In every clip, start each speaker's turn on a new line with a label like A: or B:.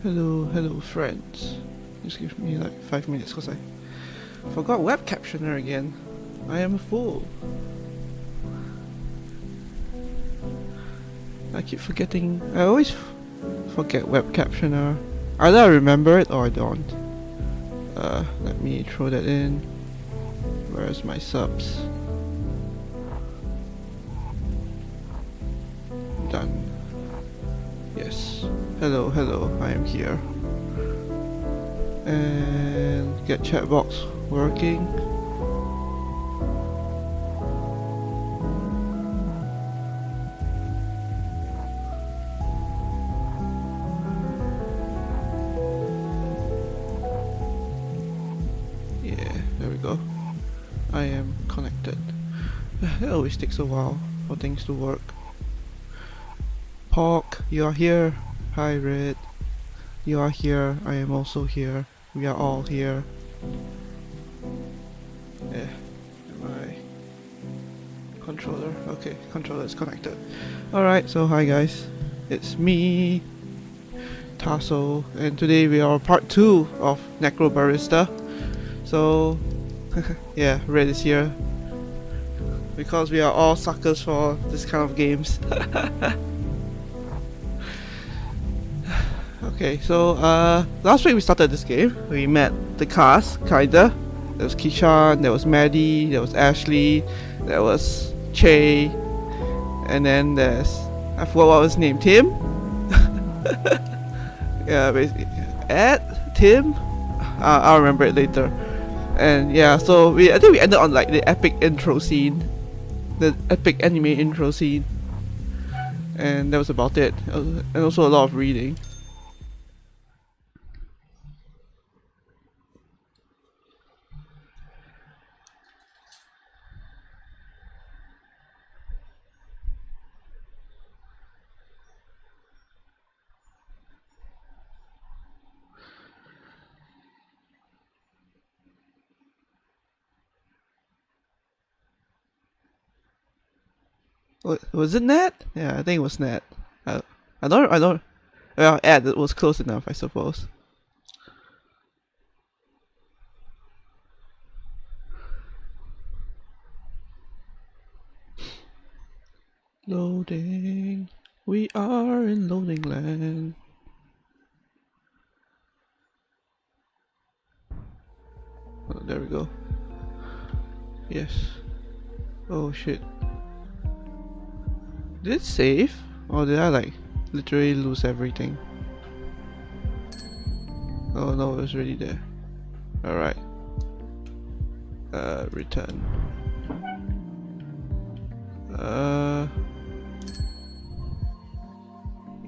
A: Hello friends. Just give me like 5 minutes because I forgot web captioner again. I am a fool. I keep forgetting. I always forget web captioner. Either I remember it or I don't. Let me throw that in. Where's my subs? Done. Yes. Hello, I am here. And get chat box working. Yeah, there we go. I am connected. It always takes a while for things to work. Pork, you are here. Hi Red. You are here. I am also here. We are all here. Yeah. My controller. Okay, controller is connected. Alright, so hi guys. It's me, Tasso, and today we are part 2 of Necrobarista. So yeah, Red is here. Because we are all suckers for this kind of games. Okay, so last week we started this game. We met the cast, kinda. There was Kishan, there was Maddie, there was Ashley, there was Che, and then there's, I forgot what was his name, Tim? Yeah, basically Ed, Tim. I'll remember it later. And yeah, so I think we ended on like the epic intro scene, the epic anime intro scene, and that was about it. And also a lot of reading. Was it Nat? Yeah, I think it was Nat. I don't. Well, Ed, it was close enough, I suppose. Loading. We are in loading land. Oh, there we go. Yes. Oh shit. Did it save? Or did I like literally lose everything? Oh no, it was already there. Alright. Return.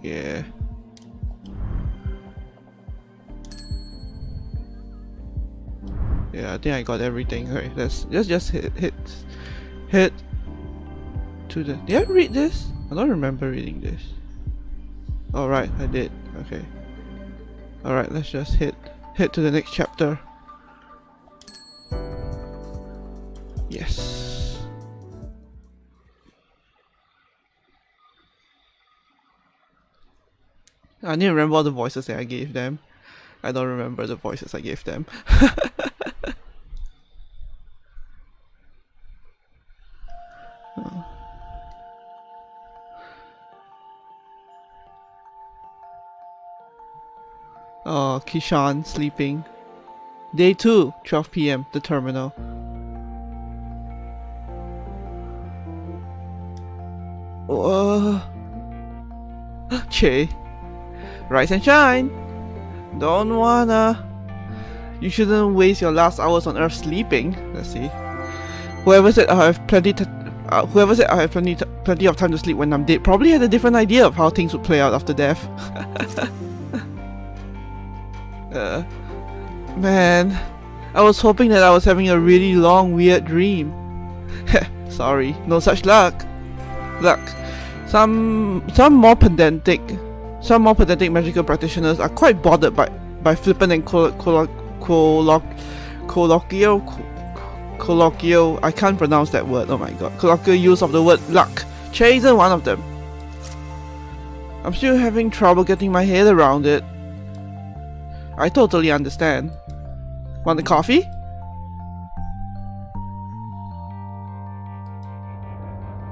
A: Yeah. Yeah, I think I got everything. Okay, let's just hit to the. Did I read this? I don't remember reading this. Alright, I did. Okay. Alright, let's just hit to the next chapter. Yes. I need to remember all the voices that I gave them. I don't remember the voices I gave them. Oh, Kishan sleeping. Day 2, 12 PM, the terminal. Che. Rise and shine. Don't wanna. You shouldn't waste your last hours on Earth sleeping. Let's see. Whoever said I have plenty of time to sleep when I'm dead probably had a different idea of how things would play out after death. Man, I was hoping that I was having a really long, weird dream. Sorry, no such luck. Some more pedantic magical practitioners are quite bothered by flippant and colloquial, I can't pronounce that word, oh my god, colloquial use of the word luck. Che isn't one of them. I'm still having trouble getting my head around it. I totally understand. Want a coffee?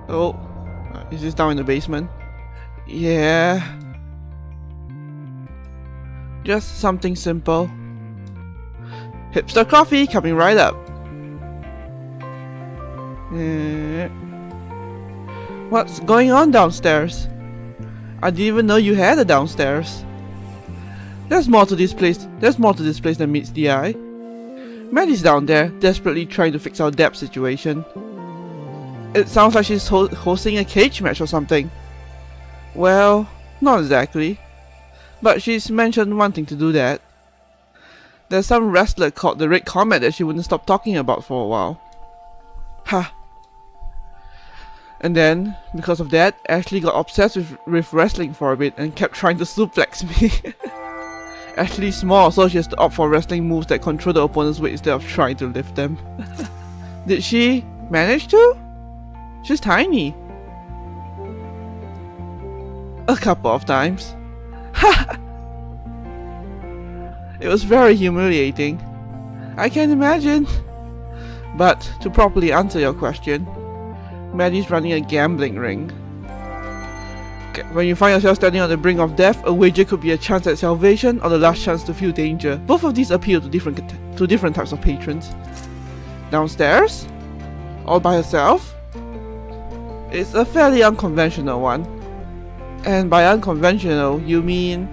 A: Oh, is this down in the basement? Yeah. Just something simple. Hipster coffee coming right up. What's going on downstairs? I didn't even know you had a downstairs. There's more to this place than meets the eye. Maddie's down there, desperately trying to fix our debt situation. It sounds like she's hosting a cage match or something. Well, not exactly. But she's mentioned wanting to do that. There's some wrestler called the Red Comet that she wouldn't stop talking about for a while. Ha! And then, because of that, Ashley got obsessed with wrestling for a bit and kept trying to suplex me. Ashley's small, so she has to opt for wrestling moves that control the opponent's weight instead of trying to lift them. Did she manage to? She's tiny. A couple of times. It was very humiliating. I can imagine. But to properly answer your question, Maddie's running a gambling ring. When you find yourself standing on the brink of death, a wager could be a chance at salvation or the last chance to feel danger. Both of these appeal to different types of patrons. Downstairs? All by herself? It's a fairly unconventional one. And by unconventional, you mean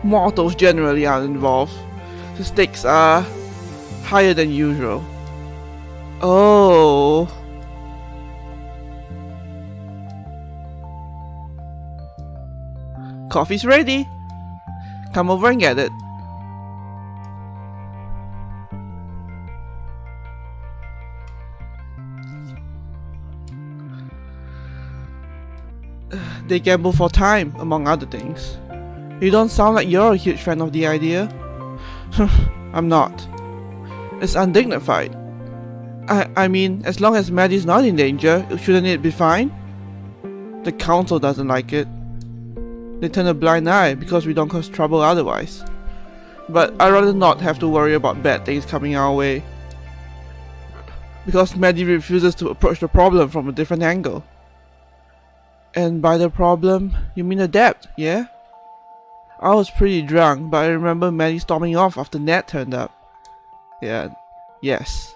A: mortals generally aren't involved. The stakes are higher than usual. Oh. Coffee's ready. Come over and get it. They gamble for time, among other things. You don't sound like you're a huge fan of the idea. I'm not. It's undignified. I mean, as long as Maddie's not in danger, shouldn't it be fine? The council doesn't like it. They turn a blind eye because we don't cause trouble otherwise. But I'd rather not have to worry about bad things coming our way. Because Maddie refuses to approach the problem from a different angle. And by the problem, you mean the debt, yeah? I was pretty drunk, but I remember Maddie storming off after Ned turned up. Yeah, yes.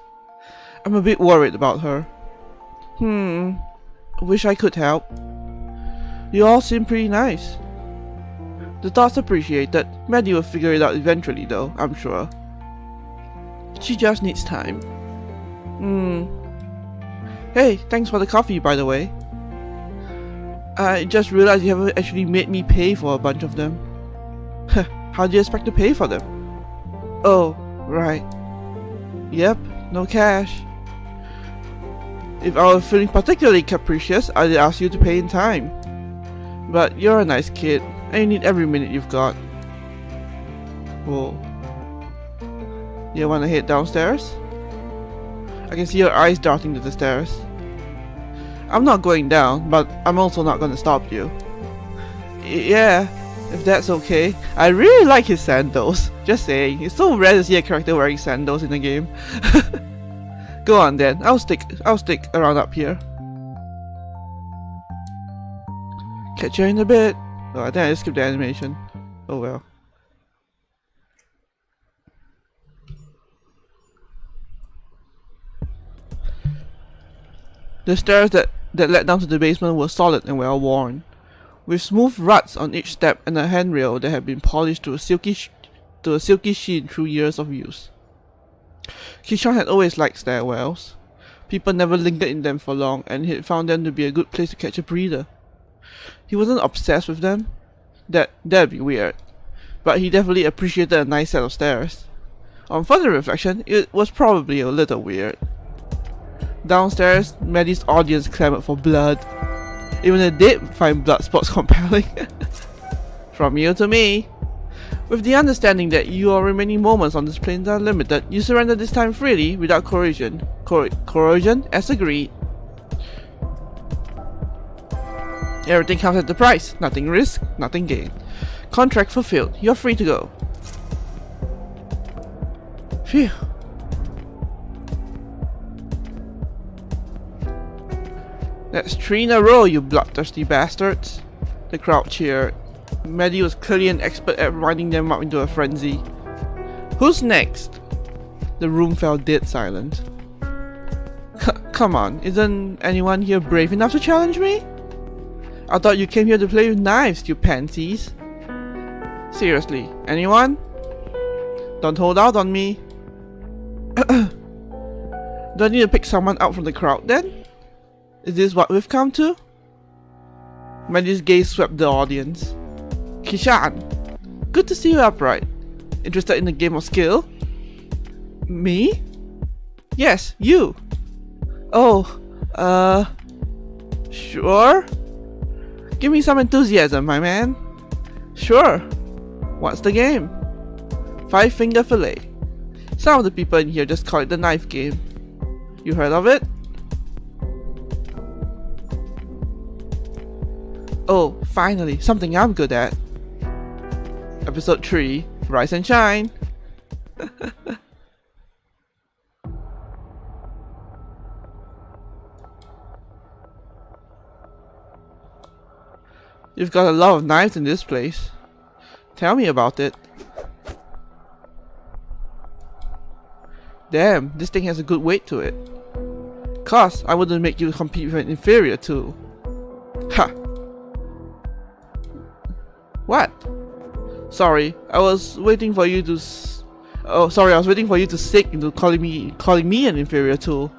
A: I'm a bit worried about her. Wish I could help. You all seem pretty nice. The thought's appreciated. Maddie will figure it out eventually though, I'm sure. She just needs time. Hey, thanks for the coffee by the way. I just realized you haven't actually made me pay for a bunch of them. How do you expect to pay for them? Oh, right. Yep, no cash. If I were feeling particularly capricious, I'd ask you to pay in time. But you're a nice kid, and you need every minute you've got. Whoa. You wanna head downstairs? I can see your eyes darting to the stairs. I'm not going down, but I'm also not gonna stop you. Yeah, if that's okay. I really like his sandals. Just saying, it's so rare to see a character wearing sandals in a game. Go on then, I'll stick around up here. Catch you in a bit. Oh, I think I just skipped the animation. Oh well. The stairs that led down to the basement were solid and well worn, with smooth ruts on each step and a handrail that had been polished to a silky sheen through years of use. Kishan had always liked stairwells. People never lingered in them for long, and he had found them to be a good place to catch a breather. He wasn't obsessed with them. That'd be weird. But he definitely appreciated a nice set of stairs. On further reflection, it was probably a little weird. Downstairs, Maddie's audience clamored for blood. Even the dead find blood spots compelling. From you to me. With the understanding that your remaining moments on this plane are limited, you surrender this time freely without coercion. Coercion as agreed. Everything comes at the price. Nothing risk, nothing gain. Contract fulfilled. You're free to go. Phew. That's 3 in a row, you bloodthirsty bastards. The crowd cheered. Maddie was clearly an expert at winding them up into a frenzy. Who's next? The room fell dead silent. Come on, isn't anyone here brave enough to challenge me? I thought you came here to play with knives, you pansies. Seriously, anyone? Don't hold out on me. Do I need to pick someone out from the crowd then? Is this what we've come to? Maddie's gaze swept the audience. Kishan, good to see you upright. Interested in the game of skill? Me? Yes, you. Oh, sure? Give me some enthusiasm, my man. Sure. What's the game? 5-finger fillet. Some of the people in here just call it the knife game. You heard of it? Oh, finally, something I'm good at. Episode 3, Rise and Shine. You've got a lot of knives in this place. Tell me about it. Damn, this thing has a good weight to it. Cause I wouldn't make you compete with an inferior tool. Ha! What? Sorry, I was waiting for you to I was waiting for you to sick into calling me an inferior tool.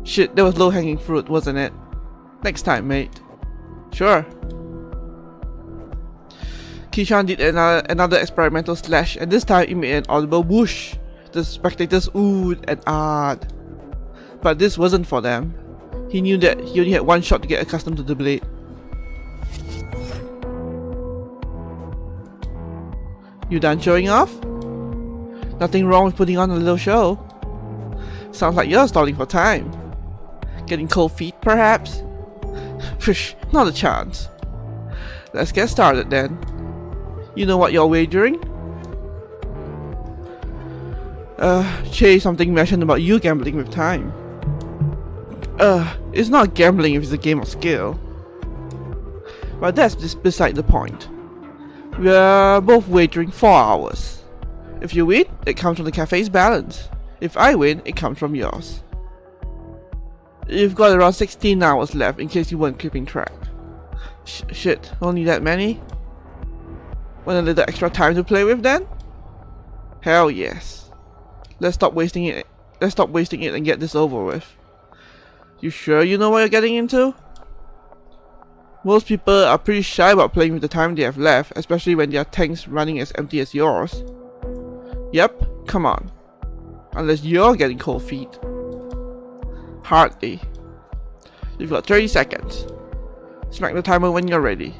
A: Shit, that was low-hanging fruit, wasn't it? Next time, mate. Sure. Kishan did another experimental slash, and this time it made an audible whoosh. The spectators oohed and ahed. But this wasn't for them. He knew that he only had one shot to get accustomed to the blade. You done showing off? Nothing wrong with putting on a little show. Sounds like you're stalling for time. Getting cold feet, perhaps? Psh, not a chance. Let's get started then. You know what you're wagering? Chase, something mentioned about you gambling with time. It's not gambling if it's a game of skill. But that's just beside the point. We're both wagering 4 hours. If you win, it comes from the cafe's balance. If I win, it comes from yours. You've got around 16 hours left in case you weren't keeping track. Shit, only that many? Want a little extra time to play with then? Hell yes. Let's stop wasting it and get this over with. You sure you know what you're getting into? Most people are pretty shy about playing with the time they have left, especially when their tanks running as empty as yours. Yep, come on. Unless you're getting cold feet. Hardly. You've got 30 seconds. Smack the timer when you're ready.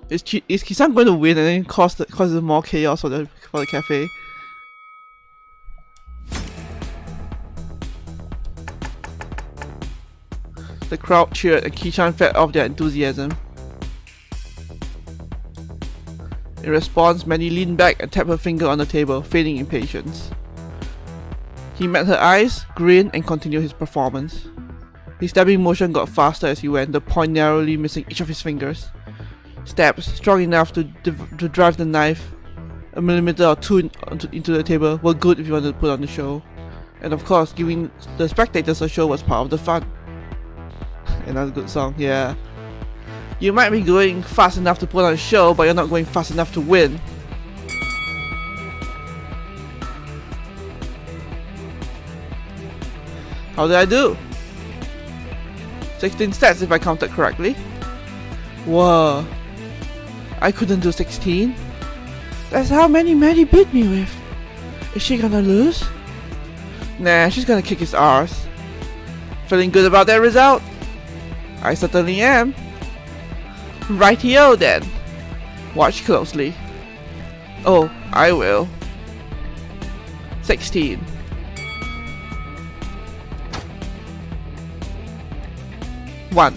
A: Is Kisan going to win and then cause more chaos for the cafe? The crowd cheered and Kishan fed off their enthusiasm. In response, Manny leaned back and tapped her finger on the table, feigning impatience. He met her eyes, grinned, and continued his performance. His stabbing motion got faster as he went, the point narrowly missing each of his fingers. Stabs, strong enough to drive the knife a millimeter or two into the table, were good if you wanted to put on the show. And of course, giving the spectators a show was part of the fun. Another good song, yeah. You might be going fast enough to put on a show, but you're not going fast enough to win. How did I do? 16 stats if I counted correctly. Whoa. I couldn't do 16. That's how many Maddie beat me with. Is she gonna lose? Nah, she's gonna kick his arse. Feeling good about that result? I certainly am. Rightio then. Watch closely. Oh, I will. 16. 1.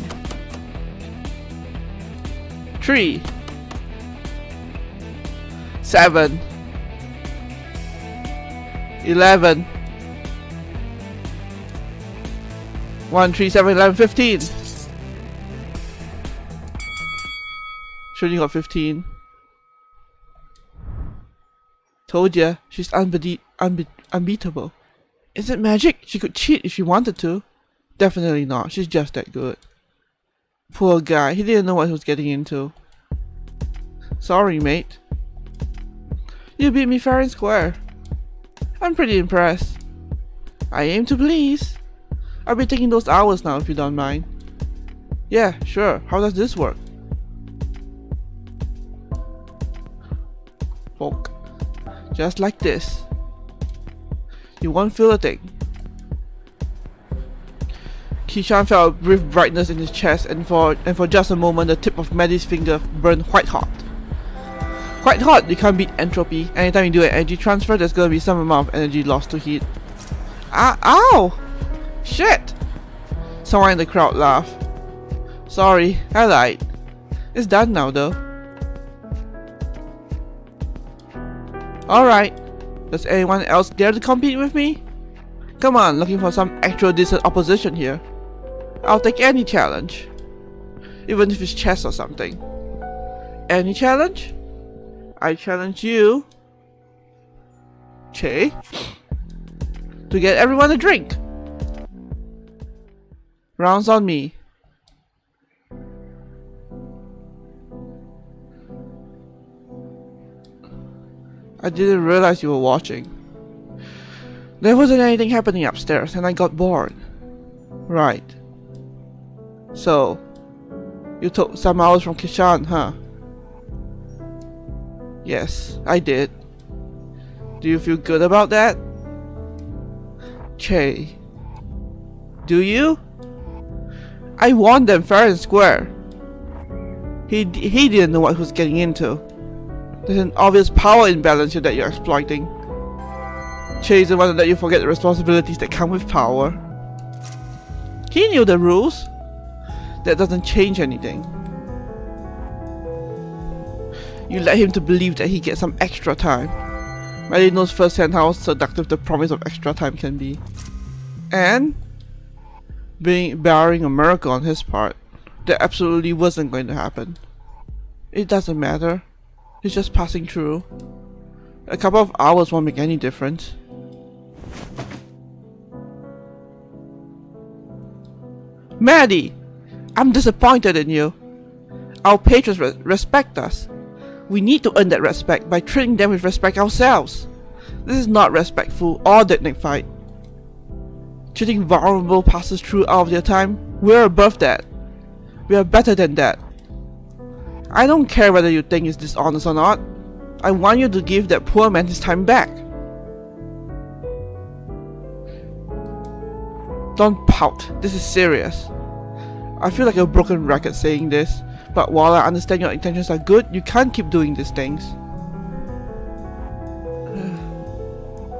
A: 3, 7, 11, 1, 3, 7, 11, 15. Should've got 15. Told ya, she's unbeatable. Is it magic? She could cheat if she wanted to. Definitely not, she's just that good. Poor guy, he didn't know what he was getting into. Sorry, mate. You beat me fair and square. I'm pretty impressed. I aim to please. I'll be taking those hours now if you don't mind. Yeah, sure. How does this work? Poke. Just like this. You won't feel a thing. Kishan felt a brief brightness in his chest, and for just a moment the tip of Maddie's finger burned white hot. Quite hot, you can't beat entropy. Anytime you do an energy transfer, there's gonna be some amount of energy lost to heat. Ah, ow! Shit! Someone in the crowd laughed. Sorry, I lied. It's done now though. Alright. Does anyone else dare to compete with me? Come on, looking for some actual decent opposition here. I'll take any challenge. Even if it's chess or something. Any challenge? I challenge you, Che, to get everyone a drink. Rounds on me. I didn't realize you were watching. There wasn't anything happening upstairs and I got bored. Right. So, you took some hours from Kishan, huh? Yes, I did. Do you feel good about that? Che. Do you? I won them fair and square. He didn't know what he was getting into. There's an obvious power imbalance here that you're exploiting. Che isn't one to let you forget the responsibilities that come with power. He knew the rules. That doesn't change anything. You led him to believe that he gets some extra time. Maddie knows firsthand how seductive the promise of extra time can be. And, barring a miracle on his part, that absolutely wasn't going to happen. It doesn't matter. He's just passing through. A couple of hours won't make any difference. Maddie! I'm disappointed in you. Our patrons respect us. We need to earn that respect by treating them with respect ourselves. This is not respectful or dignified. Treating vulnerable passers-through out of their time, we're above that. We are better than that. I don't care whether you think it's dishonest or not. I want you to give that poor man his time back. Don't pout, this is serious. I feel like a broken record saying this, but while I understand your intentions are good, you can't keep doing these things.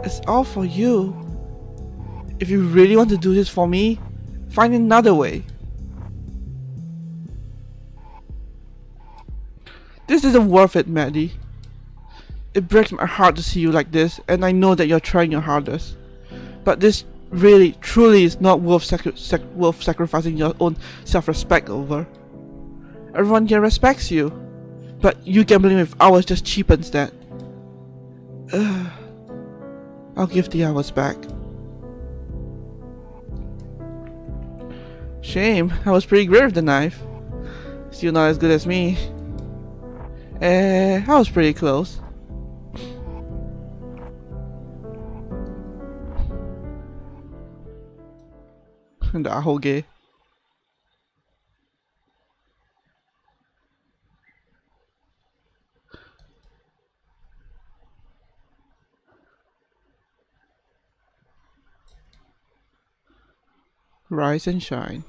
A: It's all for you. If you really want to do this for me, find another way. This isn't worth it, Maddie. It breaks my heart to see you like this, and I know that you're trying your hardest. But this really, truly is not worth sacrificing your own self-respect over. Everyone here respects you, but you gambling with hours just cheapens that. I'll give the hours back. Shame, I was pretty great with the knife. Still not as good as me. I was pretty close. The whole gay. Rise and shine.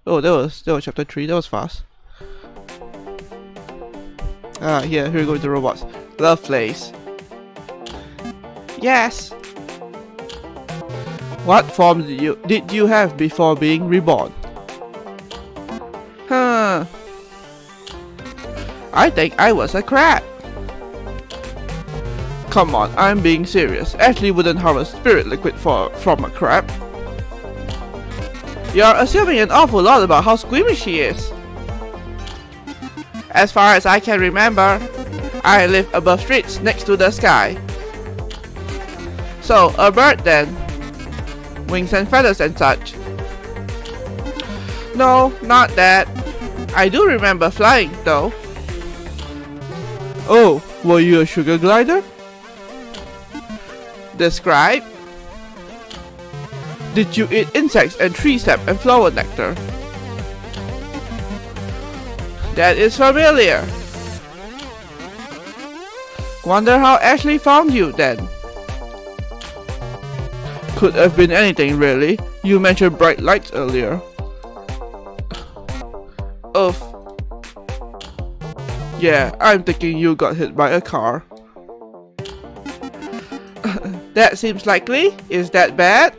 A: Oh, that was chapter 3. That was fast. Here we go with the robots. Love place. Yes. What form did you have before being reborn? Huh. I think I was a crab. Come on, I'm being serious. Ashley wouldn't harvest spirit liquid from a crab. You're assuming an awful lot about how squeamish she is. As far as I can remember, I live above streets next to the sky. So, a bird then. Wings and feathers and such. No, not that. I do remember flying, though. Oh, were you a sugar glider? Describe. Did you eat insects and tree sap and flower nectar? That is familiar. Wonder how Ashley found you then. Could have been anything really. You mentioned bright lights earlier. Oof. Yeah, I'm thinking you got hit by a car. That seems likely. Is that bad?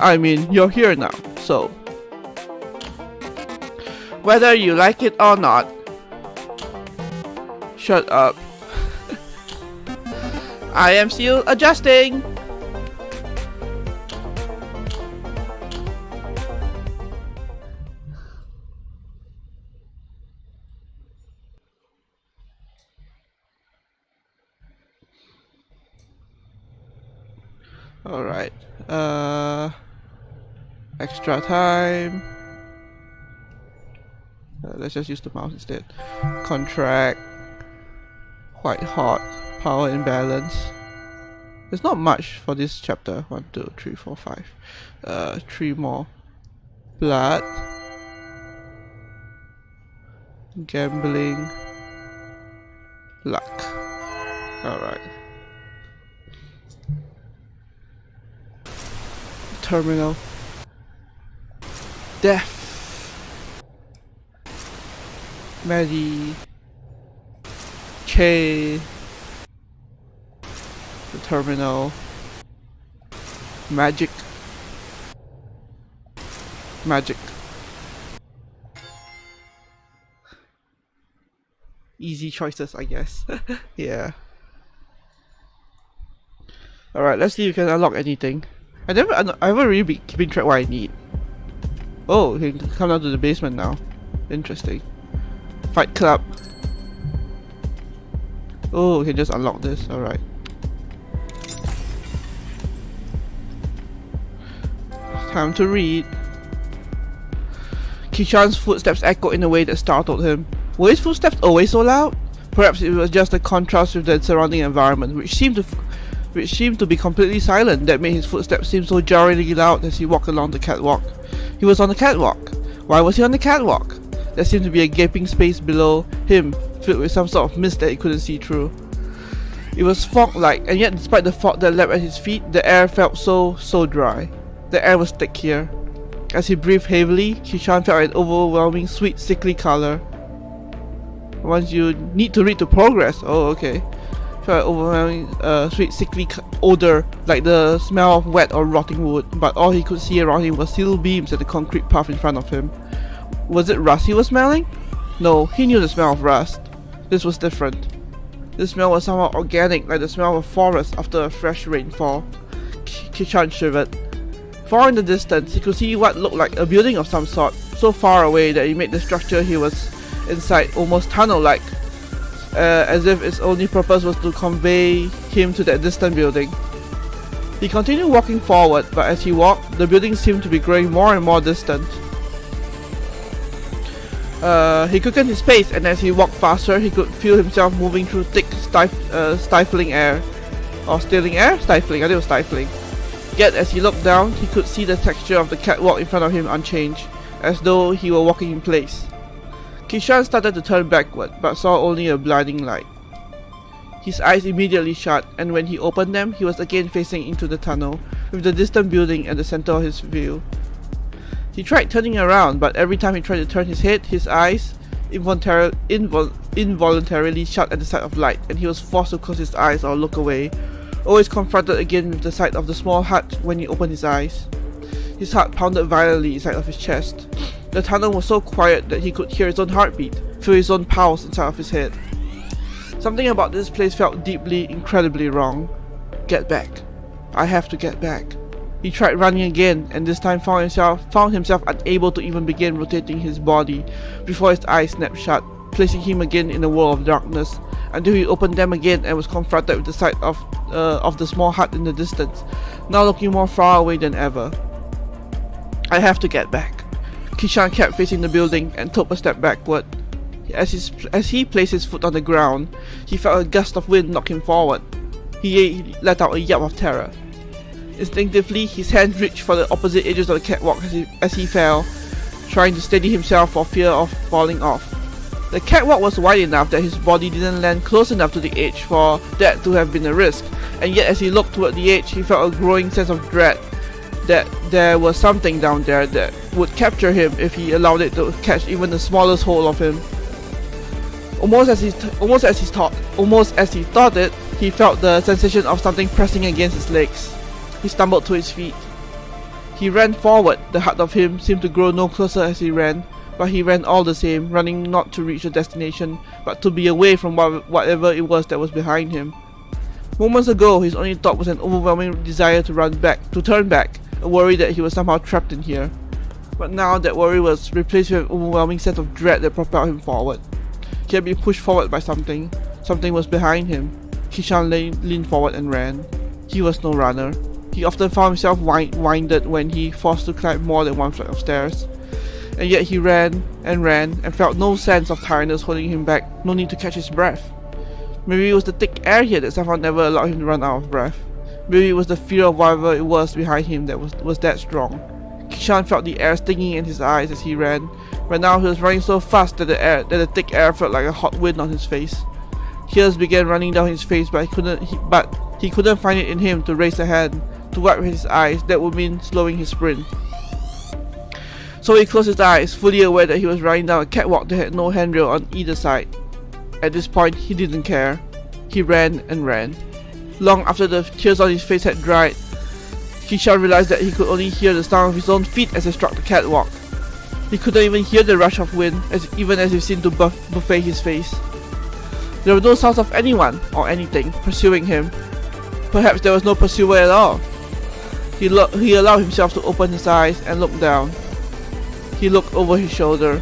A: I mean, you're here now, so. Whether you like it or not. Shut up. I am still adjusting. Alright, extra time. Let's just use the mouse instead. Contract. Quite hot. Power imbalance. There's not much for this chapter. 1, 2, 3, 4, 5. 3 more. Blood. Gambling. Luck. Alright. Terminal. Death. Maddie. Che. The terminal. Magic. Magic. Easy choices, I guess. Yeah. Alright, let's see if we can unlock anything. I haven't really been keeping track what I need. Oh, we can come down to the basement now. Interesting. Fight Club. Oh, we can just unlock this. Alright. Time to read. Kishan's footsteps echoed in a way that startled him. Were his footsteps always so loud? Perhaps it was just a contrast with the surrounding environment, which seemed to be completely silent, that made his footsteps seem so jarringly loud as he walked along the catwalk. He was on the catwalk. Why was he on the catwalk? There seemed to be a gaping space below him, filled with some sort of mist that he couldn't see through. It was fog-like, and yet despite the fog that lapped at his feet, the air felt so dry. The air was thick here. As he breathed heavily, Kishan felt an overwhelming, sweet, sickly color. Once you need to read to progress. Oh, okay. Felt an overwhelming, sweet, sickly odor, like the smell of wet or rotting wood, but all he could see around him was steel beams at the concrete path in front of him. Was it rust he was smelling? No, he knew the smell of rust. This was different. The smell was somehow organic, like the smell of a forest after a fresh rainfall. Kishan shivered. Far in the distance, he could see what looked like a building of some sort, so far away that it made the structure he was inside almost tunnel-like, as if its only purpose was to convey him to that distant building. He continued walking forward, but as he walked, the building seemed to be growing more and more distant. He quickened his pace, and as he walked faster, he could feel himself moving through thick, stifling air. Or stealing air? Stifling, I think it was stifling. Yet as he looked down, he could see the texture of the catwalk in front of him unchanged, as though he were walking in place. Kishan started to turn backward, but saw only a blinding light. His eyes immediately shut, and when he opened them, he was again facing into the tunnel, with the distant building at the center of his view. He tried turning around, but every time he tried to turn his head, his eyes involuntarily shut at the sight of light, and he was forced to close his eyes or look away, always confronted again with the sight of the small hut when he opened his eyes. His heart pounded violently inside of his chest. The tunnel was so quiet that he could hear his own heartbeat, feel his own pulse inside of his head. Something about this place felt deeply, incredibly wrong. Get back. I have to get back. He tried running again, and this time found himself unable to even begin rotating his body before his eyes snapped shut, placing him again in a world of darkness, until he opened them again and was confronted with the sight of the small hut in the distance, now looking more far away than ever. I have to get back. Kishan kept facing the building and took a step backward. As he placed his foot on the ground, he felt a gust of wind knock him forward. He let out a yelp of terror. Instinctively, his hand reached for the opposite edges of the catwalk as he fell, trying to steady himself for fear of falling off. The catwalk was wide enough that his body didn't land close enough to the edge for that to have been a risk, and yet as he looked toward the edge, he felt a growing sense of dread that there was something down there that would capture him if he allowed it to catch even the smallest hold of him. Almost as he thought it, he felt the sensation of something pressing against his legs. He stumbled to his feet. He ran forward. The hut of him seemed to grow no closer as he ran, but he ran all the same, running not to reach the destination, but to be away from whatever it was that was behind him. Moments ago, his only thought was an overwhelming desire to turn back, a worry that he was somehow trapped in here. But now that worry was replaced with an overwhelming sense of dread that propelled him forward. He had been pushed forward by something. Something was behind him. Kishan leaned forward and ran. He was no runner. He often found himself winded when he forced to climb more than one flight of stairs. And yet he ran and felt no sense of tiredness holding him back, no need to catch his breath. Maybe it was the thick air here that somehow never allowed him to run out of breath. Maybe it was the fear of whatever it was behind him that was that strong. Kishan felt the air stinging in his eyes as he ran, but now he was running so fast that the thick air felt like a hot wind on his face. Tears began running down his face, but he couldn't find it in him to raise a hand to wipe his eyes. That would mean slowing his sprint. So he closed his eyes, fully aware that he was running down a catwalk that had no handrail on either side. At this point, he didn't care. He ran and ran. Long after the tears on his face had dried, Kishan realized that he could only hear the sound of his own feet as they struck the catwalk. He couldn't even hear the rush of wind, even as it seemed to buffet his face. There were no sounds of anyone or anything pursuing him. Perhaps there was no pursuer at all. He allowed himself to open his eyes and look down. He looked over his shoulder.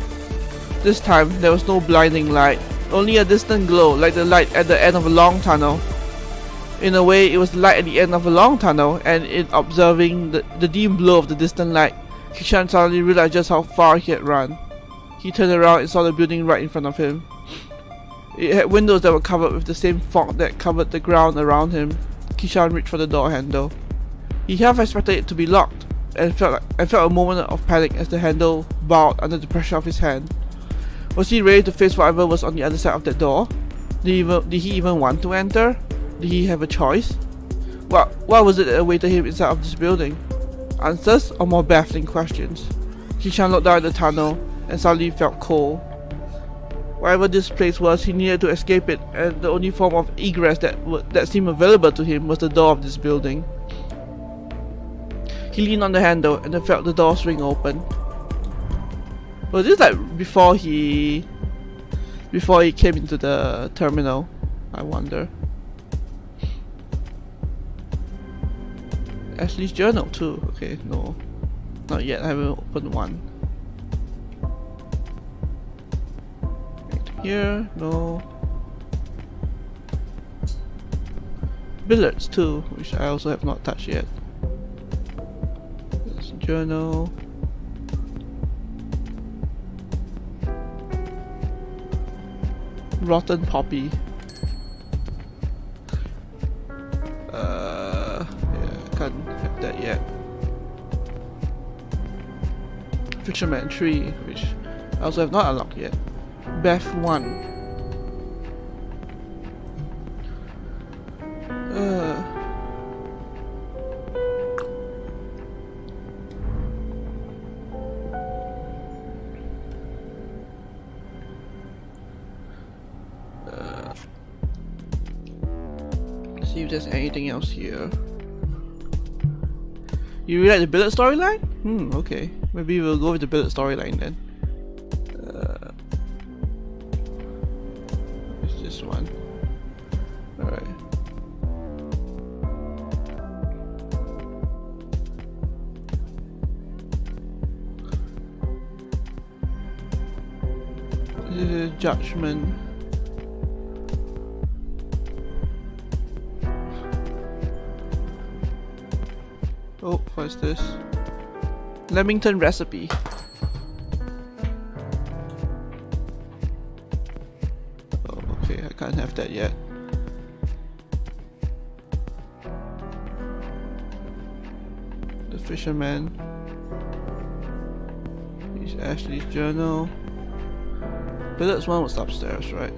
A: This time, there was no blinding light, only a distant glow like the light at the end of a long tunnel. In a way, it was the light at the end of a long tunnel, and in observing the dim glow of the distant light, Kishan suddenly realized just how far he had run. He turned around and saw the building right in front of him. It had windows that were covered with the same fog that covered the ground around him. Kishan reached for the door handle. He half expected it to be locked, and felt a moment of panic as the handle bowed under the pressure of his hand. Was he ready to face whatever was on the other side of that door? Did he even want to enter? Did he have a choice? What was it that awaited him inside of this building? Answers or more baffling questions? Kishan looked down at the tunnel and suddenly felt cold. Whatever this place was, he needed to escape it, and the only form of egress that seemed available to him was the door of this building. He leaned on the handle and then felt the door swing open. Was this like before he came into the terminal? I wonder. Ashley's journal too. Okay, no. Not yet, I haven't opened one. Here, no. Billiards too, which I also have not touched yet. There's a journal. Rotten poppy. Yeah, can't have that yet. Fisherman tree, which I also have not unlocked yet. Beth 1. See if there's anything else here. You really like the billet storyline? Okay. Maybe we'll go with the billet storyline then. this one. Alright. This is judgment. Oh, what's this? Lamington recipe. Oh, okay, I can't have that yet. The fisherman. Here's Ashley's journal. Billet's one was upstairs, right?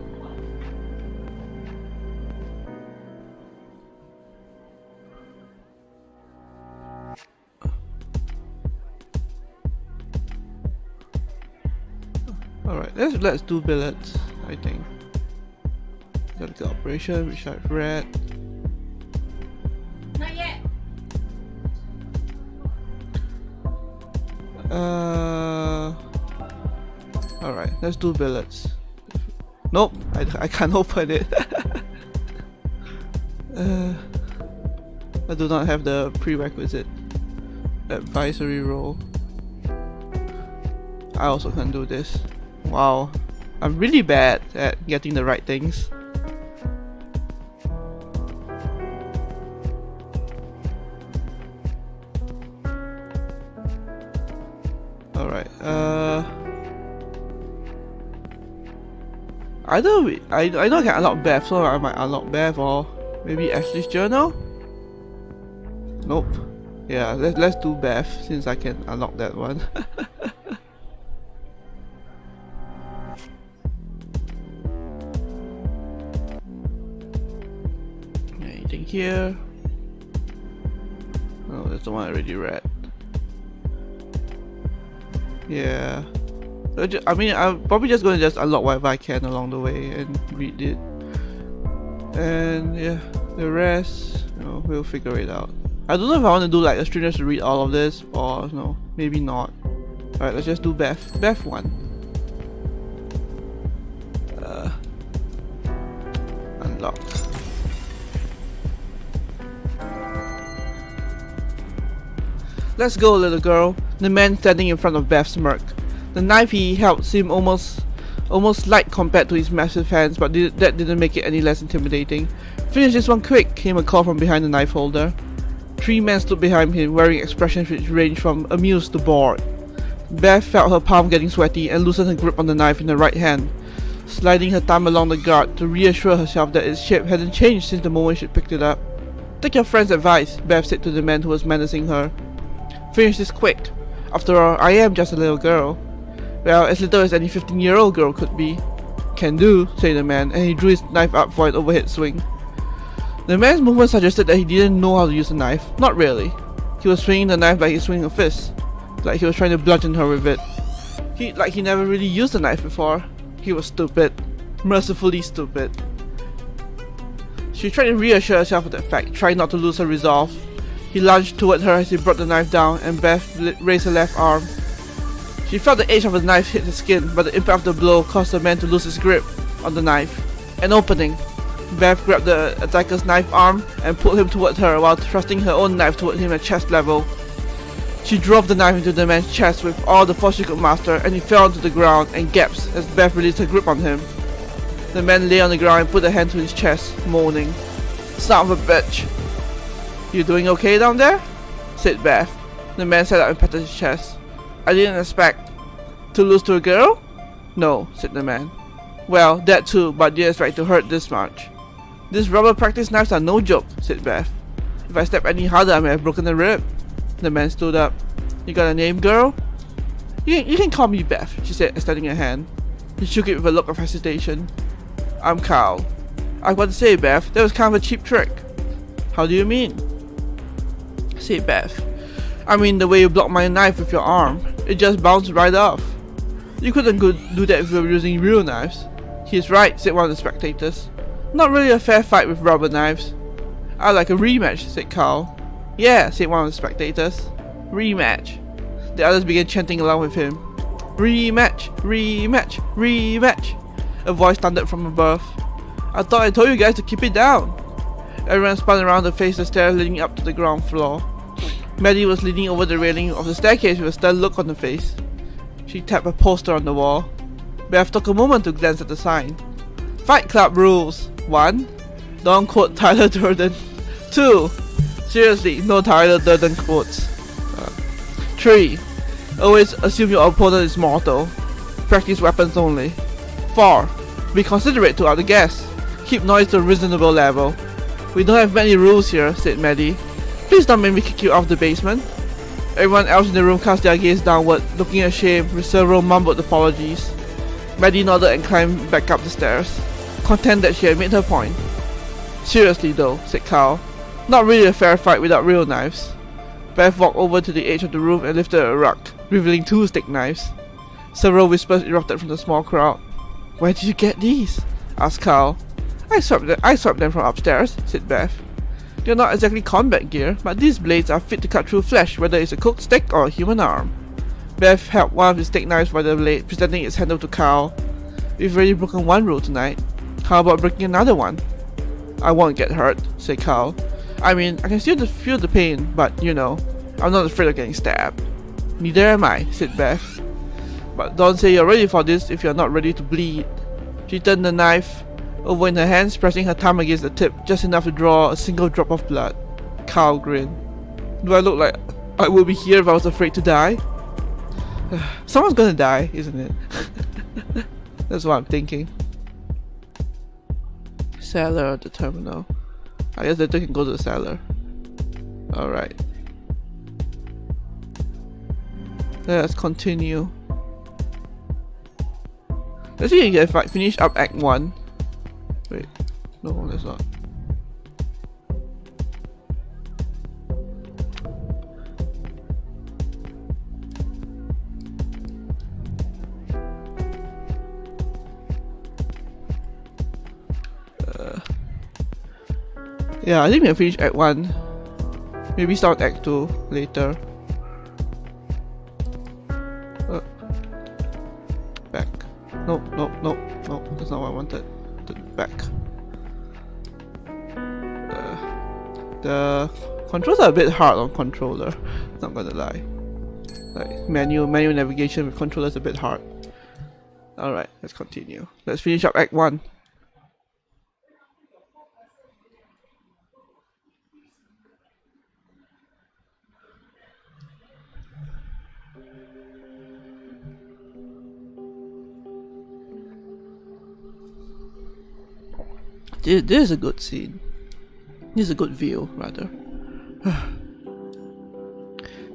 A: Alright, let's do billets, I think. Medical operation, which I've read.
B: Not yet.
A: Alright, let's do billets. Nope, I can't open it. I do not have the prerequisite advisory role. I also can't do this. Wow, I'm really bad at getting the right things. Alright, either I know I can unlock Beth, so I might unlock Beth, or maybe Ashley's journal? Nope. Yeah, let's do Beth since I can unlock that one. Anything here? Oh, that's the one I already read. Yeah. I mean, I'm probably just going to just unlock whatever I can along the way and read it. And yeah, the rest, you know, we'll figure it out. I don't know if I want to do like a streamer to read all of this, or no, maybe not. Alright, let's just do Beth. Beth 1. Unlock. Let's go, little girl. The man standing in front of Beth smirked. The knife he held seemed almost light compared to his massive hands, but that didn't make it any less intimidating. Finish this one quick, came a call from behind the knife holder. 3 men stood behind him, wearing expressions which ranged from amused to bored. Beth felt her palm getting sweaty and loosened her grip on the knife in her right hand, sliding her thumb along the guard to reassure herself that its shape hadn't changed since the moment she picked it up. Take your friend's advice, Beth said to the man who was menacing her. Finish this quick. After all, I am just a little girl. Well, as little as any 15-year-old girl could be. Can do, said the man, and he drew his knife up for an overhead swing. The man's movement suggested that he didn't know how to use a knife. Not really. He was swinging the knife like he's swinging a fist, like he was trying to bludgeon her with it. He never really used a knife before. He was stupid. Mercifully stupid. She tried to reassure herself of that fact, trying not to lose her resolve. He lunged toward her as he brought the knife down, and Beth raised her left arm. She felt the edge of the knife hit the skin, but the impact of the blow caused the man to lose his grip on the knife. An opening. Beth grabbed the attacker's knife arm and pulled him toward her while thrusting her own knife toward him at chest level. She drove the knife into the man's chest with all the force she could muster, and he fell onto the ground and gasped as Beth released her grip on him. The man lay on the ground and put a hand to his chest, moaning. Son of a bitch. You doing okay down there? Said Beth. The man sat up and patted his chest. I didn't expect to lose to a girl? No, said the man. Well, that too, but didn't expect to hurt this much. These rubber practice knives are no joke, said Beth. If I step any harder, I may have broken a rib. The man stood up. You got a name, girl? You can call me Beth, she said, extending her hand. He shook it with a look of hesitation. I'm Carl. I was about to say, Beth, that was kind of a cheap trick. How do you mean? Said Beth. I mean the way you blocked my knife with your arm. It just bounced right off. You couldn't do that if you were using real knives. He's right, said one of the spectators. Not really a fair fight with rubber knives. I like a rematch, said Carl. Yeah, said one of the spectators. Rematch. The others began chanting along with him. Rematch, rematch, rematch. A voice thundered from above. I thought I told you guys to keep it down. Everyone spun around to face the stairs leading up to the ground floor. Maddie was leaning over the railing of the staircase with a stern look on her face. She tapped a poster on the wall. Beth took a moment to glance at the sign. Fight Club rules. 1. Don't quote Tyler Durden. 2. Seriously, no Tyler Durden quotes. 3. Always assume your opponent is mortal. Practice weapons only. 4. Be considerate to other guests. Keep noise to a reasonable level. We don't have many rules here, said Maddie. Please don't make me kick you off the basement. Everyone else in the room cast their gaze downward, looking ashamed, with several mumbled apologies. Maddie nodded and climbed back up the stairs, content that she had made her point. Seriously though, said Carl. Not really a fair fight without real knives. Beth walked over to the edge of the room and lifted a rug, revealing 2 stick knives. Several whispers erupted from the small crowd. Where did you get these? Asked Carl. I swept them from upstairs, said Beth. They're not exactly combat gear, but these blades are fit to cut through flesh, whether it's a cooked steak or a human arm. Beth held one of the steak knives by the blade, presenting its handle to Carl. We've already broken one rule tonight. How about breaking another one? I won't get hurt, said Carl. I mean, I can still feel the pain, but you know, I'm not afraid of getting stabbed. Neither am I, said Beth. But don't say you're ready for this if you're not ready to bleed. She turned the knife over in her hands, pressing her thumb against the tip, just enough to draw a single drop of blood. Carl grinned. Do I look like I would be here if I was afraid to die? Someone's gonna die, isn't it? That's what I'm thinking. Cellar at the terminal. I guess that they can go to the cellar. Alright. Let's continue. Let's see if I finish up Act 1. Wait, no, that's not. Yeah, I think we'll finish Act 1. Maybe start Act 2 later. Back. No, that's not what I wanted. Back. The controls are a bit hard on controller, not gonna lie. Like manual navigation with controller is a bit hard. Alright, let's continue. Let's finish up Act 1. This is a good scene. This is a good view, rather.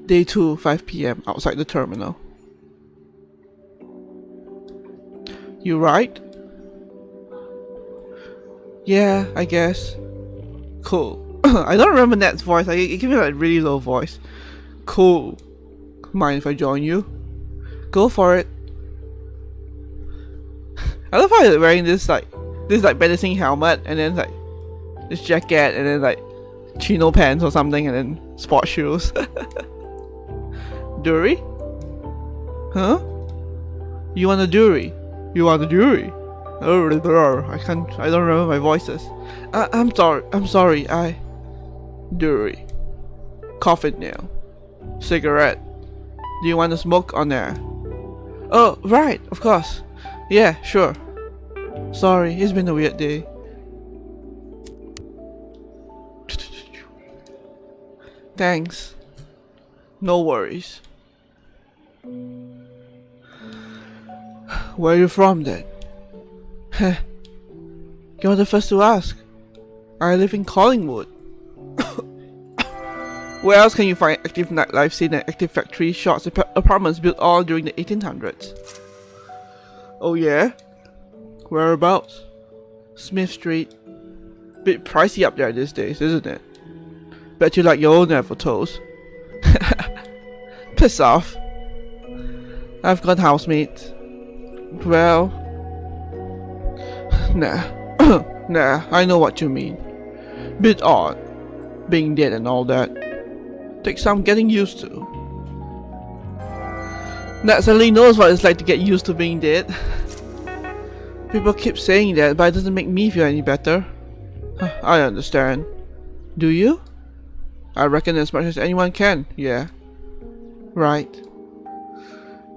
A: Day 2, 5 PM, outside the terminal. You right? Yeah, I guess. Cool. I don't remember Nat's voice. It gave me like a really low voice. Cool. Mind if I join you? Go for it. I love how you're wearing this menacing helmet and then like this jacket and then like chino pants or something and then sports shoes. Dury? Huh? You want a Dury? You want a Dury? Oh, I don't remember my voices. I'm sorry, Dury. Coffin nail. Cigarette. Do you want to smoke on there? Oh, right, of course. Yeah, sure. Sorry, it's been a weird day. Thanks. No worries. Where are you from then? Heh. You're the first to ask. I live in Collingwood. Where else can you find active nightlife scene and active factory shops and apartments built all during the 1800s? Oh yeah? Whereabouts? Smith Street. Bit pricey up there these days, isn't it? Bet you like your own apple toast. Piss off. I've got housemates. Well... Nah. Nah, I know what you mean. Bit odd. Being dead and all that. Takes some getting used to. Nat certainly knows what it's like to get used to being dead. People keep saying that, but it doesn't make me feel any better. I understand. Do you? I reckon as much as anyone can, yeah. Right.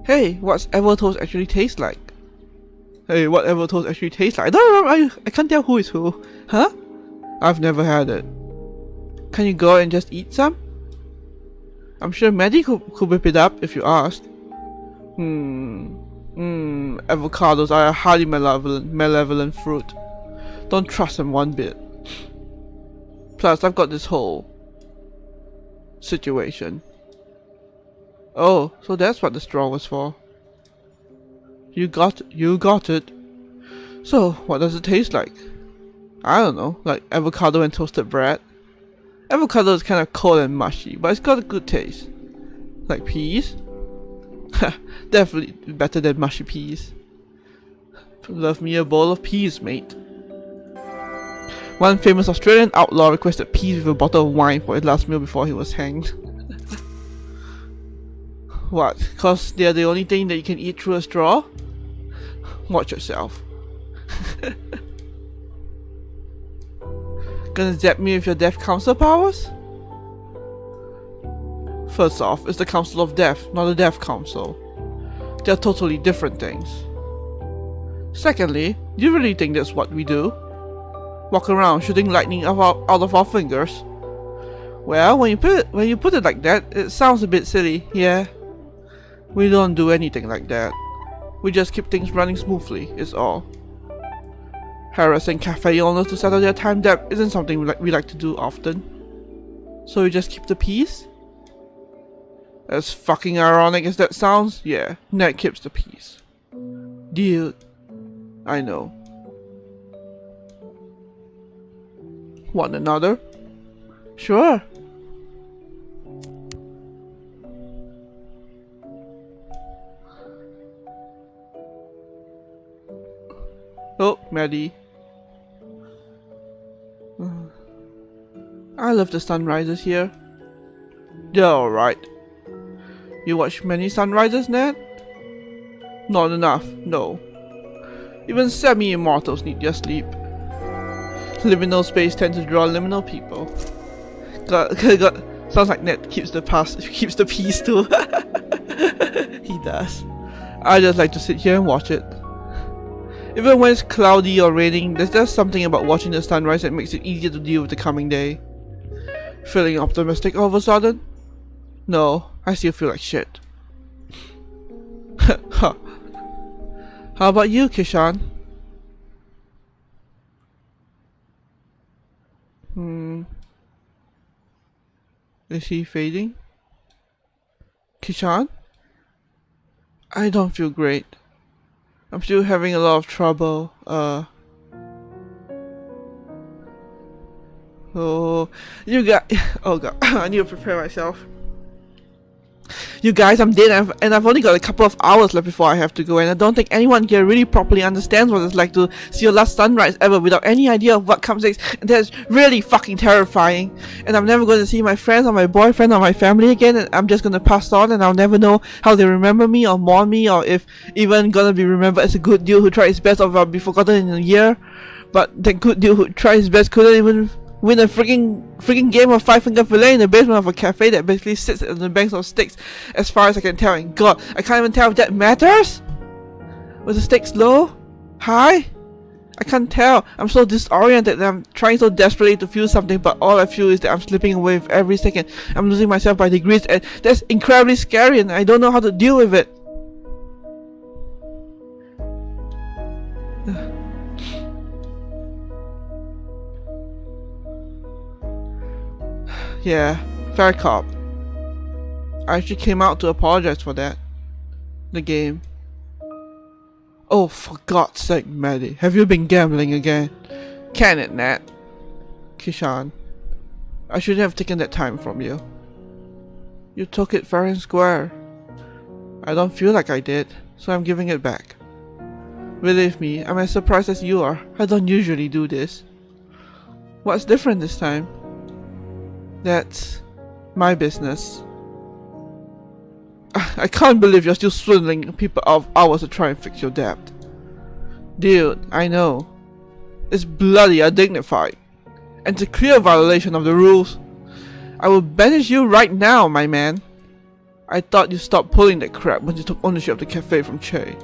A: Hey, what's Evertoast actually taste like? Hey, what Evertoast actually tastes like? I don't remember, I can't tell who is who. Huh? I've never had it. Can you go and just eat some? I'm sure Maddie could whip it up if you asked. Avocados are a highly malevolent fruit. Don't trust them one bit. Plus, I've got this whole situation. Oh, so that's what the straw was for. You got it. So, what does it taste like? I don't know, like avocado and toasted bread. Avocado is kind of cold and mushy, but it's got a good taste. Like peas? Definitely better than mushy peas. Love me a bowl of peas, mate. One famous Australian outlaw requested peas with a bottle of wine for his last meal before he was hanged. What? Cause they're the only thing that you can eat through a straw? Watch yourself. Gonna zap me with your death council powers? First off, it's the Council of Death, not the Death Council. They're totally different things. Secondly, do you really think that's what we do? Walk around shooting lightning out of our fingers? Well, when you put it like that, it sounds a bit silly, yeah. We don't do anything like that. We just keep things running smoothly, is all. Harassing cafe owners to settle their time debt isn't something we like to do often. So we just keep the peace? As fucking ironic as that sounds, yeah, Ned keeps the peace. Dude, I know. Want another? Sure. Oh, Maddie. I love the sunrises here. They're alright. You watch many sunrises, Ned? Not enough, no. Even semi-immortals need their sleep. Liminal space tends to draw liminal people. God, sounds like Ned keeps the peace too. He does. I just like to sit here and watch it. Even when it's cloudy or raining, there's just something about watching the sunrise that makes it easier to deal with the coming day. Feeling optimistic all of a sudden? No, I still feel like shit. How about you, Kishan? Is he fading? Kishan? I don't feel great. I'm still having a lot of trouble, oh, you guys, oh god, I need to prepare myself. You guys, I'm dead and I've only got a couple of hours left before I have to go, and I don't think anyone here really properly understands what it's like to see your last sunrise ever without any idea of what comes next, and that's really fucking terrifying. And I'm never going to see my friends or my boyfriend or my family again, and I'm just going to pass on, and I'll never know how they remember me or mourn me, or if even gonna be remembered as a good dude who tried his best or be forgotten in a year. But that good dude who tried his best couldn't even win a freaking game of Five Finger Fillet in the basement of a cafe that basically sits on the banks of sticks, as far as I can tell. And god, I can't even tell if that matters? Was the stakes low? High? I can't tell. I'm so disoriented and I'm trying so desperately to feel something, but all I feel is that I'm slipping away with every second. I'm losing myself by degrees, and that's incredibly scary, and I don't know how to deal with it. Yeah, fair cop. I actually came out to apologize for that. The game. Oh, for God's sake, Maddie, have you been gambling again? Can it, Nat? Kishan, I shouldn't have taken that time from you. You took it fair and square. I don't feel like I did, so I'm giving it back. Believe me, I'm as surprised as you are. I don't usually do this. What's different this time? That's my business. I can't believe you're still swindling people out of hours to try and fix your debt. Dude, I know. It's bloody undignified. And it's a clear violation of the rules. I will banish you right now, my man. I thought you stopped pulling that crap when you took ownership of the cafe from Che.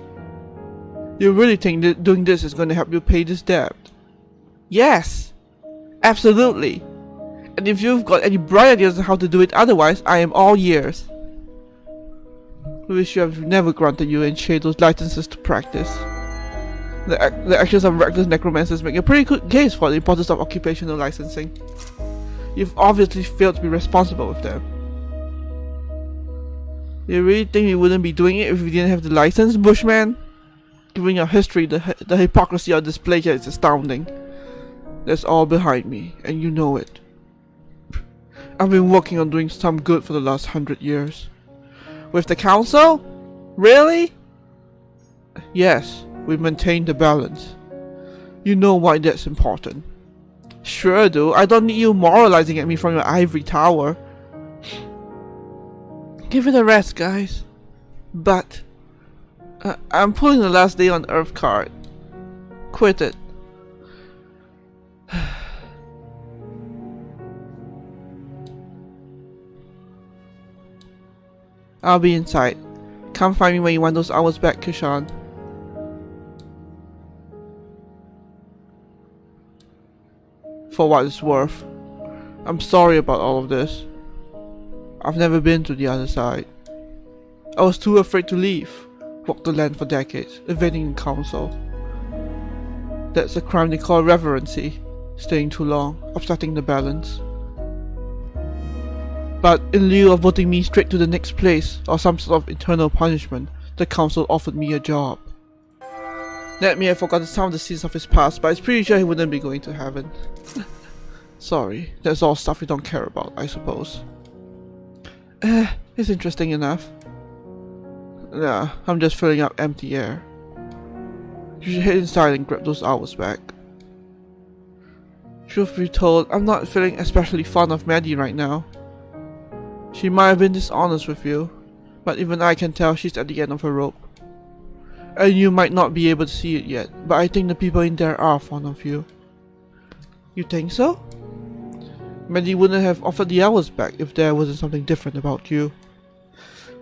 A: You really think that doing this is going to help you pay this debt? Yes! Absolutely! And if you've got any bright ideas on how to do it otherwise, I am all ears. I wish you have never granted you and Che those licenses to practice. The actions of reckless necromancers make a pretty good case for the importance of occupational licensing. You've obviously failed to be responsible with them. You really think we wouldn't be doing it if we didn't have the license, Bushman? Given your history, the hypocrisy on display here is astounding. That's all behind me, and you know it. I've been working on doing some good for the last 100 years. With the council? Really? Yes, we maintain the balance. You know why that's important. Sure do, I don't need you moralizing at me from your ivory tower. Give it a rest, guys. But I'm pulling the last day on Earth card. Quit it. I'll be inside. Come find me when you want those hours back, Kishan. For what it's worth, I'm sorry about all of this. I've never been to the other side. I was too afraid to leave. Walked the land for decades, evading the council. That's a crime they call reverency. Staying too long, upsetting the balance. But in lieu of voting me straight to the next place, or some sort of eternal punishment, the council offered me a job. Let me have forgotten some of the scenes of his past, but it's pretty sure he wouldn't be going to heaven. Sorry, that's all stuff we don't care about, I suppose. It's interesting enough. Nah, I'm just filling up empty air. You should head inside and grab those hours back. Truth be told, I'm not feeling especially fond of Maddie right now. She might have been dishonest with you, but even I can tell she's at the end of her rope. And you might not be able to see it yet, but I think the people in there are fond of you. You think so? Maddie wouldn't have offered the hours back if there wasn't something different about you.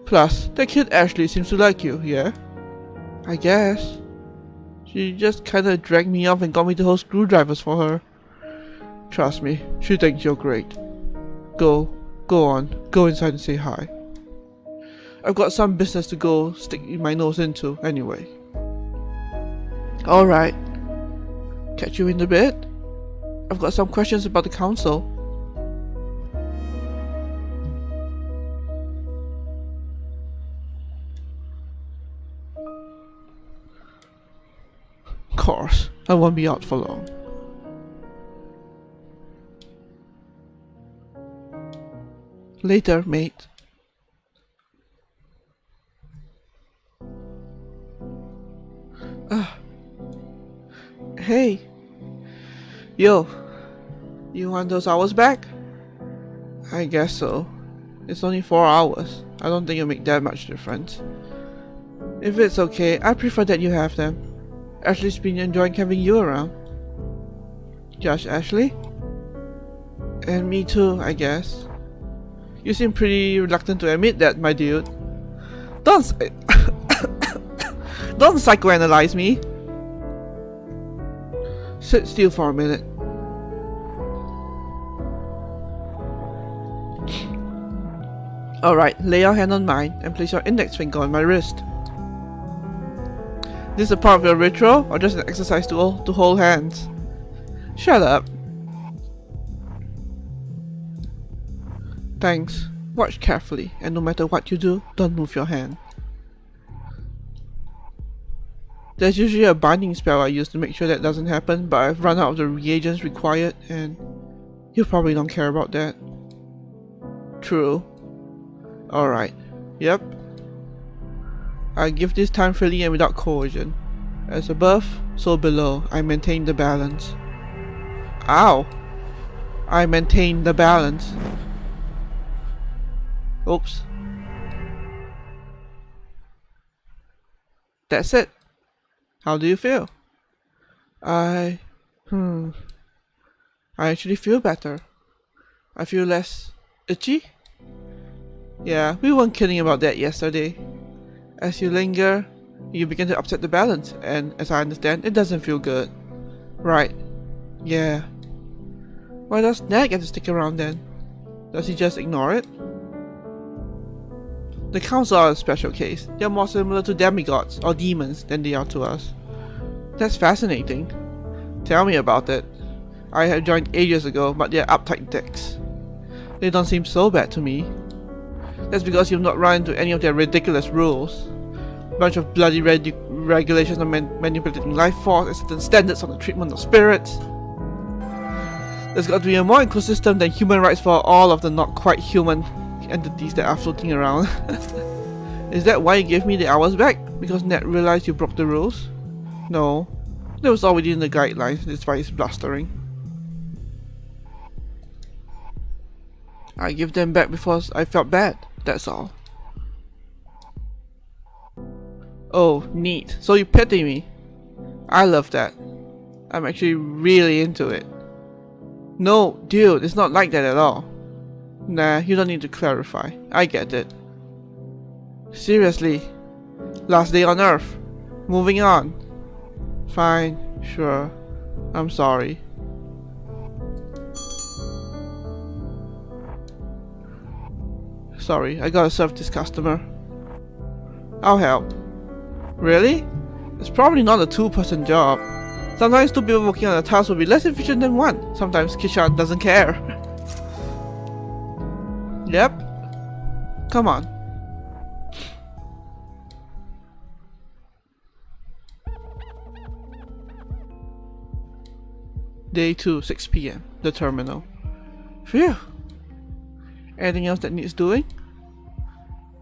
A: Plus, that kid Ashley seems to like you, yeah? I guess. She just kinda dragged me off and got me to hold screwdrivers for her. Trust me, she thinks you're great. Go on, go inside and say hi. I've got some business to go stick my nose into anyway. Alright. Catch you in a bit? I've got some questions about the council. Of course, I won't be out for long. Later, mate. Hey. Yo. You want those hours back? I guess so. It's only 4 hours. I don't think it'll make that much difference. If it's okay, I prefer that you have them. Ashley's been enjoying having you around. Josh Ashley? And me too, I guess. You seem pretty reluctant to admit that, my dude. Don't psychoanalyze me. Sit still for a minute. Alright, lay your hand on mine and place your index finger on my wrist. This is a part of your ritual or just an exercise to hold hands? Shut up. Thanks. Watch carefully, and no matter what you do, don't move your hand. There's usually a binding spell I use to make sure that doesn't happen, but I've run out of the reagents required, and you probably don't care about that. True. Alright. Yep. I give this time freely and without coercion. As above, so below, I maintain the balance. Ow! I maintain the balance. Oops. That's it. How do you feel? I actually feel better. I feel less itchy. Yeah, we weren't kidding about that yesterday. As you linger, you begin to upset the balance, and as I understand, it doesn't feel good. Right. Yeah. Why does Ned get to stick around then? Does he just ignore it? The council are a special case. They are more similar to demigods or demons than they are to us. That's fascinating. Tell me about it. I have joined ages ago, but they are uptight dicks. They don't seem so bad to me. That's because you've not run into any of their ridiculous rules. Bunch of bloody regulations on manipulating life force and certain standards on the treatment of spirits. There's got to be a more inclusive system than human rights for all of the not quite human entities that are floating around. Is that why you gave me the hours back? Because Ned realized you broke the rules? No. That was all within the guidelines, despite his blustering. I gave them back because I felt bad, that's all. Oh, neat. So you pity me. I love that. I'm actually really into it. No, dude, it's not like that at all. Nah, you don't need to clarify. I get it. Seriously. Last day on Earth. Moving on. Fine, sure. I'm sorry. Sorry, I gotta serve this customer. I'll help. Really? It's probably not a two-person job. Sometimes two people working on a task will be less efficient than one. Sometimes Kishan doesn't care. Yep. Come on. Day 2, 6 PM. The terminal. Phew. Anything else that needs doing?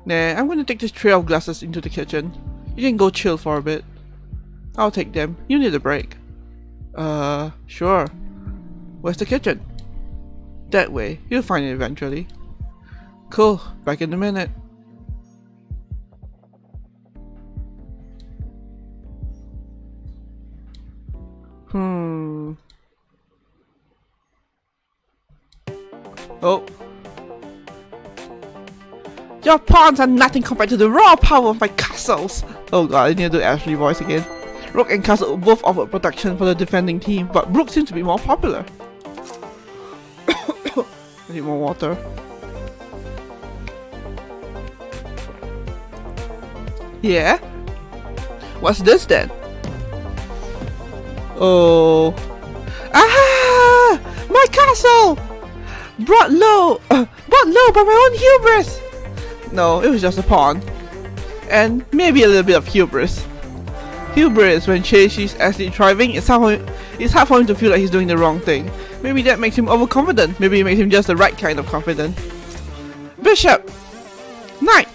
A: Nah, I'm gonna take this tray of glasses into the kitchen. You can go chill for a bit. I'll take them. You need a break. Sure. Where's the kitchen? That way. You'll find it eventually. Cool. Back in a minute. Oh. Your pawns are nothing compared to the raw power of my castles! Oh god, I need to do Ashley voice again. Rook and Castle both offered protection for the defending team, but Brook seems to be more popular. I need more water. Yeah? What's this then? Oh. Ah! My castle! Brought low by my own hubris! No, it was just a pawn. And maybe a little bit of hubris. Hubris, when Chase sees Ashley thriving, it's hard for him to feel like he's doing the wrong thing. Maybe that makes him overconfident. Maybe it makes him just the right kind of confident. Bishop! Knight!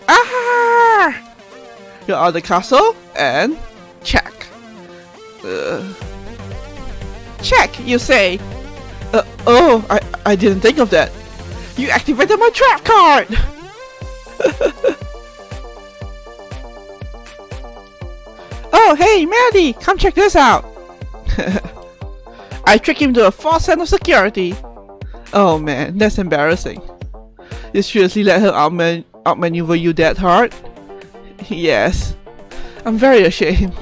A: Ah! You're out of the castle, and check. Check, you say? Oh, I didn't think of that. You activated my trap card! Oh, hey, Maddie, come check this out. I tricked him to a false sense of security. Oh man, that's embarrassing. You seriously let her outmaneuver you that hard? Yes. I'm very ashamed.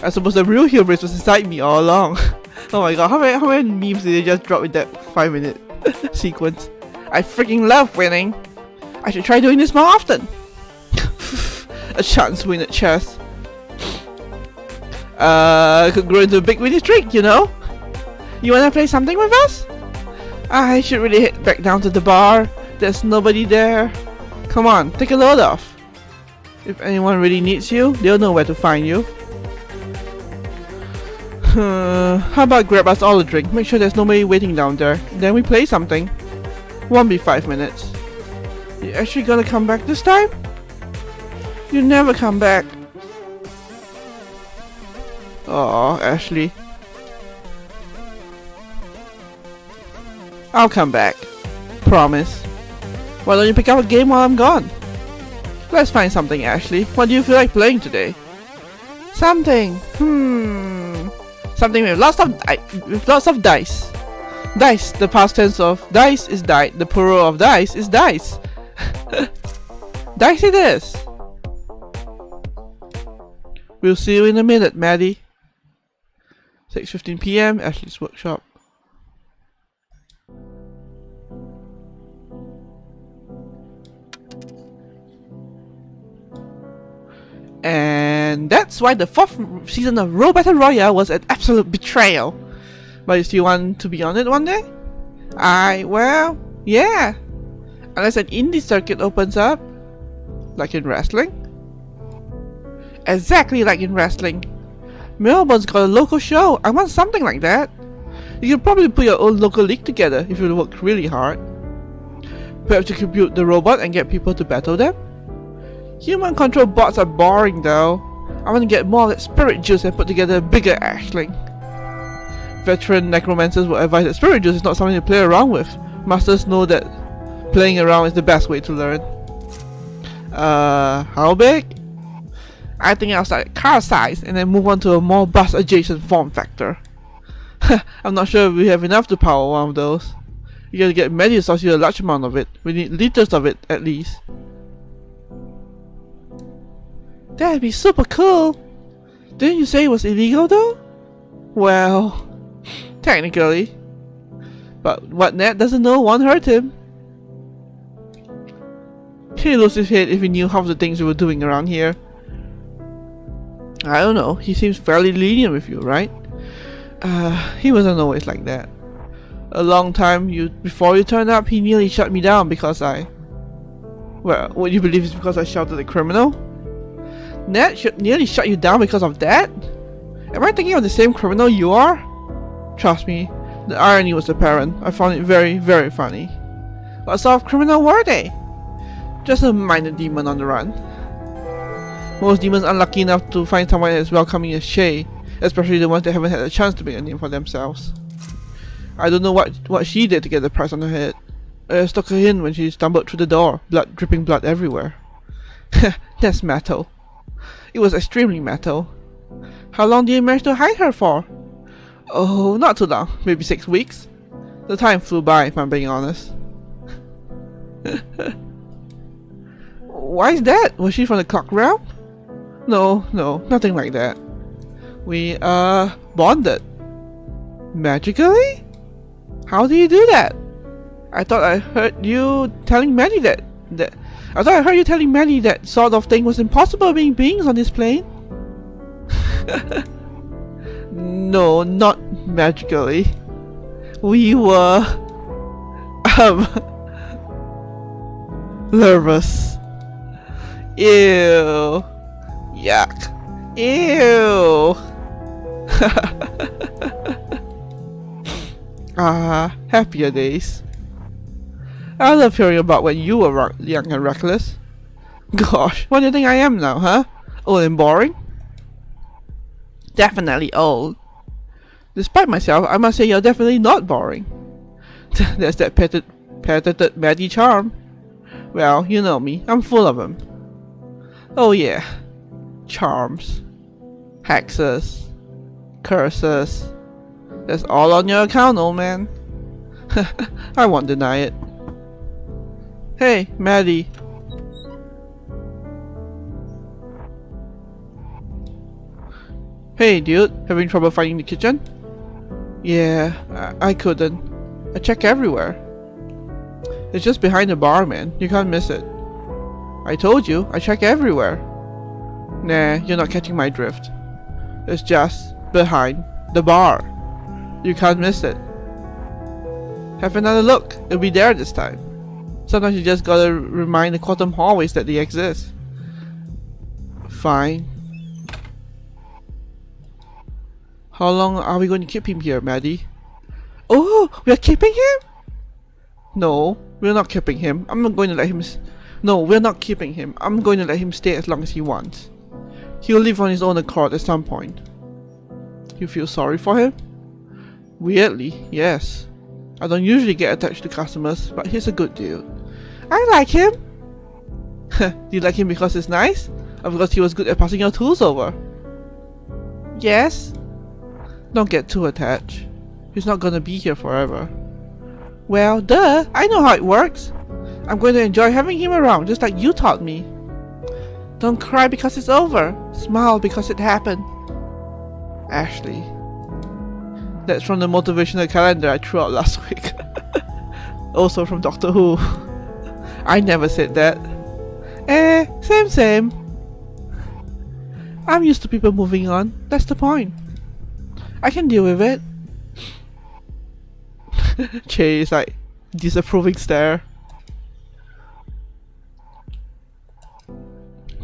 A: I suppose the real hubris was inside me all along. Oh my god, how many memes did they just drop in that 5-minute sequence? I freaking love winning. I should try doing this more often. A chance to win at chess. Could grow into a big winning streak, you know? You wanna play something with us? I should really head back down to the bar. There's nobody there. Come on, take a load off. If anyone really needs you, they'll know where to find you. How about grab us all a drink? Make sure there's nobody waiting down there. Then we play something. Won't be 5 minutes. You actually gonna come back this time? You never come back. Aw, Ashley. I'll come back. Promise. Why don't you pick up a game while I'm gone? Let's find something, Ashley. What do you feel like playing today? Something. Something with lots of dice. Dice, the past tense of dice is died. The plural of dice is dice. Dice it is. We'll see you in a minute, Maddie. 6:15 PM, Ashley's workshop. And that's why the 4th season of Roll Battle Royale was an absolute betrayal. But you still want to be on it one day? Well, yeah. Unless an indie circuit opens up. Like in wrestling. Exactly like in wrestling. Melbourne's got a local show. I want something like that. You can probably put your own local league together if you work really hard. Perhaps you could build the robot and get people to battle them? Human control bots are boring though. I want to get more of that spirit juice and put together a bigger Ashling. Veteran necromancers will advise that spirit juice is not something to play around with. Masters know that playing around is the best way to learn. How big? I think I'll start at car size and then move on to a more bus adjacent form factor. I'm not sure if we have enough to power one of those. You gotta get many to source you a large amount of it. We need liters of it at least. That'd be super cool. Didn't you say it was illegal though? Well, technically. But what Ned doesn't know won't hurt him. He'd lose his head if he knew half the things we were doing around here. I don't know, he seems fairly lenient with you, right? He wasn't always like that. A long time before you turned up, he nearly shut me down because well, what you believe is because I shouted at criminal? Ned nearly shut you down because of that? Am I thinking of the same criminal you are? Trust me, the irony was apparent. I found it very, very funny. What sort of criminal were they? Just a minor demon on the run. Most demons aren't lucky enough to find someone as welcoming as Shay, especially the ones that haven't had a chance to make a name for themselves. I don't know what she did to get the price on her head. I stuck her in when she stumbled through the door, dripping blood everywhere. That's metal. It was extremely metal. How long did you manage to hide her for? Oh, not too long. Maybe 6 weeks. The time flew by, if I'm being honest. Why is that? Was she from the clock realm? No, nothing like that. We, bonded. Magically? How do you do that? I thought I heard you telling Maddie that sort of thing was impossible being beings on this plane. No, not magically. We were nervous. Ew. Yuck. Ew. Happier days. I love hearing about when you were young and reckless. Gosh, what do you think I am now, huh? Old and boring? Definitely old. Despite myself, I must say you're definitely not boring. There's that patented Maddie charm. Well, you know me, I'm full of them. Oh yeah. Charms. Hexes. Curses. That's all on your account, old man. I won't deny it. Hey, Maddie. Hey, dude. Having trouble finding the kitchen? Yeah, I couldn't. I check everywhere. It's just behind the bar, man. You can't miss it. I told you, I check everywhere. Nah, you're not catching my drift. It's just behind the bar. You can't miss it. Have another look. It'll be there this time. Sometimes you just gotta remind the quantum hallways that they exist. Fine. How long are we going to keep him here, Maddie? Oh, we're keeping him? No, we're not keeping him. I'm not going to let him. No, we're not keeping him. I'm going to let him stay as long as he wants. He'll leave on his own accord at some point. You feel sorry for him? Weirdly, yes. I don't usually get attached to customers, but he's a good dude. I like him. Do you like him because he's nice? Or because he was good at passing your tools over? Yes. Don't get too attached. He's not gonna be here forever. Well, duh! I know how it works! I'm going to enjoy having him around, just like you taught me. Don't cry because it's over. Smile because it happened. Ashley. That's from the motivational calendar I threw out last week. Also from Doctor Who. I never said that. Same. I'm used to people moving on. That's the point. I can deal with it. Che is like disapproving stare.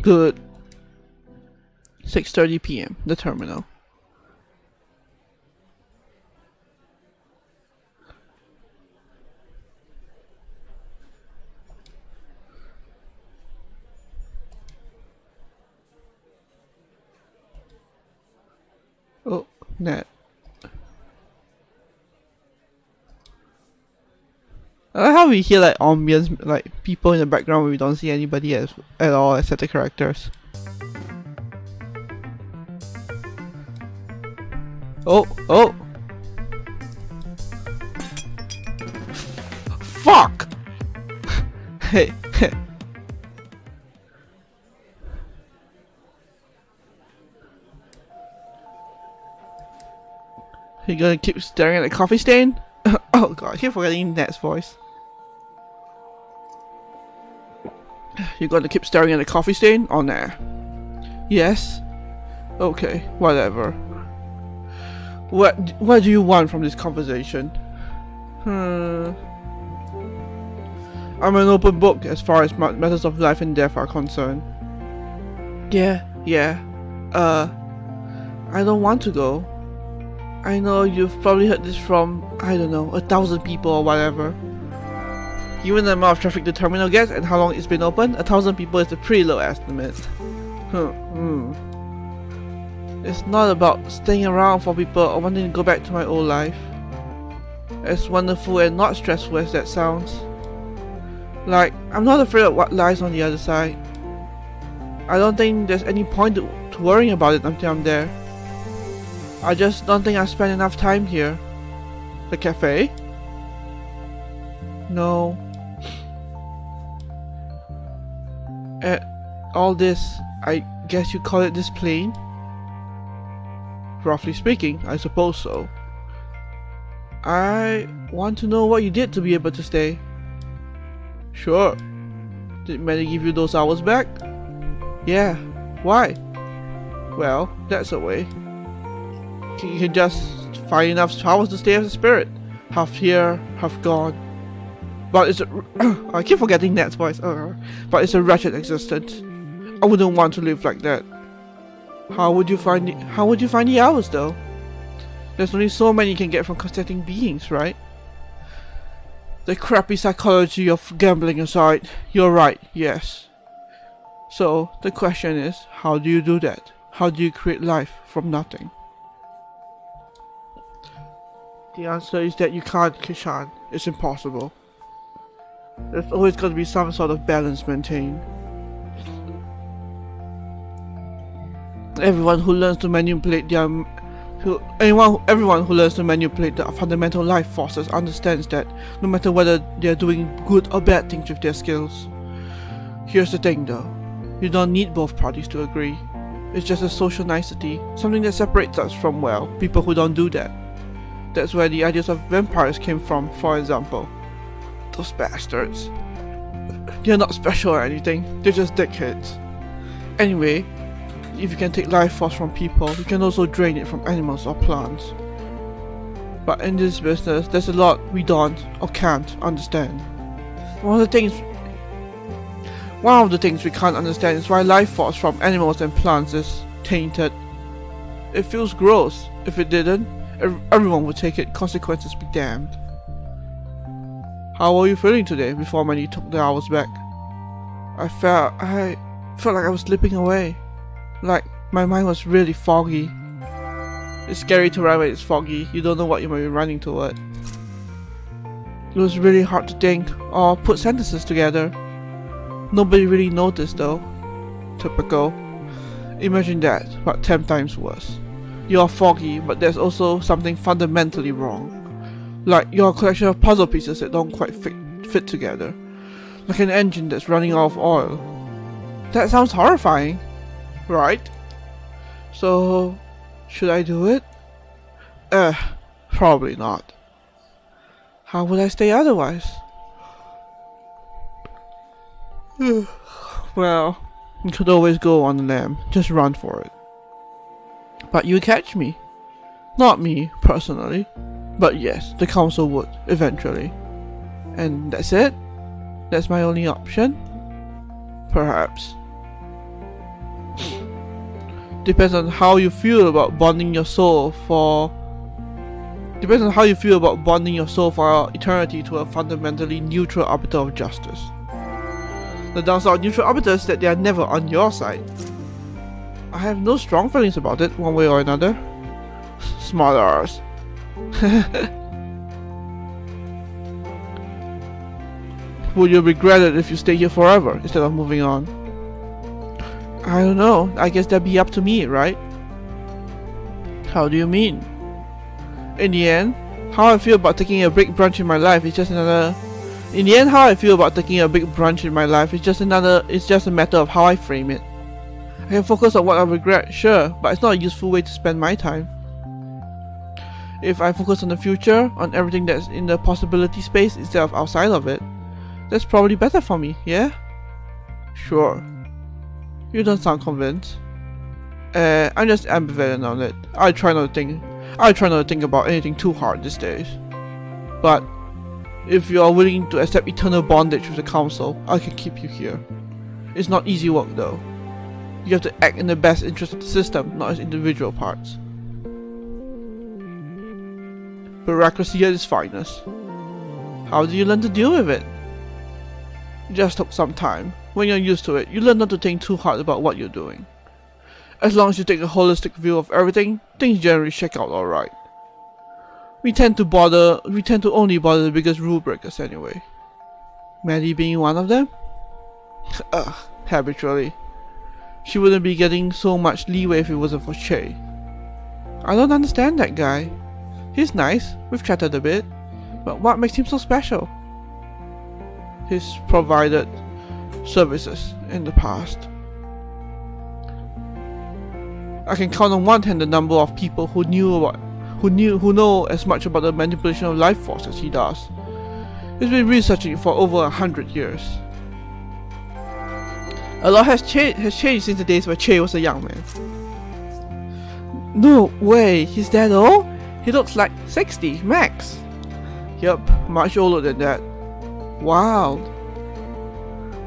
A: Good. 6:30 p.m. The terminal. Oh, Nat. I like how we hear like ambience, like people in the background when we don't see anybody at all except the characters. Oh! Fuck! Hey. You gonna keep staring at the coffee stain? Oh god, I keep forgetting Nat's voice. You gonna keep staring at the coffee stain? Oh nah. Yes? Okay, whatever. What do you want from this conversation? I'm an open book as far as matters of life and death are concerned. Yeah. I don't want to go. I know you've probably heard this from, I don't know, 1,000 people or whatever. Given the amount of traffic the terminal gets and how long it's been open, 1,000 people is a pretty low estimate. It's not about staying around for people or wanting to go back to my old life. As wonderful and not stressful as that sounds. Like, I'm not afraid of what lies on the other side. I don't think there's any point to worrying about it until I'm there. I just don't think I spend enough time here. The cafe? No. All this, I guess you call it this plane? Roughly speaking, I suppose so. I want to know what you did to be able to stay. Sure. Did Manny give you those hours back? Yeah. Why? Well, that's a way. You can just find enough hours to stay as a spirit. Half here, half gone. But it's a I keep forgetting Nat's voice. But it's a wretched existence. I wouldn't want to live like that. How would you find the hours though? There's only so many you can get from consenting beings, right? The crappy psychology of gambling aside, you're right, yes. So the question is, how do you do that? How do you create life from nothing? The answer is that you can't, Kishan. It's impossible. There's always got to be some sort of balance maintained. Everyone who learns to manipulate everyone who learns to manipulate the fundamental life forces understands that no matter whether they're doing good or bad things with their skills. Here's the thing though, you don't need both parties to agree. It's just a social nicety, something that separates us from, well, people who don't do that. That's where the ideas of vampires came from, for example. Those bastards. They're not special or anything, they're just dickheads. Anyway, if you can take life force from people, you can also drain it from animals or plants. But in this business, there's a lot we don't or can't understand. One of the things we can't understand is why life force from animals and plants is tainted. It feels gross. If it didn't, everyone would take it, consequences be damned. How were you feeling today before Manny took the hours back? I felt like I was slipping away. Like, my mind was really foggy. It's scary to run when it's foggy, you don't know what you might be running toward. It was really hard to think, or put sentences together. Nobody really noticed though. Typical. Imagine that, but 10 times worse. You're foggy, but there's also something fundamentally wrong. Like you're a collection of puzzle pieces that don't quite fit together. Like an engine that's running out of oil. That sounds horrifying, right? So, should I do it? Probably not. How would I stay otherwise? Well, you could always go on a limb, just run for it. But you catch me. Not me, personally. But yes, the council would, eventually. And that's it? That's my only option? Perhaps. Depends on how you feel about bonding your soul for eternity to a fundamentally neutral arbiter of justice. The downside of neutral arbiters is that they are never on your side. I have no strong feelings about it, one way or another. Smart arse. Would you regret it if you stay here forever instead of moving on? I don't know. I guess that'd be up to me, right? How do you mean? In the end, how I feel about taking a big brunch in my life is just another. It's just a matter of how I frame it. I can focus on what I regret, sure, but it's not a useful way to spend my time. If I focus on the future, on everything that's in the possibility space instead of outside of it, that's probably better for me, yeah? Sure. You don't sound convinced. I'm just ambivalent on it. I try not to think about anything too hard these days. But if you are willing to accept eternal bondage with the council, I can keep you here. It's not easy work though. You have to act in the best interest of the system, not as individual parts. Bureaucracy at its finest. How do you learn to deal with it? It just took some time. When you're used to it, you learn not to think too hard about what you're doing. As long as you take a holistic view of everything, things generally shake out alright. We tend to only bother the biggest rule breakers anyway. Maddie being one of them? Habitually. She wouldn't be getting so much leeway if it wasn't for Che. I don't understand that guy. He's nice, we've chatted a bit, but what makes him so special? He's provided services in the past. I can count on one hand the number of people who know as much about the manipulation of life force as he does. He's been researching it for over 100 years. A lot has changed since the days where Che was a young man. No way, he's that old? He looks like 60 max. Yup, much older than that. Wild.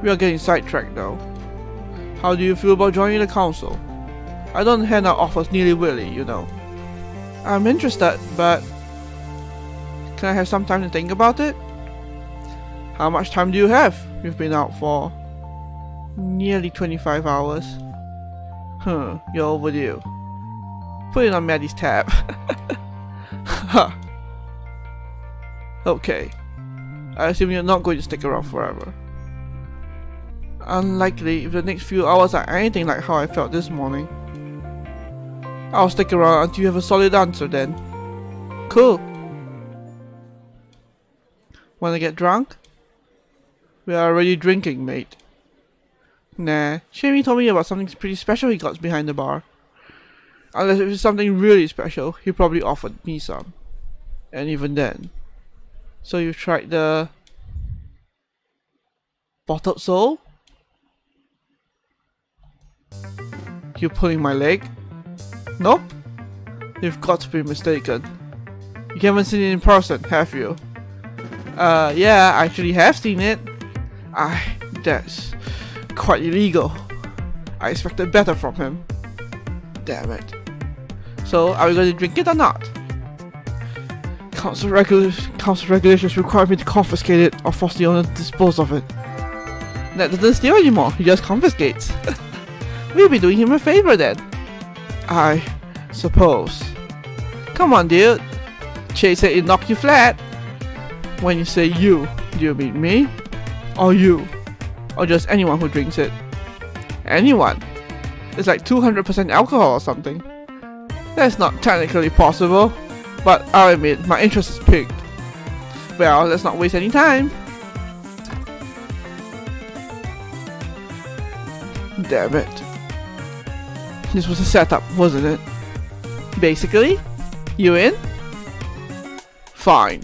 A: We are getting sidetracked though. How do you feel about joining the council? I don't hand out offers willy-nilly, you know. I'm interested, but can I have some time to think about it? How much time do you have? You've been out for nearly 25 hours. You're overdue. Put it on Maddie's tab. Okay. I assume you're not going to stick around forever. Unlikely if the next few hours are anything like how I felt this morning. I'll stick around until you have a solid answer then. Cool. Wanna get drunk? We are already drinking, mate. Nah, Shamey told me about something pretty special he got behind the bar. Unless it was something really special, he probably offered me some. And even then. So you tried the bottled soul? You pulling my leg? Nope. You've got to be mistaken. You haven't seen it in person, have you? Yeah, I actually have seen it. That's quite illegal. I expected better from him. Damn it. So, are we going to drink it or not? Council regulations require me to confiscate it or force the owner to dispose of it. That doesn't steal anymore, he just confiscates. We'll be doing him a favor then. I suppose. Come on, dude. Che said it knocked you flat. When you say you, do you mean me? Or you? Or just anyone who drinks it? Anyone. It's like 200% alcohol or something. That's not technically possible, but I'll admit my interest is piqued. Well, let's not waste any time. Damn it. This was a setup, wasn't it? Basically, you in? Fine.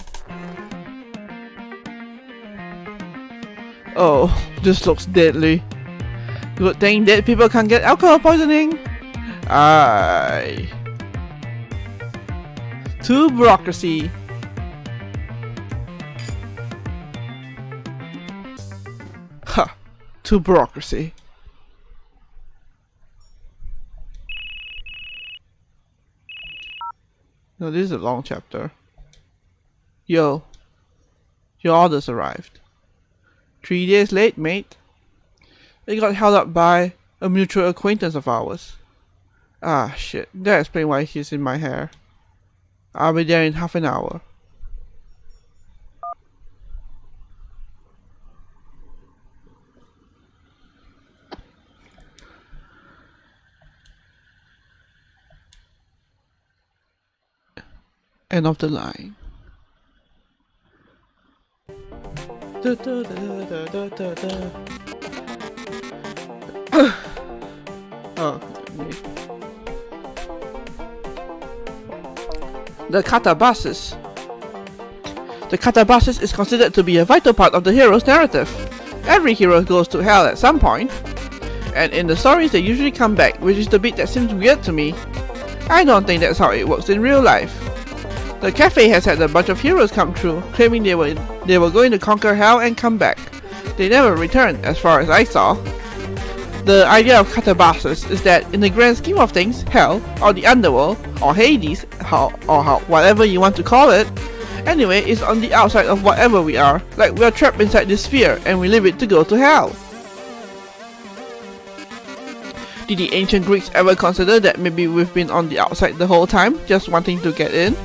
A: Oh, this looks deadly. Good thing dead people can't get alcohol poisoning. Aye. To bureaucracy. Ha. To bureaucracy. No, this is a long chapter. Yo. Your orders arrived. 3 days late, mate. It got held up by a mutual acquaintance of ours. Ah, shit. That explains why he's in my hair. I'll be there in half an hour. End of the line. Oh, the catabasis. The catabasis is considered to be a vital part of the hero's narrative. Every hero goes to hell at some point, and in the stories they usually come back, which is the bit that seems weird to me. I don't think that's how it works in real life. The cafe has had a bunch of heroes come through, claiming they were going to conquer hell and come back. They never returned, as far as I saw. The idea of catabasis is that, in the grand scheme of things, hell, or the underworld, or Hades, whatever you want to call it, anyway, is on the outside of whatever we are, like we are trapped inside this sphere and we leave it to go to hell. Did the ancient Greeks ever consider that maybe we've been on the outside the whole time, just wanting to get in?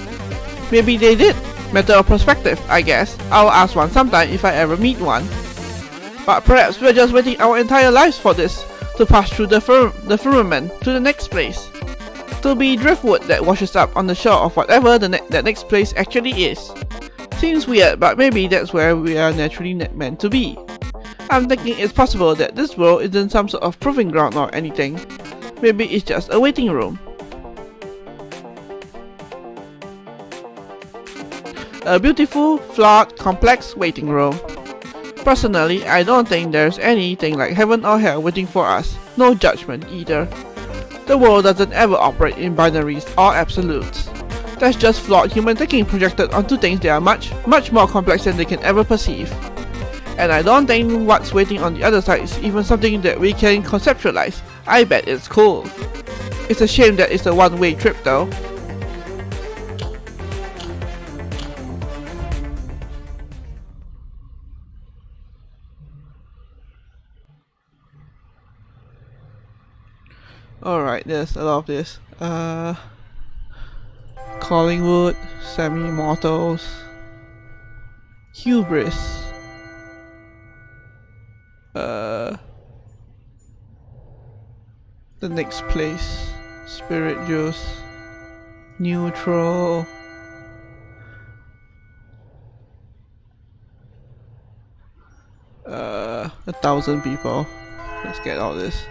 A: Maybe they did. Matter of perspective, I guess. I'll ask one sometime if I ever meet one. But perhaps we're just waiting our entire lives for this, to pass through the firmament to the next place. To be driftwood that washes up on the shore of whatever that next place actually is. Seems weird, but maybe that's where we are naturally meant to be. I'm thinking it's possible that this world isn't some sort of proving ground or anything. Maybe it's just a waiting room. A beautiful, flawed, complex waiting room. Personally, I don't think there's anything like heaven or hell waiting for us. No judgment either. The world doesn't ever operate in binaries or absolutes. That's just flawed human thinking projected onto things that are much, much more complex than they can ever perceive. And I don't think what's waiting on the other side is even something that we can conceptualize. I bet it's cool. It's a shame that it's a one-way trip though. Alright, there's a lot of this. Collingwood, semi-mortals, hubris. The next place, spirit juice, neutral. 1,000 people. Let's get all this.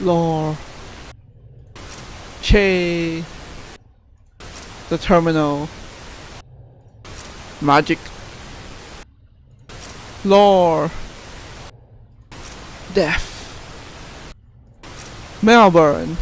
A: Lore. Che. The terminal. Magic. Lore. Death. Melbourne.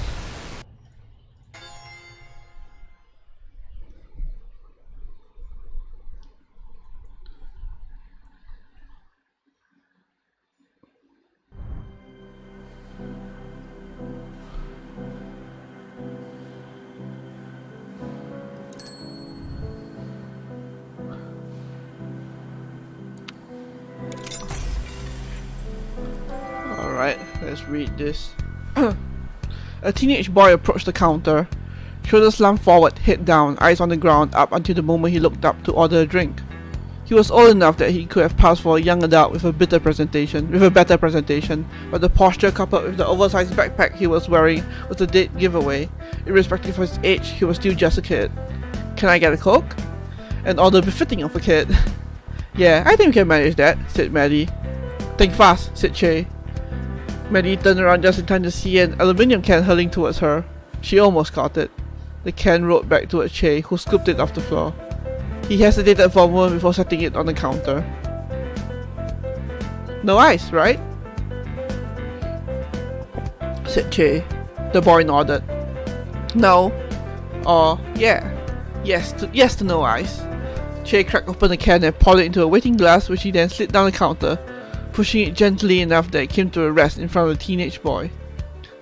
A: Alright, let's read this. A teenage boy approached the counter. Shoulders slumped forward, head down, eyes on the ground, up until the moment he looked up to order a drink. He was old enough that he could have passed for a young adult with a better presentation, but the posture coupled with the oversized backpack he was wearing was a dead giveaway. Irrespective of his age, he was still just a kid. "Can I get a Coke?" An order befitting of a kid. "Yeah, I think we can manage that," said Maddie. "Think fast," said Che. Maddie turned around just in time to see an aluminium can hurling towards her. She almost caught it. The can rolled back towards Che, who scooped it off the floor. He hesitated for a moment before setting it on the counter. "No ice, right?" said Che. The boy nodded. "No." Or, yeah. Yes to no ice. Che cracked open the can and poured it into a waiting glass, which he then slid down the counter, pushing it gently enough that it came to a rest in front of the teenage boy.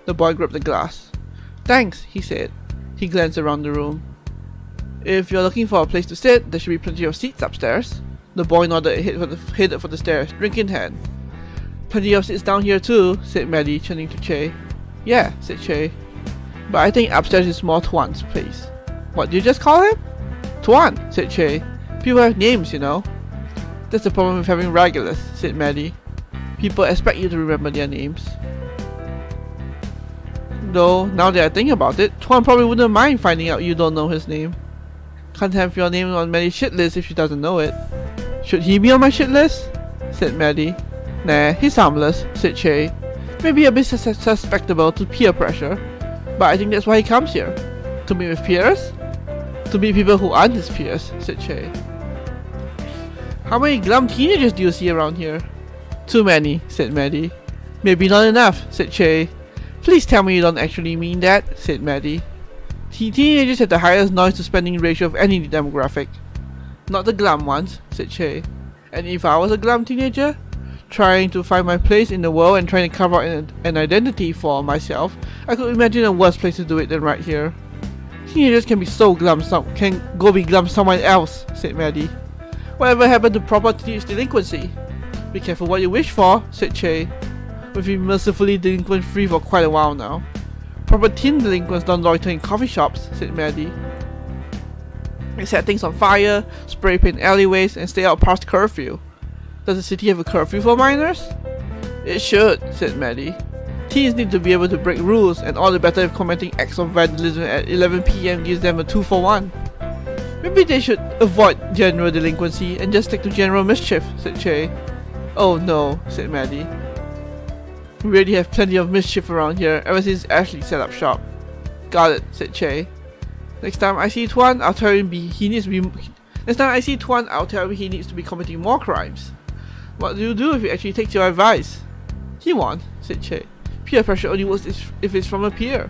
A: The boy grabbed the glass. "Thanks," he said. He glanced around the room. "If you're looking for a place to sit, there should be plenty of seats upstairs." The boy nodded and headed for the stairs, drink in hand. "Plenty of seats down here too," said Maddie, turning to Che. "Yeah," said Che. "But I think upstairs is more Tuan's place." "What did you just call him?" "Tuan," said Che. "People have names, you know." "That's the problem with having regulars," said Maddie. "People expect you to remember their names." Though, now that I think about it, Tuan probably wouldn't mind finding out you don't know his name. "Can't have your name on Maddie's shit list if she doesn't know it." "Should he be on my shit list?" said Maddie. "Nah, he's harmless," said Che. "Maybe a bit susceptible to peer pressure, but I think that's why he comes here. To meet with peers? To meet people who aren't his peers," said Che. "How many glum teenagers do you see around here?" "Too many," said Maddie. "Maybe not enough," said Che. "Please tell me you don't actually mean that," said Maddie. Teenagers have the highest noise to spending ratio of any demographic. "Not the glum ones," said Che. "And if I was a glum teenager, trying to find my place in the world and trying to carve out an identity for myself, I could imagine a worse place to do it than right here." "Teenagers can be so glum, can go be glum somewhere else," said Maddie. "Whatever happened to proper teenage delinquency?" "Be careful what you wish for," said Che. "We've been mercifully delinquent free for quite a while now." "Proper teen delinquents don't loiter in coffee shops," said Maddie. "They set things on fire, spray paint alleyways, and stay out past curfew." "Does the city have a curfew for minors?" "It should," said Maddie. "Teens need to be able to break rules, and all the better if committing acts of vandalism at 11 PM gives them a 2-for-1. "Maybe they should avoid general delinquency and just stick to general mischief," said Che. "Oh no," said Maddie. "We already have plenty of mischief around here ever since Ashley set up shop." "Got it," said Che. Next time I see Tuan, I'll tell him he needs to be committing more crimes." "What do you do if he actually takes your advice?" "He won't," said Che. "Peer pressure only works if it's from a peer.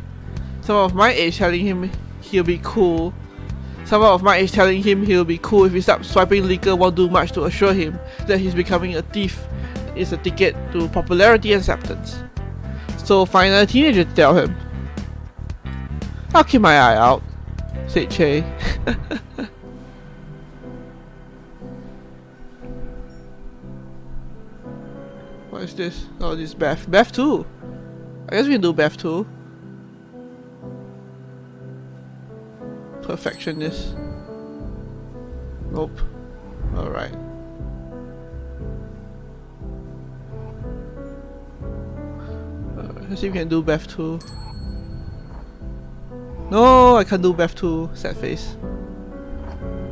A: Someone of my age telling him he'll be cool if he stops swiping liquor won't do much to assure him that he's becoming a thief is a ticket to popularity and acceptance. So find a teenager to tell him." "I'll keep my eye out," said Che. What is this? Oh, this is Beth. Beth 2. I guess we can do Beth 2. Perfectionist. Nope. Alright. Let's see if we can do Beth 2. No, I can't do Beth 2. Sad face.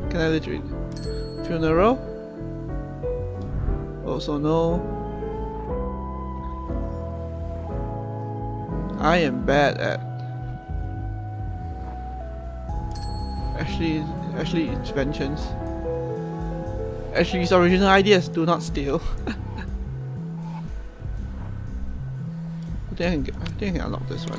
A: Can I literally... Funeral? Also no. I am bad at... Ashley's vengeance. Ashley's original ideas, do not steal. I think I can unlock this one.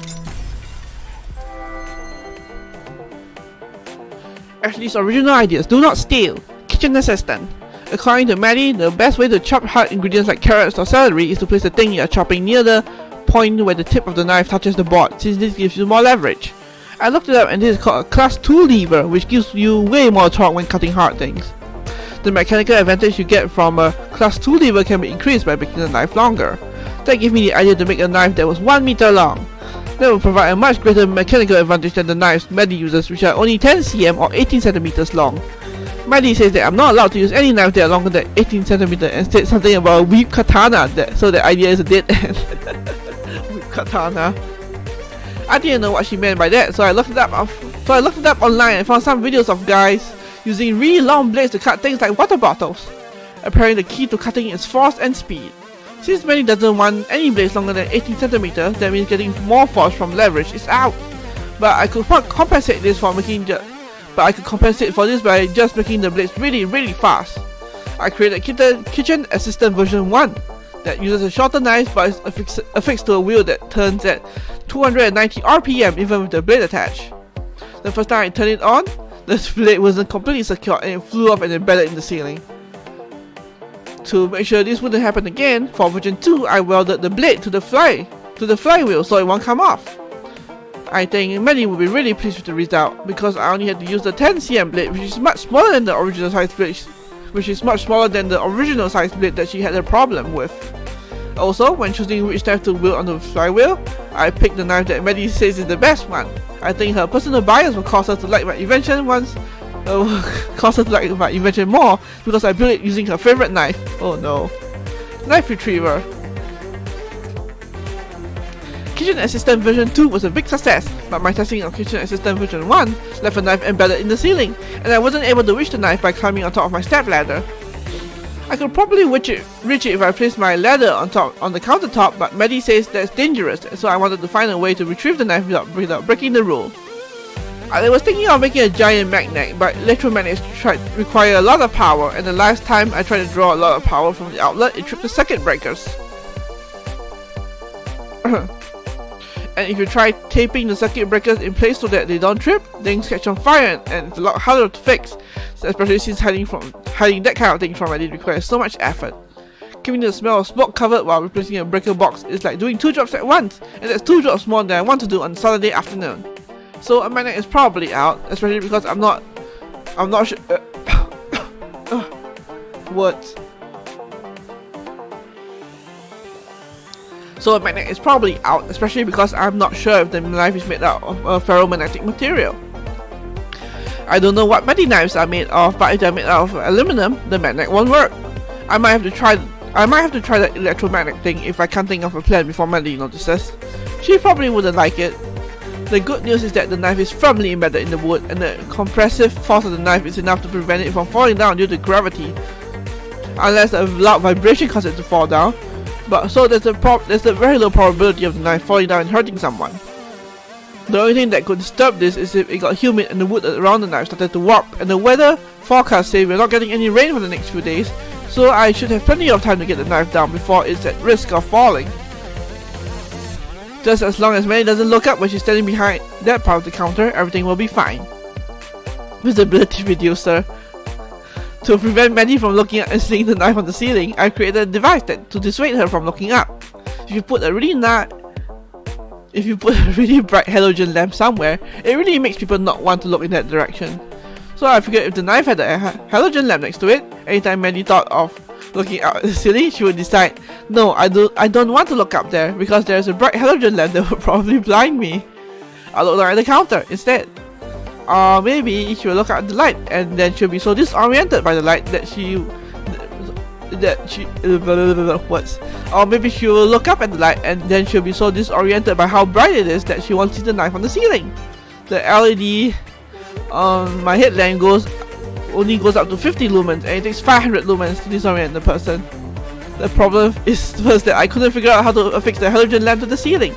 A: Ashley's original ideas, do not steal. Kitchen assistant. According to Maddie, the best way to chop hard ingredients like carrots or celery is to place the thing you are chopping near the point where the tip of the knife touches the board, since this gives you more leverage. I looked it up and this is called a class 2 lever, which gives you way more torque when cutting hard things. The mechanical advantage you get from a class 2 lever can be increased by making the knife longer. That gave me the idea to make a knife that was 1 meter long. That will provide a much greater mechanical advantage than the knives Maddie uses, which are only 10 cm or 18 centimeters long. Maddie says that I'm not allowed to use any knife that are longer than 18 centimeters and said something about a weak katana, so the idea is a dead end. Weak katana. I didn't know what she meant by that, so I looked it up online and found some videos of guys using really long blades to cut things like water bottles. Apparently the key to cutting is force and speed. Since Maddie doesn't want any blades longer than 18 centimeters, that means getting more force from leverage is out. But I could compensate for this by just making the blades really fast. I created Kitchen Assistant version 1 that uses a shorter knife but is affixed to a wheel that turns at 290 RPM even with the blade attached. The first time I turned it on, the blade wasn't completely secure and it flew off and embedded in the ceiling. To make sure this wouldn't happen again, for version 2 I welded the blade to the flywheel so it won't come off. I think Maddie will be really pleased with the result because I only had to use the 10cm blade, which is much smaller than the original size blade, that she had a problem with. Also, when choosing which knife to wield on the flywheel, I picked the knife that Maddie says is the best one. I think her personal bias will cause her to like my invention more because I built it using her favorite knife. Oh no. Knife retriever. Kitchen Assistant version 2 was a big success, but my testing of Kitchen Assistant version 1 left a knife embedded in the ceiling, and I wasn't able to reach the knife by climbing on top of my step ladder. I could probably reach it if I placed my ladder on the countertop, but Maddie says that's dangerous, so I wanted to find a way to retrieve the knife without breaking the rule. I was thinking of making a giant magnet, but electromagnets require a lot of power, and the last time I tried to draw a lot of power from the outlet, it tripped the circuit breakers. And if you try taping the circuit breakers in place so that they don't trip, things catch on fire and it's a lot harder to fix, especially since hiding that kind of thing from it requires so much effort. Keeping the smell of smoke covered while replacing a breaker box is like doing 2 jobs at once, and that's 2 jobs more than I want to do on Saturday afternoon. So a magnet is probably out, especially because I'm not sure. Words. So a magnet is probably out, especially because I'm not sure if the knife is made out of a ferromagnetic material. I don't know what Maddie knives are made of, but if they're made out of aluminum, the magnet won't work. I might have to try the electromagnet thing if I can't think of a plan before Maddie notices. She probably wouldn't like it. The good news is that the knife is firmly embedded in the wood, and the compressive force of the knife is enough to prevent it from falling down due to gravity, unless a loud vibration causes it to fall down. But so there's a very low probability of the knife falling down and hurting someone. The only thing that could disturb this is if it got humid and the wood around the knife started to warp, and the weather forecast say we're not getting any rain for the next few days, so I should have plenty of time to get the knife down before it's at risk of falling. Just as long as Maddie doesn't look up when she's standing behind that part of the counter, everything will be fine. Visibility reducer. To prevent Maddie from looking up and seeing the knife on the ceiling, I created a device to dissuade her from looking up. If you put a really bright halogen lamp somewhere, it really makes people not want to look in that direction. So I figured if the knife had a halogen lamp next to it, anytime Maddie thought of looking out at the ceiling, she would decide, no, I don't want to look up there because there's a bright halogen lamp that would probably blind me. I'll look down at the counter instead. Or maybe she will look at the light and then she'll be so disoriented by the light or maybe she will look up at the light and then she'll be so disoriented by how bright it is that she won't see the knife on the ceiling. The LED on my headlamp only goes up to 50 lumens, and it takes 500 lumens to disorient the person. The problem is first that I couldn't figure out how to affix the halogen lamp to the ceiling.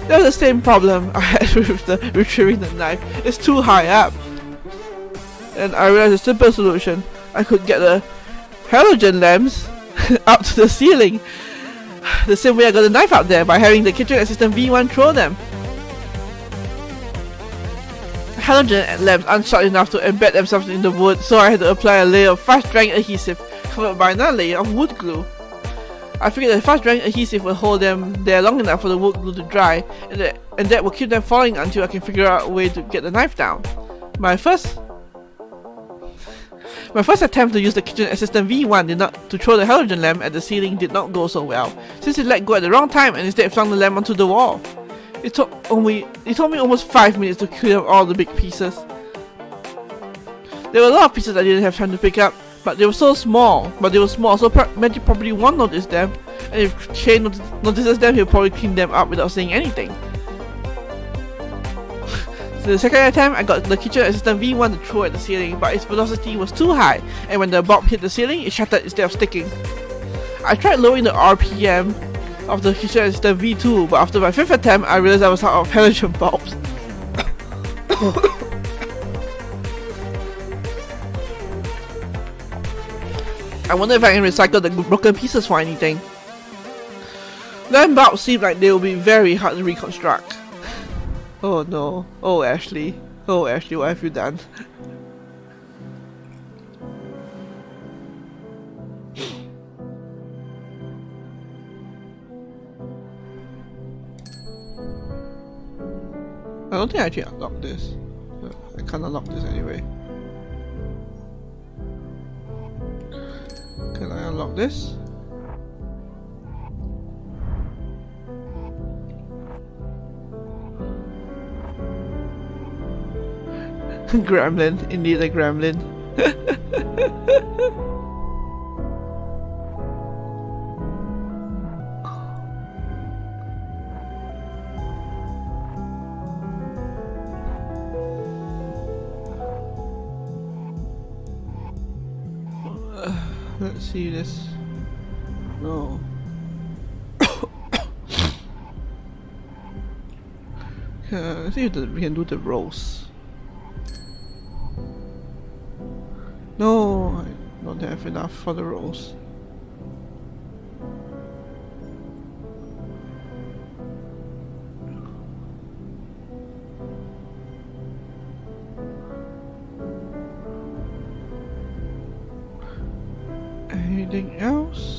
A: That was the same problem I had with retrieving the knife. It's too high up. And I realized a simple solution. I could get the halogen lamps up to the ceiling. The same way I got the knife out there, by having the Kitchen Assistant V1 throw them. Halogen lamps aren't short enough to embed themselves in the wood, so I had to apply a layer of fast-drying adhesive covered by another layer of wood glue. I figured the fast-drying adhesive will hold them there long enough for the wood glue to dry, and that will keep them falling until I can figure out a way to get the knife down. My first attempt to use the Kitchen Assistant V1 to throw the halogen lamp at the ceiling did not go so well, since it let go at the wrong time and instead flung the lamp onto the wall. It took me almost 5 minutes to clear up all the big pieces. There were a lot of pieces I didn't have time to pick up, but they were so small. So Magic probably won't notice them, and if Shane notices them, he'll probably clean them up without saying anything. So the second attempt, I got the kitchen assistant V1 to throw at the ceiling, but its velocity was too high, and when the bomb hit the ceiling, it shattered instead of sticking. I tried lowering the RPM of the kitchen assistant V2, but after my 5th attempt, I realized I was out of halogen bulbs. I wonder if I can recycle the broken pieces for anything. Lamp bulbs seem like they will be very hard to reconstruct. Oh no. Oh Ashley. Oh Ashley, what have you done? I don't think I actually unlocked this. I can't unlock this anyway. Can I unlock this? Gremlin, indeed a gremlin. Let's see this. No. Let's see if we can do the rolls. No, I don't have enough for the rolls. Anything else?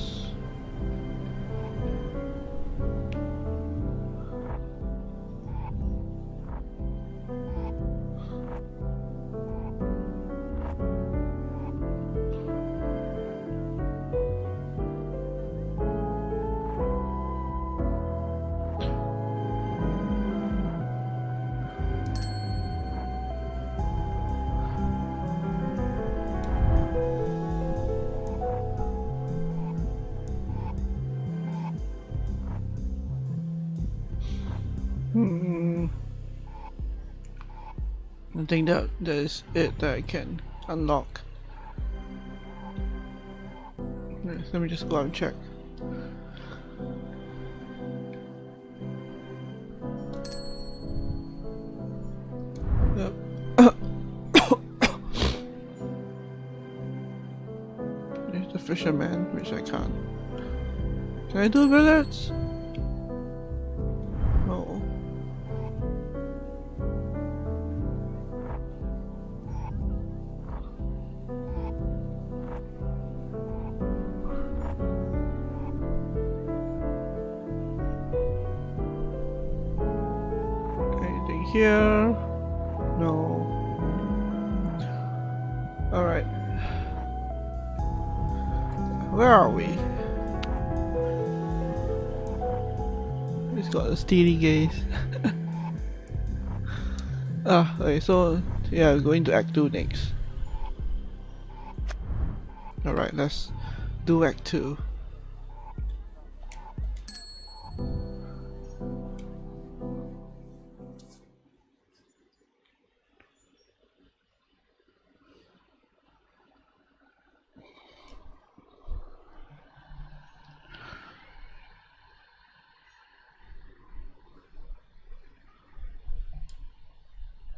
A: I think that is it that I can unlock. Let me just go out and check. Yep. There's the fisherman, which I can't. Can I do billets? No. Here, no. All right, where are we? It's got a steely gaze. Okay, so yeah, we're going to Act 2 next. All right, let's do Act 2.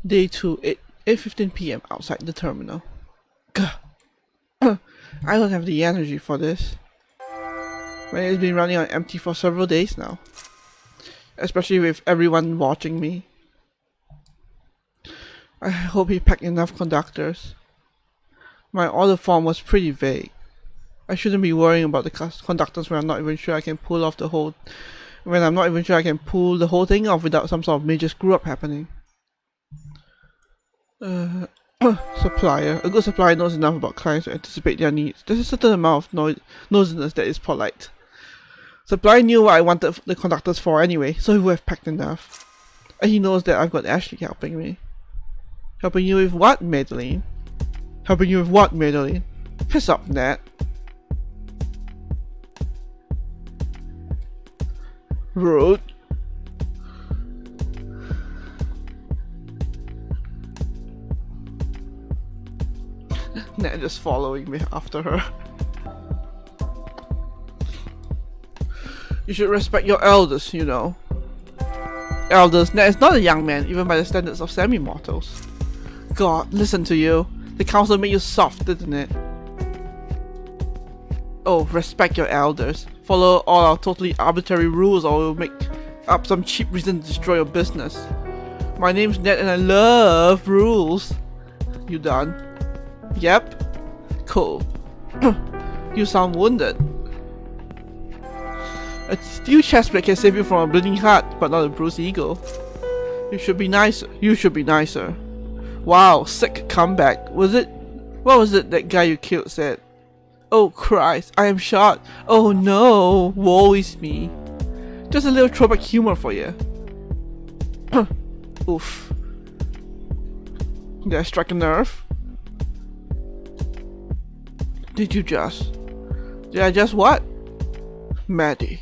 A: Day 2, 8:15 PM outside the terminal. Gah. I don't have the energy for this. It's been running on empty for several days now. Especially with everyone watching me. I hope he packed enough conductors. My order form was pretty vague. I shouldn't be worrying about the conductors when I'm not even sure I can pull the whole thing off without some sort of major screw up happening. Supplier. A good supplier knows enough about clients to anticipate their needs. There's a certain amount of nosiness that is polite. Supplier knew what I wanted the conductors for anyway, so he would have packed enough. And he knows that I've got Ashley helping me. Helping you with what, Madeline? Helping you with what, Madeline? Piss up, Nat. Rude. Nat just following me after her. You should respect your elders, you know. Elders, Nat is not a young man, even by the standards of semi-mortals. God, listen to you. The council made you soft, didn't it? Oh, respect your elders. Follow all our totally arbitrary rules or we'll make up some cheap reason to destroy your business. My name's Ned and I love rules. You done? Yep. Cool. You sound wounded. A steel chestplate can save you from a bleeding heart, but not a bruised ego. You should be nicer. You should be nicer. Wow, sick comeback. What was it that guy you killed said? Oh Christ, I am shot. Oh no, woe is me. Just a little throwback humor for you. Oof. Did I strike a nerve? Did I just what? Maddie.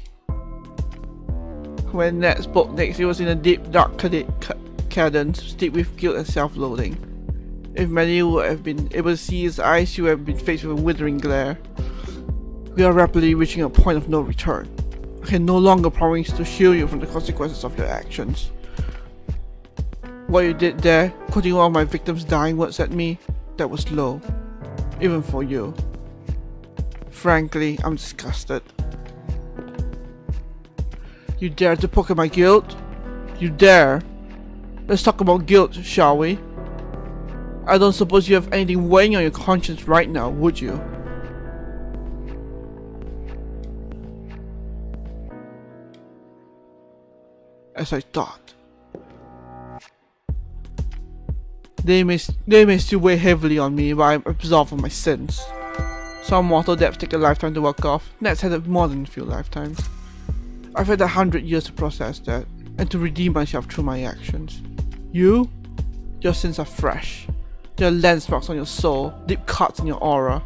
A: When Ned spoke next, he was in a deep, dark cadence, steeped with guilt and self-loathing. If Maddie would have been able to see his eyes, she would have been faced with a withering glare. We are rapidly reaching a point of no return. I can no longer promise to shield you from the consequences of your actions. What you did there, quoting one of my victims' dying words at me, that was low. Even for you. Frankly, I'm disgusted. You dare to poke at my guilt? You dare? Let's talk about guilt, shall we? I don't suppose you have anything weighing on your conscience right now, would you? As I thought. They may still weigh heavily on me, but I'm absolved of my sins. Some mortal debts take a lifetime to work off. Ned's had more than a few lifetimes. I've had 100 years to process that, and to redeem myself through my actions. You? Your sins are fresh. There are lens marks on your soul, deep cuts in your aura.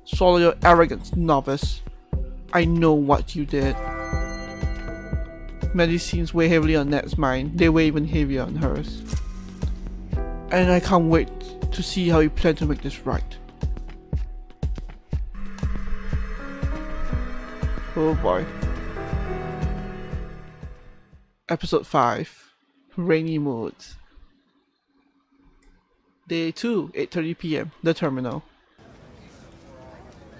A: Swallow your arrogance, novice. I know what you did. Many scenes weigh heavily on Ned's mind, they weigh even heavier on hers. And I can't wait to see how you plan to make this right. Oh boy. Episode 5. Rainy Moods. Day 2, 8:30 PM. The terminal.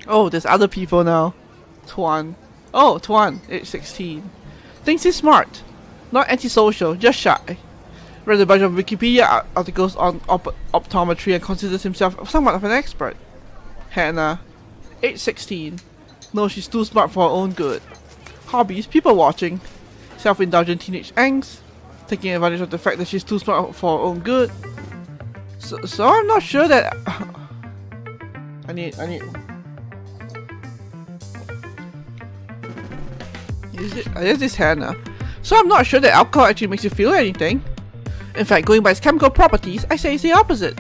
A: Oh, there's other people now. Tuan. Oh, Tuan, age 16. Thinks he's smart. Not antisocial, just shy. Read a bunch of Wikipedia articles on optometry and considers himself somewhat of an expert. Hannah, age 16. No, she's too smart for her own good. Hobbies, people watching. Self-indulgent teenage angst. Taking advantage of the fact that she's too smart for her own good. So I'm not sure that... I need... There's this Hannah. So I'm not sure that alcohol actually makes you feel anything. In fact, going by its chemical properties, I say it's the opposite.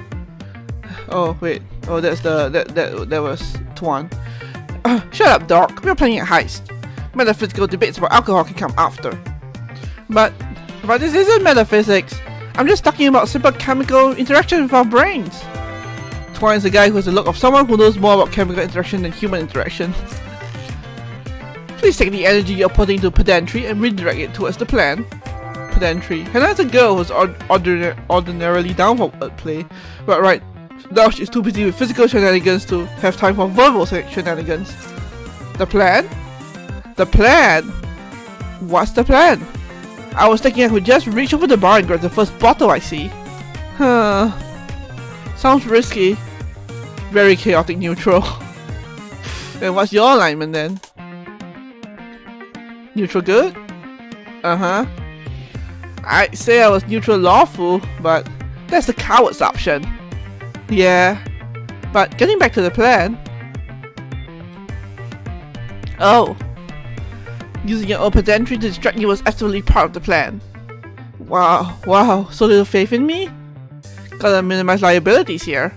A: Oh, wait. Oh, that's that was Tuan. Shut up, Doc. We're planning a heist. Metaphysical debates about alcohol can come after. But this isn't metaphysics. I'm just talking about simple chemical interaction with our brains. Tuan is a guy who has the look of someone who knows more about chemical interaction than human interaction. Please take the energy you're putting into pedantry and redirect it towards the plan. Pedantry. Hannah's a girl who's ordinarily down for wordplay, but right now she's too busy with physical shenanigans to have time for verbal shenanigans. The plan? The plan? What's the plan? I was thinking I could just reach over the bar and grab the first bottle I see. Huh. Sounds risky. Very chaotic neutral. And what's your alignment then? Neutral good? Uh-huh. I'd say I was neutral lawful, but that's the coward's option. Yeah. But getting back to the plan. Oh. Using your own pedantry to distract you was absolutely part of the plan. Wow, so little faith in me? Gotta minimize liabilities here.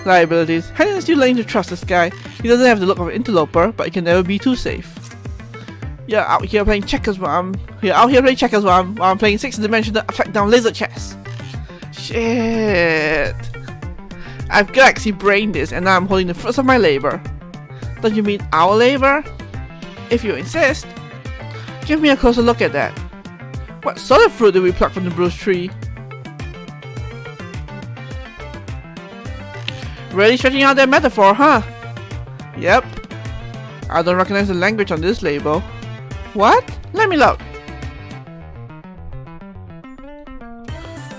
A: Liabilities. Hence still learning to trust this guy. He doesn't have the look of an interloper, but he can never be too safe. You're out here playing checkers while I'm playing 6-dimensional upside down laser chess. Shit. I've galaxy brained this and now I'm holding the fruits of my labor. Don't you mean our labor? If you insist. Give me a closer look at that. What sort of fruit did we pluck from the bruised tree? Really stretching out that metaphor, huh? Yep. I don't recognize the language on this label. What? Let me look.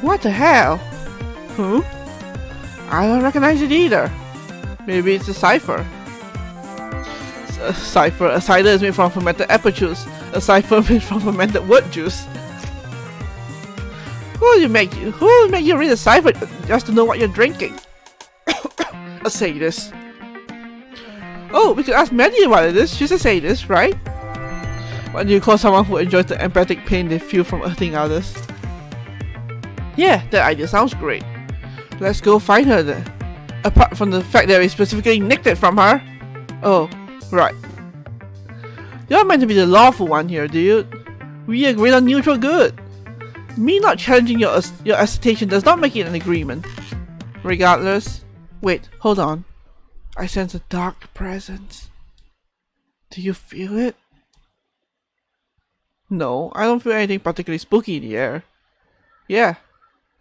A: What the hell? Huh? I don't recognize it either. Maybe it's a cipher. A cipher. A cider is made from fermented apple juice. A cipher made from fermented wood juice. Who will make you read a cipher just to know what you're drinking? A sadist. Oh, we could ask Maddie about this. She's a sadist, right? What do you call someone who enjoys the empathic pain they feel from hurting others? Yeah, that idea sounds great. Let's go find her then. Apart from the fact that we specifically nicked it from her. Oh, right. You're meant to be the lawful one here, dude. We agreed on mutual good. Me not challenging your assertion does not make it an agreement. Regardless. Wait, hold on. I sense a dark presence. Do you feel it? No, I don't feel anything particularly spooky in the air. Yeah,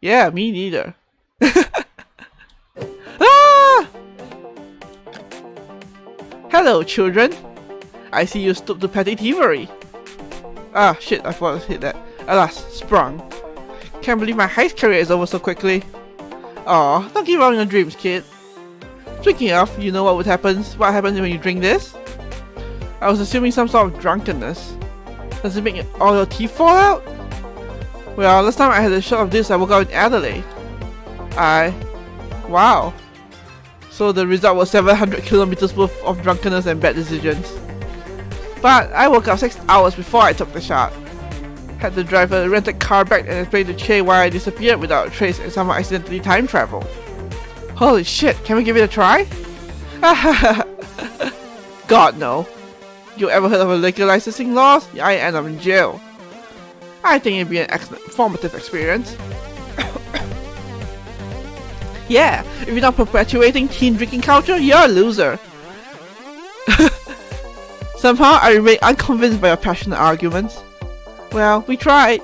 A: me neither. Ah! Hello, children. I see you stoop to petty thievery. Ah, shit, I forgot to hit that. Alas, sprung. Can't believe my heist career is over so quickly. Aw, don't give up on your dreams, kid. Speaking of, you know what happens when you drink this? I was assuming some sort of drunkenness. Does it make all your teeth fall out? Well, last time I had a shot of this, I woke up in Adelaide. Wow. So the result was 700 kilometers worth of drunkenness and bad decisions. But I woke up 6 hours before I took the shot. Had the driver rent a car back and explain to Che why I disappeared without a trace and somehow accidentally time traveled. Holy shit, can we give it a try? God no. You ever heard of a liquor licensing laws? I end up in jail. I think it'd be an excellent formative experience. Yeah, if you're not perpetuating teen drinking culture, you're a loser. Somehow I remain unconvinced by your passionate arguments. Well, we tried.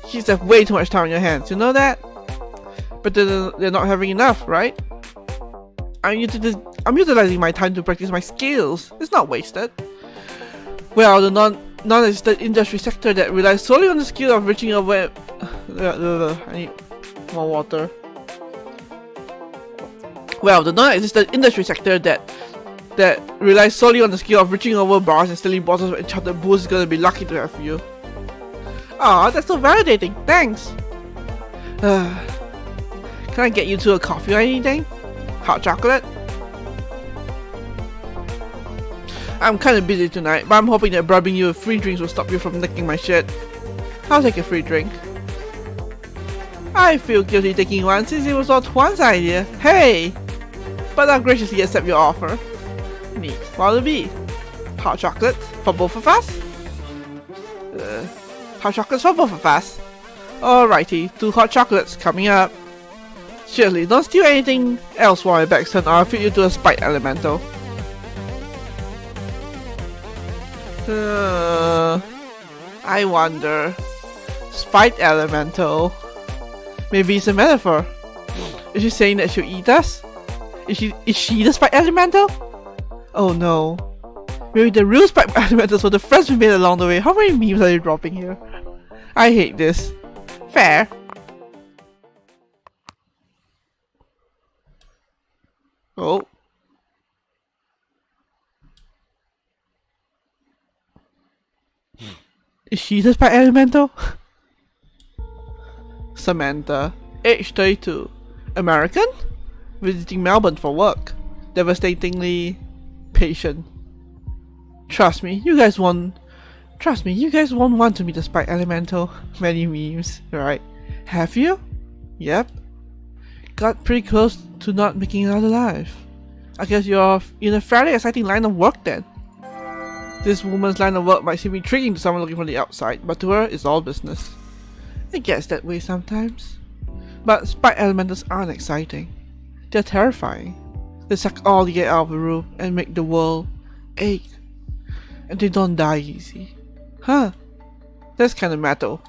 A: You just have way too much time on your hands, you know that? But they're not having enough, right? I'm utilizing my time to practice my skills. It's not wasted. Well, the non-existent industry sector that relies solely on the skill of reaching over... I need more water. Well, the non-existent industry sector that relies solely on the skill of reaching over bars and stealing bottles of enchanted booze is gonna be lucky to have you. Aw, that's so validating. Thanks. Can I get you two a coffee or anything? Hot chocolate? I'm kinda busy tonight, but I'm hoping that bribing you with free drinks will stop you from nicking my shit. I'll take a free drink. I feel guilty taking one since it was all Tuan's idea. Hey! But I'll graciously accept your offer. Neat. What'll it be? Hot chocolates for both of us? Hot chocolates for both of us. Alrighty, 2 hot chocolates coming up. Surely, don't steal anything else while my back's turned or I'll feed you to a spite elemental. I wonder. Spite elemental. Maybe it's a metaphor. Is she saying that she'll eat us? Is she the spite elemental? Oh no. Maybe the real spite elementals were the friends we made along the way. How many memes are you dropping here? I hate this. Fair. Oh. Is she the spite elemental? Samantha, age 32, American, visiting Melbourne for work, devastatingly patient. Trust me, you guys won't want to meet the spite elemental. Many memes, right? Have you? Yep. got pretty close to not making it out alive. I guess you're in a fairly exciting line of work then. This woman's line of work might seem intriguing to someone looking from the outside, but to her, it's all business. It gets that way sometimes. But spike elementals aren't exciting. They're terrifying. They suck all the air out of the room and make the world ache. And they don't die easy. Huh. That's kinda metal.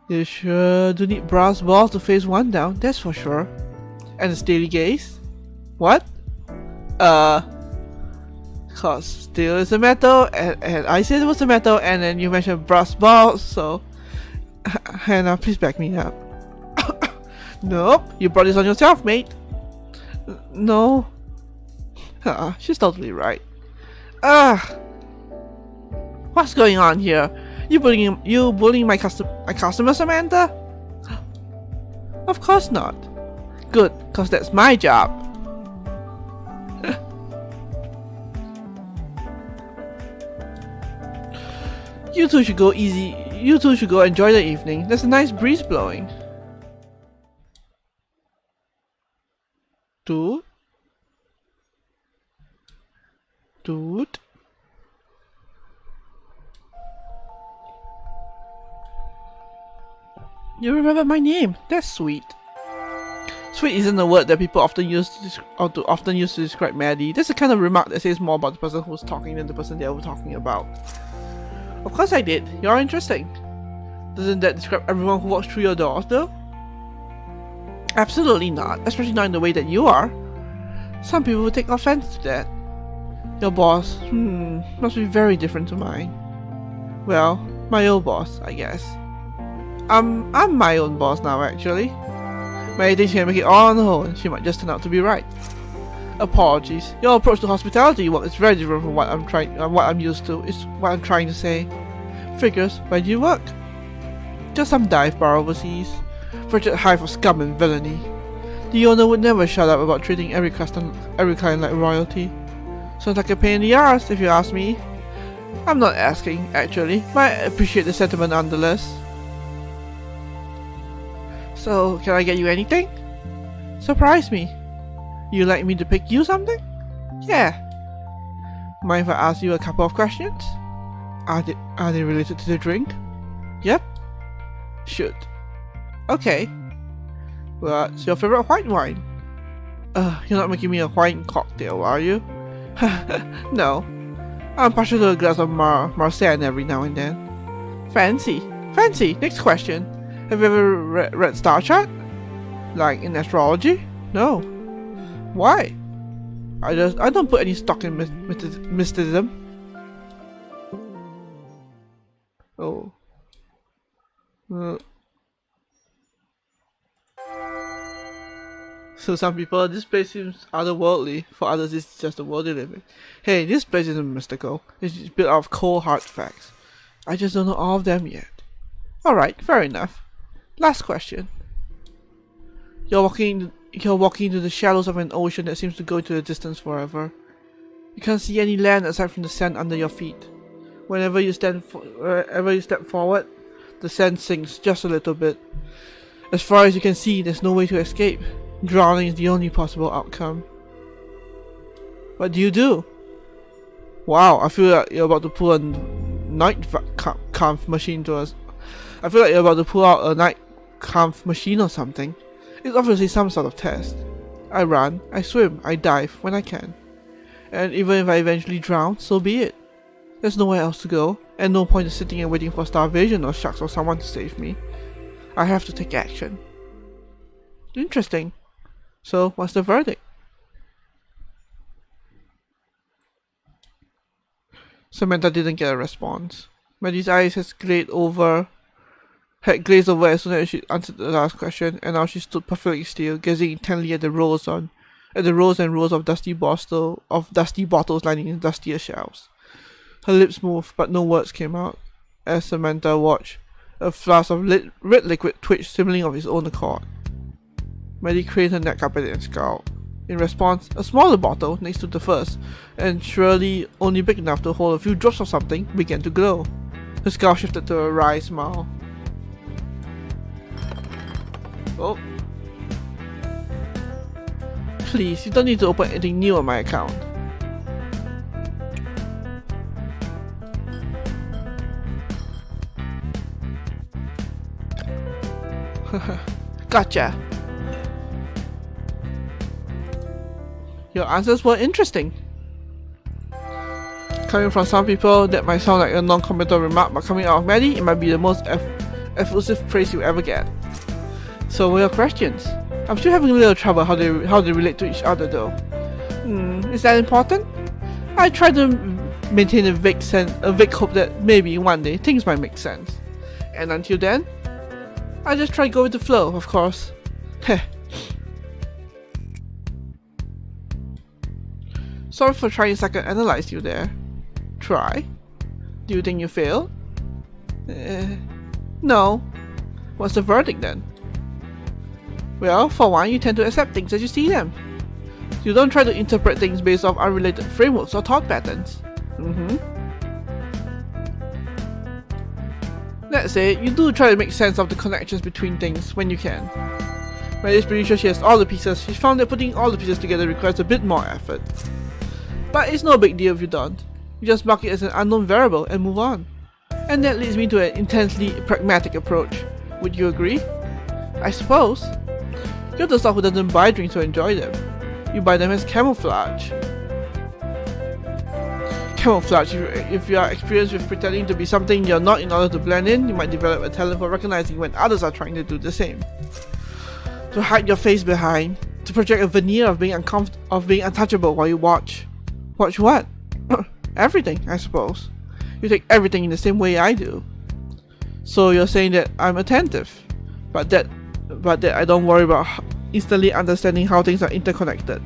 A: You sure do need brass balls to face one down, that's for sure. And a steely gaze? What? Cause steel is a metal, and I said it was a metal, and then you mentioned brass balls, so... Hannah, please back me up. Nope, you brought this on yourself, mate. No. She's totally right. What's going on here? You bullying my customer, Samantha? Of course not. Good, cause that's my job. You two should go easy. You two should go enjoy the evening. There's a nice breeze blowing. Dude? You remember my name? That's sweet. Sweet isn't a word that people often use to describe Maddie. That's the kind of remark that says more about the person who's talking than the person they were talking about. Of course I did. You're interesting. Doesn't that describe everyone who walks through your doors though? Absolutely not, especially not in the way that you are. Some people would take offense to that. Your boss, must be very different to mine. Well, my old boss, I guess. I'm my own boss now, actually. Mary thinks she can make it all on her own. She might just turn out to be right. Apologies. Your approach to hospitality work is very different from what I'm used to. Is what I'm trying to say. Figures, where do you work? Just some dive bar overseas. Frigid hive of scum and villainy. The owner would never shut up about treating every client like royalty. Sounds like a pain in the arse, if you ask me. I'm not asking, actually, but I appreciate the sentiment nonetheless. So, can I get you anything? Surprise me. You like me to pick you something? Yeah. Mind if I ask you a couple of questions? Are they related to the drink? Yep. Should. Okay. What's your favorite white wine? You're not making me a wine cocktail, are you? No. I'm partial to a glass of Marsanne every now and then. Fancy. Fancy. Next question. Have you ever read Star Chart? Like in astrology? No. Why? I don't put any stock in mysticism. Oh. So some people, this place seems otherworldly. For others, it's just the world they live in. Hey, this place isn't mystical. It's just built out of cold, hard facts. I just don't know all of them yet. Alright, fair enough. Last question. You're walking into the shallows of an ocean that seems to go into the distance forever. You can't see any land aside from the sand under your feet. Whenever you step forward, the sand sinks just a little bit. As far as you can see, there's no way to escape. Drowning is the only possible outcome. What do you do? Wow, I feel like you're about to pull a night comp machine to us. I feel like you're about to pull out a night comp machine or something. It's obviously some sort of test. I run, I swim, I dive when I can. And even if I eventually drown, so be it. There's nowhere else to go, and no point in sitting and waiting for starvation or sharks or someone to save me. I have to take action. Interesting. So, what's the verdict? Samantha didn't get a response. Maddie's eyes had glazed over as soon as she answered the last question, and now she stood perfectly still, gazing intently at the rows and rows of dusty bottles lining dustier shelves. Her lips moved, but no words came out. As Samantha watched, a flask of red liquid twitched, simmering of its own accord. Maddie craned her neck up at it and scowled. In response, a smaller bottle next to the first, and surely only big enough to hold a few drops of something, began to glow. Her scowl shifted to a wry smile. Oh. Please, you don't need to open anything new on my account. Gotcha. Your answers were interesting. Coming from some people, that might sound like a non-committal remark, but coming out of Maddie, it might be the most effusive praise you ever get. So what are your questions? I'm still having a little trouble how they relate to each other though. Is that important? I try to maintain a vague hope that maybe one day things might make sense. And until then, I just try to go with the flow, of course. Heh. Sorry for trying to psychoanalyze you there. Try? Do you think you failed? No. What's the verdict then? Well, for one, you tend to accept things as you see them. You don't try to interpret things based off unrelated frameworks or thought patterns. Let's say you do try to make sense of the connections between things when you can. When it's pretty sure she has all the pieces, she found that putting all the pieces together requires a bit more effort. But it's no big deal if you don't. You just mark it as an unknown variable and move on. And that leads me to an intensely pragmatic approach. Would you agree? I suppose. You're the sort who doesn't buy drinks to enjoy them. You buy them as camouflage. Camouflage, if you are experienced with pretending to be something you're not in order to blend in, you might develop a talent for recognizing when others are trying to do the same. To hide your face behind, to project a veneer of being untouchable while you watch. Watch what? Everything, I suppose. You take everything in the same way I do. So you're saying that I'm attentive, but that I don't worry about instantly understanding how things are interconnected.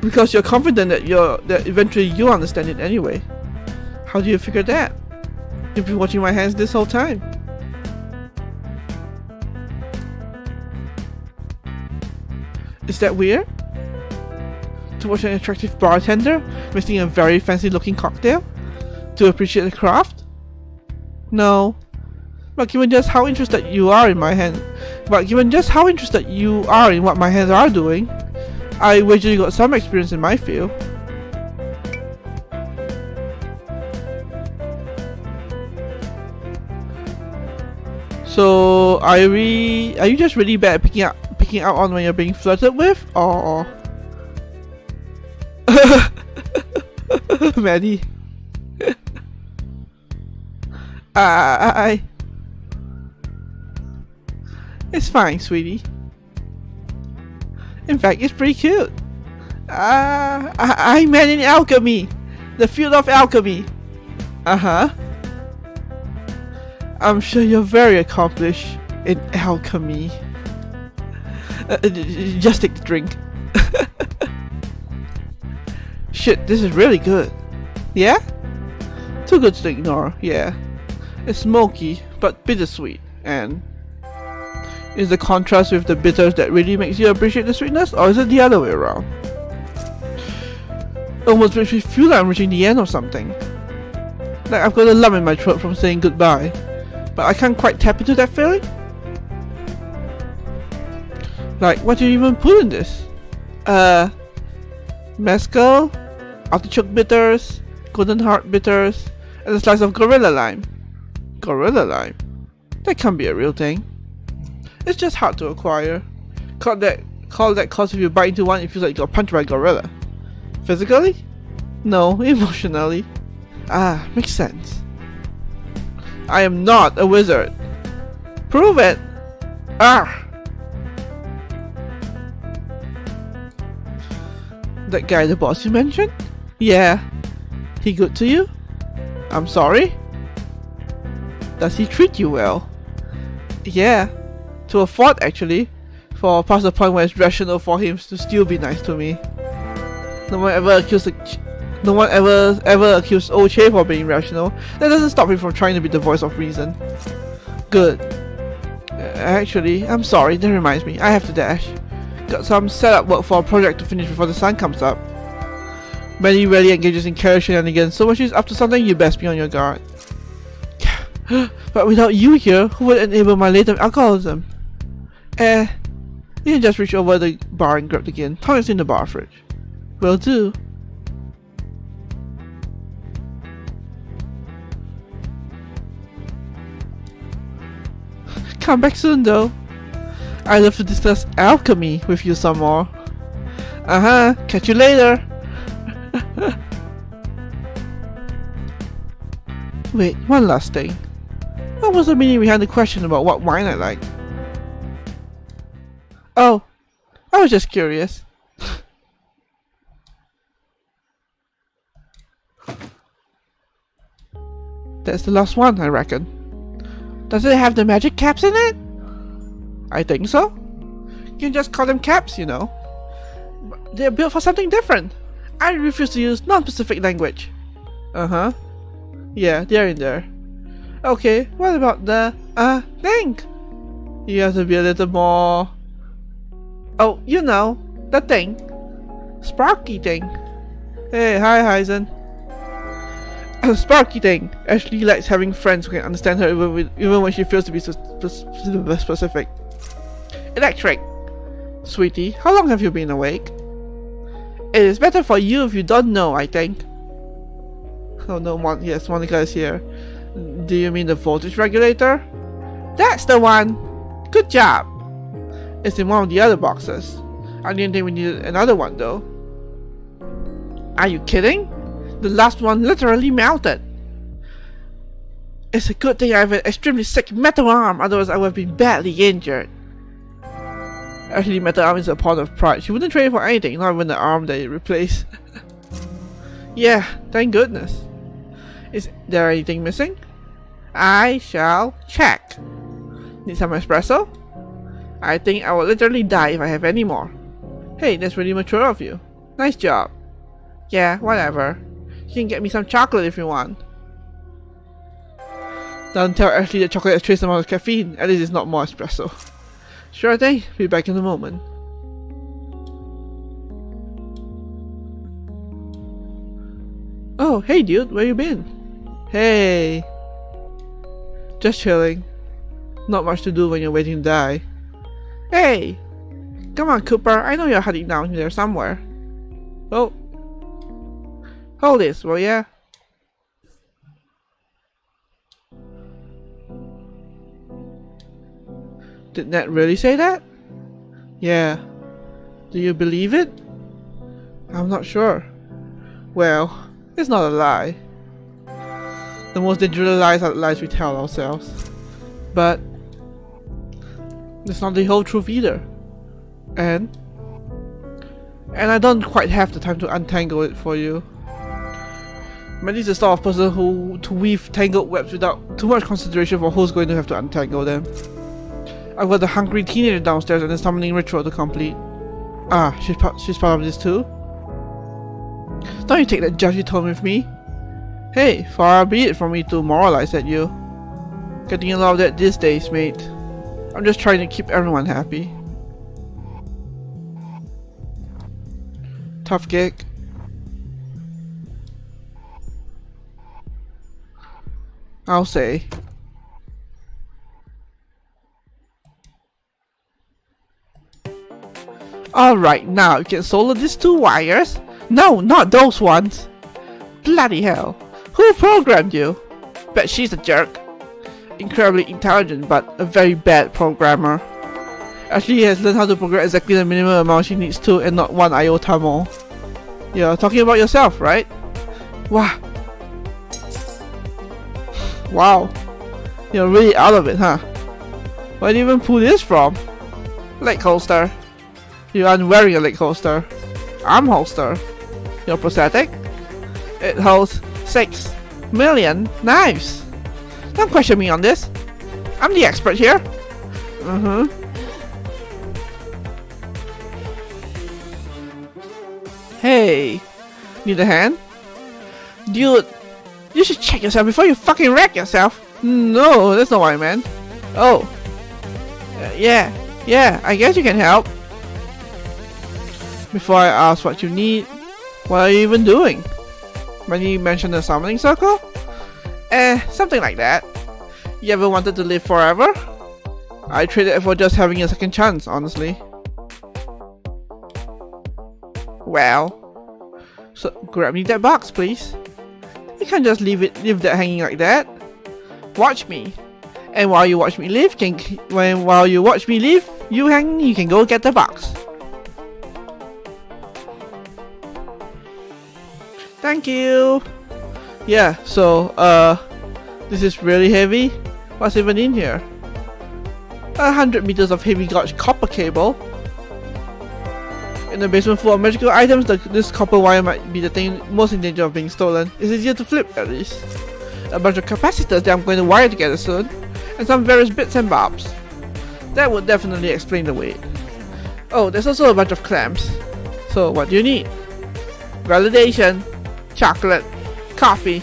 A: Because you're confident that eventually you understand it anyway. How do you figure that? You've been watching my hands this whole time. Is that weird? To watch an attractive bartender mixing a very fancy looking cocktail? To appreciate the craft? No. But given just how interested you are in what my hands are doing, I wager you got some experience in my field. So are you just really bad at picking out on when you're being flirted with, or Maddie? It's fine, sweetie. In fact, it's pretty cute. I met in alchemy, the field of alchemy. I'm sure you're very accomplished in alchemy. Just take the drink. Shit, this is really good. Yeah? Too good to ignore, yeah. It's smoky, but bittersweet, and is the contrast with the bitters that really makes you appreciate the sweetness, or is it the other way around? Almost makes me feel like I'm reaching the end of something. Like I've got a lump in my throat from saying goodbye, but I can't quite tap into that feeling. Like, what do you even put in this? Mezcal, artichoke bitters, golden heart bitters, and a slice of gorilla lime. Gorilla lime? That can't be a real thing. It's just hard to acquire. Call that cause if you bite into one, it feels like you got punched by a gorilla. Physically? No, emotionally. Ah, makes sense. I am not a wizard. Prove it! Ah! That guy the boss you mentioned? Yeah. He good to you? I'm sorry? Does he treat you well? Yeah. To a fault actually. For past the point where it's rational for him to still be nice to me. No one ever accused Oche for being rational. That doesn't stop him from trying to be the voice of reason. Good. Actually, I'm sorry, that reminds me, I have to dash. Got some setup work for a project to finish before the sun comes up. Manny rarely engages in careless shenanigans, so when she's up to something, you best be on your guard. But without you here, who would enable my latent alcoholism? You You can just reach over the bar and grab the gin. Tonic is in the bar fridge. Will do. Come back soon though. I'd love to discuss alchemy with you some more. Catch you later. Wait, one last thing. What was the meaning behind the question about what wine I like? Oh, I was just curious. That's the last one, I reckon. Does it have the magic caps in it? I think so. You can just call them caps, you know. But they're built for something different. I refuse to use non-specific language. Yeah, they're in there. Okay, what about the, thing? You have to be a little more... Oh, you know, the thing. Sparky thing. Hey, hi Hyzen. Sparky thing. Ashley likes having friends who can understand her even when she feels to be specific. Electric. Sweetie, how long have you been awake? It is better for you if you don't know, I think. Oh no, yes, Monica is here. Do you mean the voltage regulator? That's the one! Good job! It's in one of the other boxes. I didn't think we needed another one though. Are you kidding? The last one literally melted. It's a good thing I have an extremely sick metal arm, otherwise I would have been badly injured. Actually, metal arm is a point of pride. She wouldn't trade it for anything, not even the arm that it replaced. Yeah, thank goodness. Is there anything missing? I shall check. Need some espresso? I think I will literally die if I have any more. Hey, that's really mature of you. Nice job. Yeah, whatever. You can get me some chocolate if you want. Don't tell Ashley that chocolate has trace amount of caffeine. At least it's not more espresso. Sure thing. Be back in a moment. Oh, hey dude, where you been? Hey. Just chilling. Not much to do when you're waiting to die. Hey! Come on, Cooper, I know you're hiding down there somewhere. Oh. Hold this, will ya? Did Ned really say that? Yeah. Do you believe it? I'm not sure. Well, it's not a lie. The most dangerous lies are the lies we tell ourselves. But it's not the whole truth either. And I don't quite have the time to untangle it for you. Mandy's the sort of person who to weave tangled webs without too much consideration for who's going to have to untangle them. I've got the hungry teenager downstairs and a summoning ritual to complete. Ah, she's part of this too? Don't you take that judgy tone with me? Hey, far be it from me to moralize at you. Getting a lot of that these days, mate. I'm just trying to keep everyone happy. Tough gig. I'll say. Alright, now you can solder these two wires. No, not those ones. Bloody hell. Who programmed you? Bet she's a jerk. Incredibly intelligent, but a very bad programmer. Ashley has learned how to program exactly the minimum amount she needs to and not one iota more. You're talking about yourself, right? Wow. Wow. You're really out of it, huh? Where do you even pull this from? Leg holster. You aren't wearing a leg holster. Arm holster. Your prosthetic? It holds 6 million knives. Don't question me on this. I'm the expert here. Hey, need a hand? Dude, you should check yourself before you fucking wreck yourself. No, that's not what I meant. Oh. Yeah, I guess you can help. Before I ask what you need, what are you even doing? When you mentioned the summoning circle? Something like that. You ever wanted to live forever? I traded it for just having a second chance, honestly. Well, so grab me that box, please. You can't just leave that hanging like that. Watch me. And while you watch me leave, you can go get the box. Thank you. Yeah, so this is really heavy. What's even in here? 100 meters of heavy gauge copper cable. In a basement full of magical items, this copper wire might be the thing most in danger of being stolen. It's easier to flip, at least. A bunch of capacitors that I'm going to wire together soon, and some various bits and bobs. That would definitely explain the weight. Oh, there's also a bunch of clamps. So what do you need? Validation, chocolate, coffee,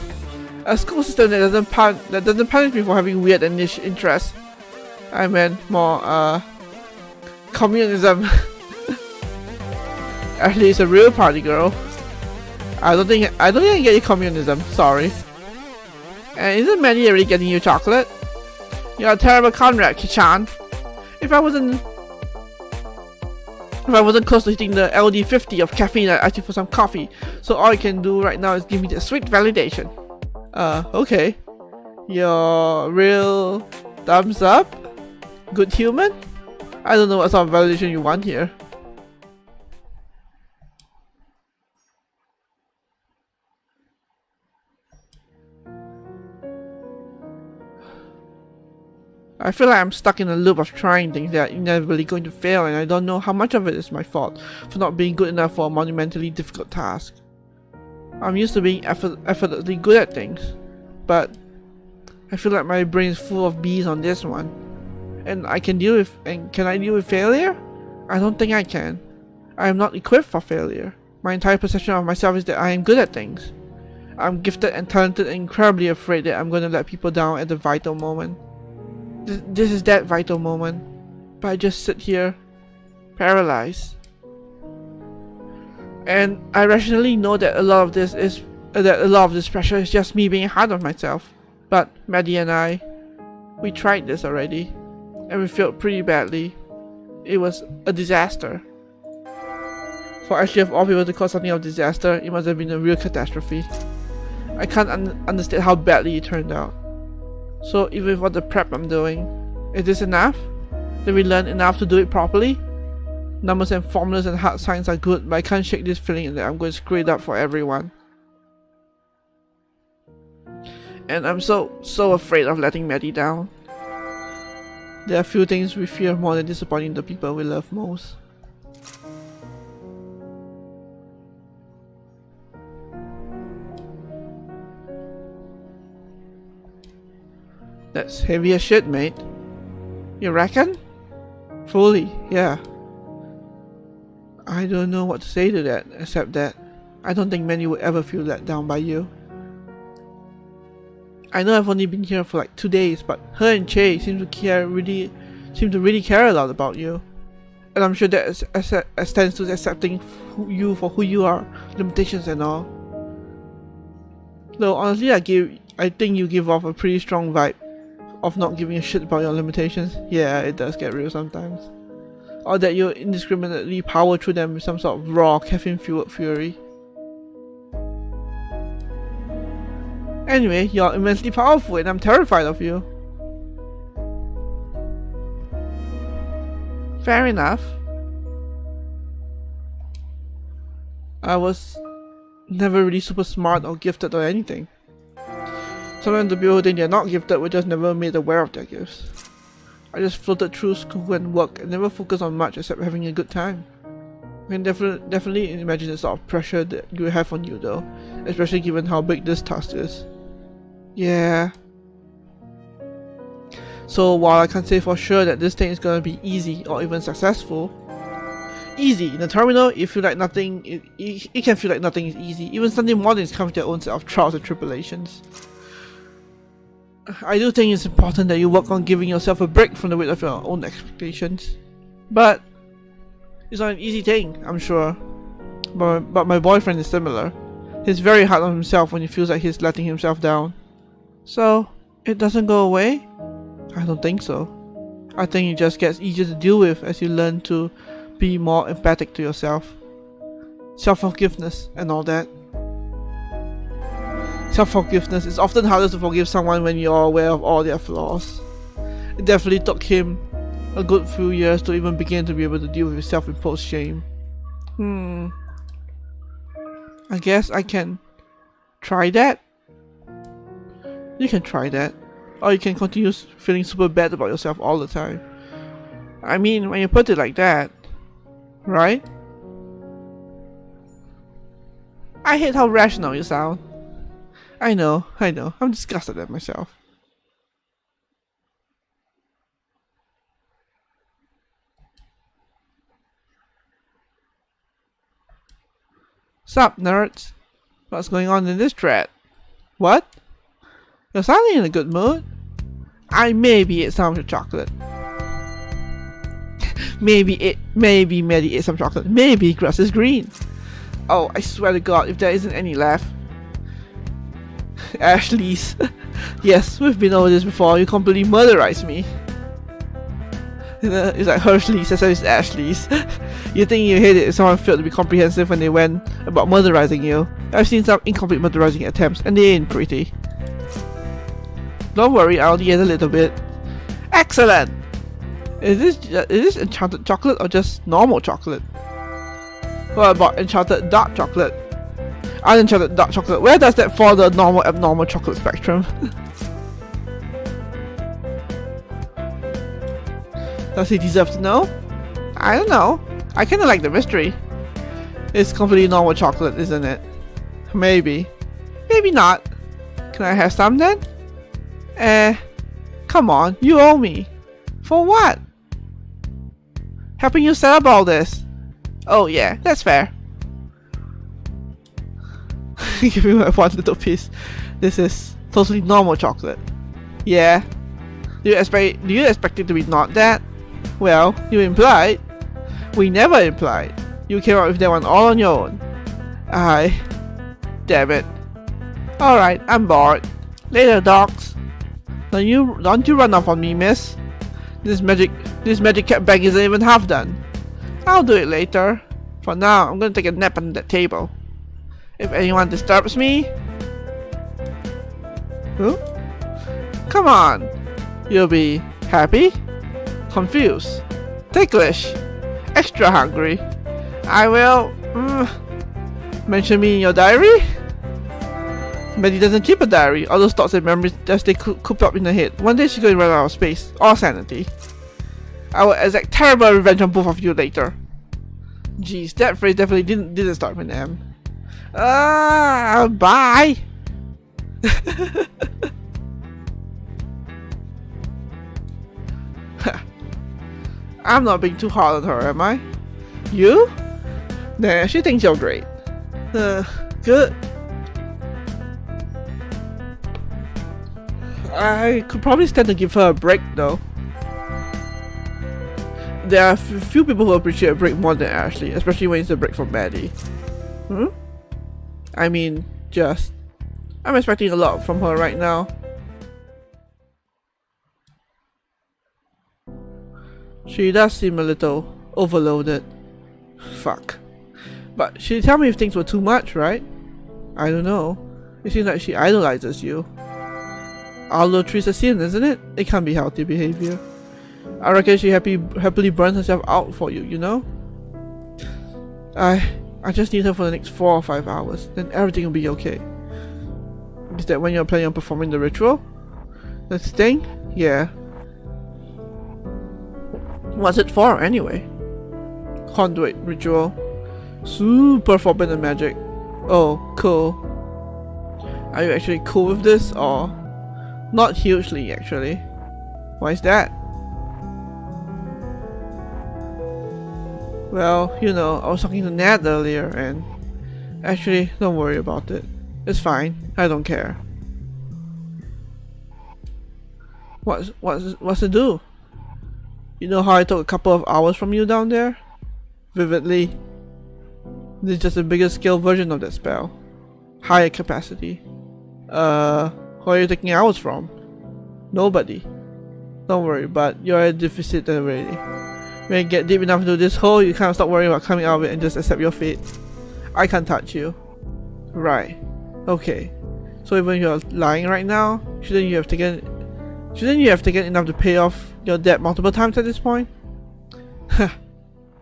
A: a school system that doesn't punish me for having weird and niche interests. I meant more communism. Actually, it's a real party girl. I don't think I can get you communism. Sorry. And isn't Maddie already getting you chocolate? You're a terrible Conrad, Kichan. If I wasn't close to hitting the LD50 of caffeine, I'd ask you for some coffee. So all you can do right now is give me the sweet validation. Okay. Your real thumbs up? Good human? I don't know what sort of validation you want here. I feel like I'm stuck in a loop of trying things that are inevitably going to fail, and I don't know how much of it is my fault for not being good enough for a monumentally difficult task. I'm used to being effortlessly good at things, but I feel like my brain is full of bees on this one. And can I deal with failure? I don't think I can. I am not equipped for failure. My entire perception of myself is that I am good at things. I'm gifted and talented and incredibly afraid that I'm going to let people down at the vital moment. This is that vital moment, but I just sit here, paralyzed. And I rationally know that a lot of this pressure is just me being hard on myself. But Maddie and we tried this already, and we failed pretty badly. It was a disaster. For actually of all people to cause something of disaster, it must have been a real catastrophe. I can't understand how badly it turned out. So even with all the prep I'm doing, is this enough? Did we learn enough to do it properly? Numbers and formulas and hard science are good, but I can't shake this feeling that I'm going to screw it up for everyone. And I'm so afraid of letting Maddie down. There are few things we fear more than disappointing the people we love most. That's heavy as shit, mate. You reckon? Fully, yeah. I don't know what to say to that, except that I don't think many would ever feel let down by you. I know I've only been here for like 2 days, but her and Che seem to really care a lot about you. And I'm sure that extends to accepting you for who you are, limitations and all. Though honestly, I think you give off a pretty strong vibe of not giving a shit about your limitations. Yeah, it does get real sometimes. Or that you indiscriminately power through them with some sort of raw, caffeine-fueled fury. Anyway, you're immensely powerful and I'm terrified of you. Fair enough. I was never really super smart or gifted or anything. Sometimes the people who think they're not gifted were just never made aware of their gifts. I just floated through school and work and never focused on much except having a good time. I can definitely imagine the sort of pressure that you have on you though, especially given how big this task is. Yeah. So while I can't say for sure that this thing is gonna be easy or even successful, easy in the terminal, it can feel like nothing is easy. Even Sunday mornings come with their own set of trials and tribulations. I do think it's important that you work on giving yourself a break from the weight of your own expectations. But it's not an easy thing, I'm sure. But my boyfriend is similar. He's very hard on himself when he feels like he's letting himself down. So, it doesn't go away? I don't think so. I think it just gets easier to deal with as you learn to be more empathic to yourself. self-forgiveness and all that. Self-forgiveness is often harder to forgive someone when you're aware of all their flaws. It definitely took him a good few years to even begin to be able to deal with his self-imposed shame. I guess I can try that. You can try that. Or you can continue feeling super bad about yourself all the time. I mean, when you put it like that, right? I hate how rational you sound. I know, I'm disgusted at myself. Sup, nerds? What's going on in this thread? What? You're sounding in a good mood? I maybe ate some of your chocolate. maybe Maddie ate some chocolate. Maybe grass is green. Oh, I swear to God, if there isn't any left. Ashley's. Yes, we've been over this before. You completely murderized me. It's like Hershey's, that's how it's Ashley's. You think you hate it if someone failed to be comprehensive when they went about murderizing you. I've seen some incomplete murderizing attempts and they ain't pretty. Don't worry, I only ate a little bit. Excellent! Is this enchanted chocolate or just normal chocolate? What about enchanted dark chocolate? Unenchanted dark chocolate, where does that fall the normal abnormal chocolate spectrum? Does he deserve to know? I don't know. I kinda like the mystery. It's completely normal chocolate, isn't it? Maybe. Maybe not. Can I have some then? Come on, you owe me. For what? Helping you set up all this. Oh yeah, that's fair. Give me my one little piece. This is totally normal chocolate. Yeah. Do you expect it to be not that? Well, you implied. We never implied. You came up with that one all on your own. Damn it. Alright, I'm bored. Later, dogs. Don't you run off on me, miss. This magic cat bag isn't even half done. I'll do it later. For now, I'm gonna take a nap on that table. If anyone disturbs me... Huh? Come on. You'll be happy? Confused? Ticklish? Extra hungry? I will... mention me in your diary? Maddie doesn't keep a diary. All those thoughts and memories just stay cooped up in her head. One day she's going to run out of space. Or sanity. I will exact terrible revenge on both of you later. Jeez, that phrase definitely didn't start with an M. Bye! I'm not being too hard on her, am I? You? Nah, she thinks you're great. Good. I could probably stand to give her a break though. There are few people who appreciate a break more than Ashley, especially when it's a break from Maddie. I mean, I'm expecting a lot from her right now. She does seem a little overloaded. Fuck. But she'd tell me if things were too much, right? I don't know. It seems like she idolizes you. Although trees a sin, isn't it? It can't be healthy behavior. I reckon she happily burns herself out for you, you know? I just need her for the next 4 or 5 hours, then everything will be okay. Is that when you're planning on performing the ritual? This thing? Yeah. What's it for, anyway? Conduit ritual. Super forbidden magic. Oh, cool. Are you actually cool with this, or...? Not hugely, actually. Why is that? Well, you know, I was talking to Nat earlier and... Actually, don't worry about it. It's fine. I don't care. What's to do? You know how I took a couple of hours from you down there? Vividly. This is just a bigger scale version of that spell. Higher capacity. Who are you taking hours from? Nobody. Don't worry, but you're at a deficit already. When you get deep enough into this hole, you can't stop worrying about coming out of it and just accept your fate. I can't touch you. Right. Okay. So even you're lying right now, shouldn't you have taken enough to pay off your debt multiple times at this point?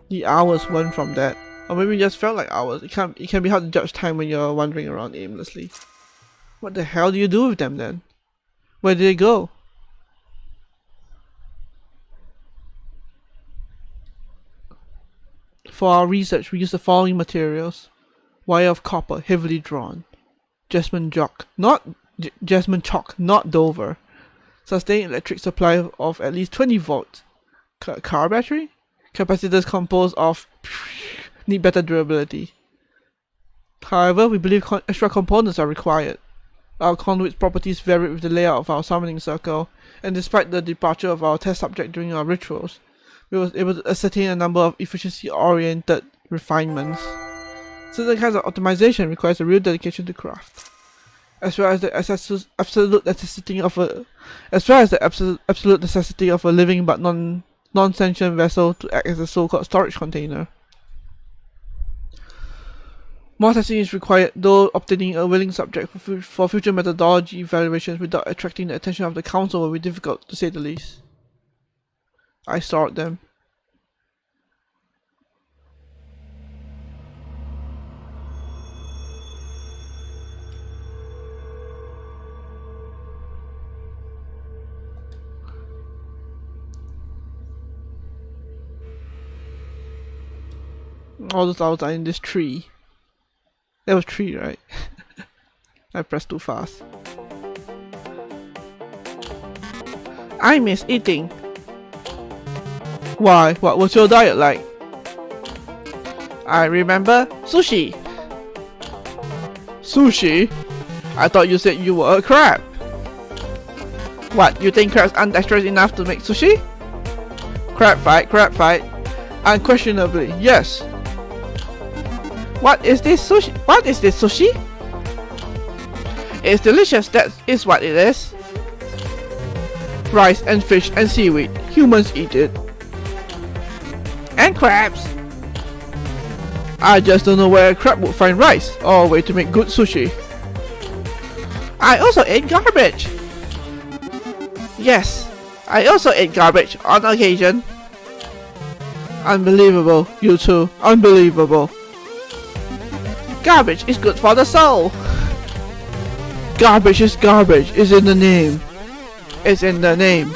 A: The hours weren't from that. Or maybe it just felt like hours. It can be hard to judge time when you're wandering around aimlessly. What the hell do you do with them then? Where did they go? For our research, we used the following materials: wire of copper, heavily drawn; jasmine chalk, not Dover; sustained electric supply of at least 20 volts; car battery; capacitors composed of need better durability. However, we believe extra components are required. Our conduit's properties varied with the layout of our summoning circle, and despite the departure of our test subject during our rituals, we were able to ascertain a number of efficiency-oriented refinements. Certain kinds of optimization requires a real dedication to craft, as well as the absolute necessity of a living but non-sentient vessel to act as a so-called storage container. More testing is required, though obtaining a willing subject for future methodology evaluations without attracting the attention of the council will be difficult, to say the least. I stored them. All those owls are in this tree. That was tree, right? I pressed too fast. I miss eating. Why? What was your diet like? I remember sushi. Sushi? I thought you said you were a crab. What, you think crabs aren't dexterous enough to make sushi? Crab fight. Unquestionably, yes. What is this sushi? It's delicious, that is what it is. Rice and fish and seaweed. Humans eat it. And crabs. I just don't know where a crab would find rice or a way to make good sushi. I also ate garbage. Yes, I also ate garbage on occasion. Unbelievable, you two. Unbelievable. Garbage is good for the soul. Garbage is garbage. It's in the name. It's in the name.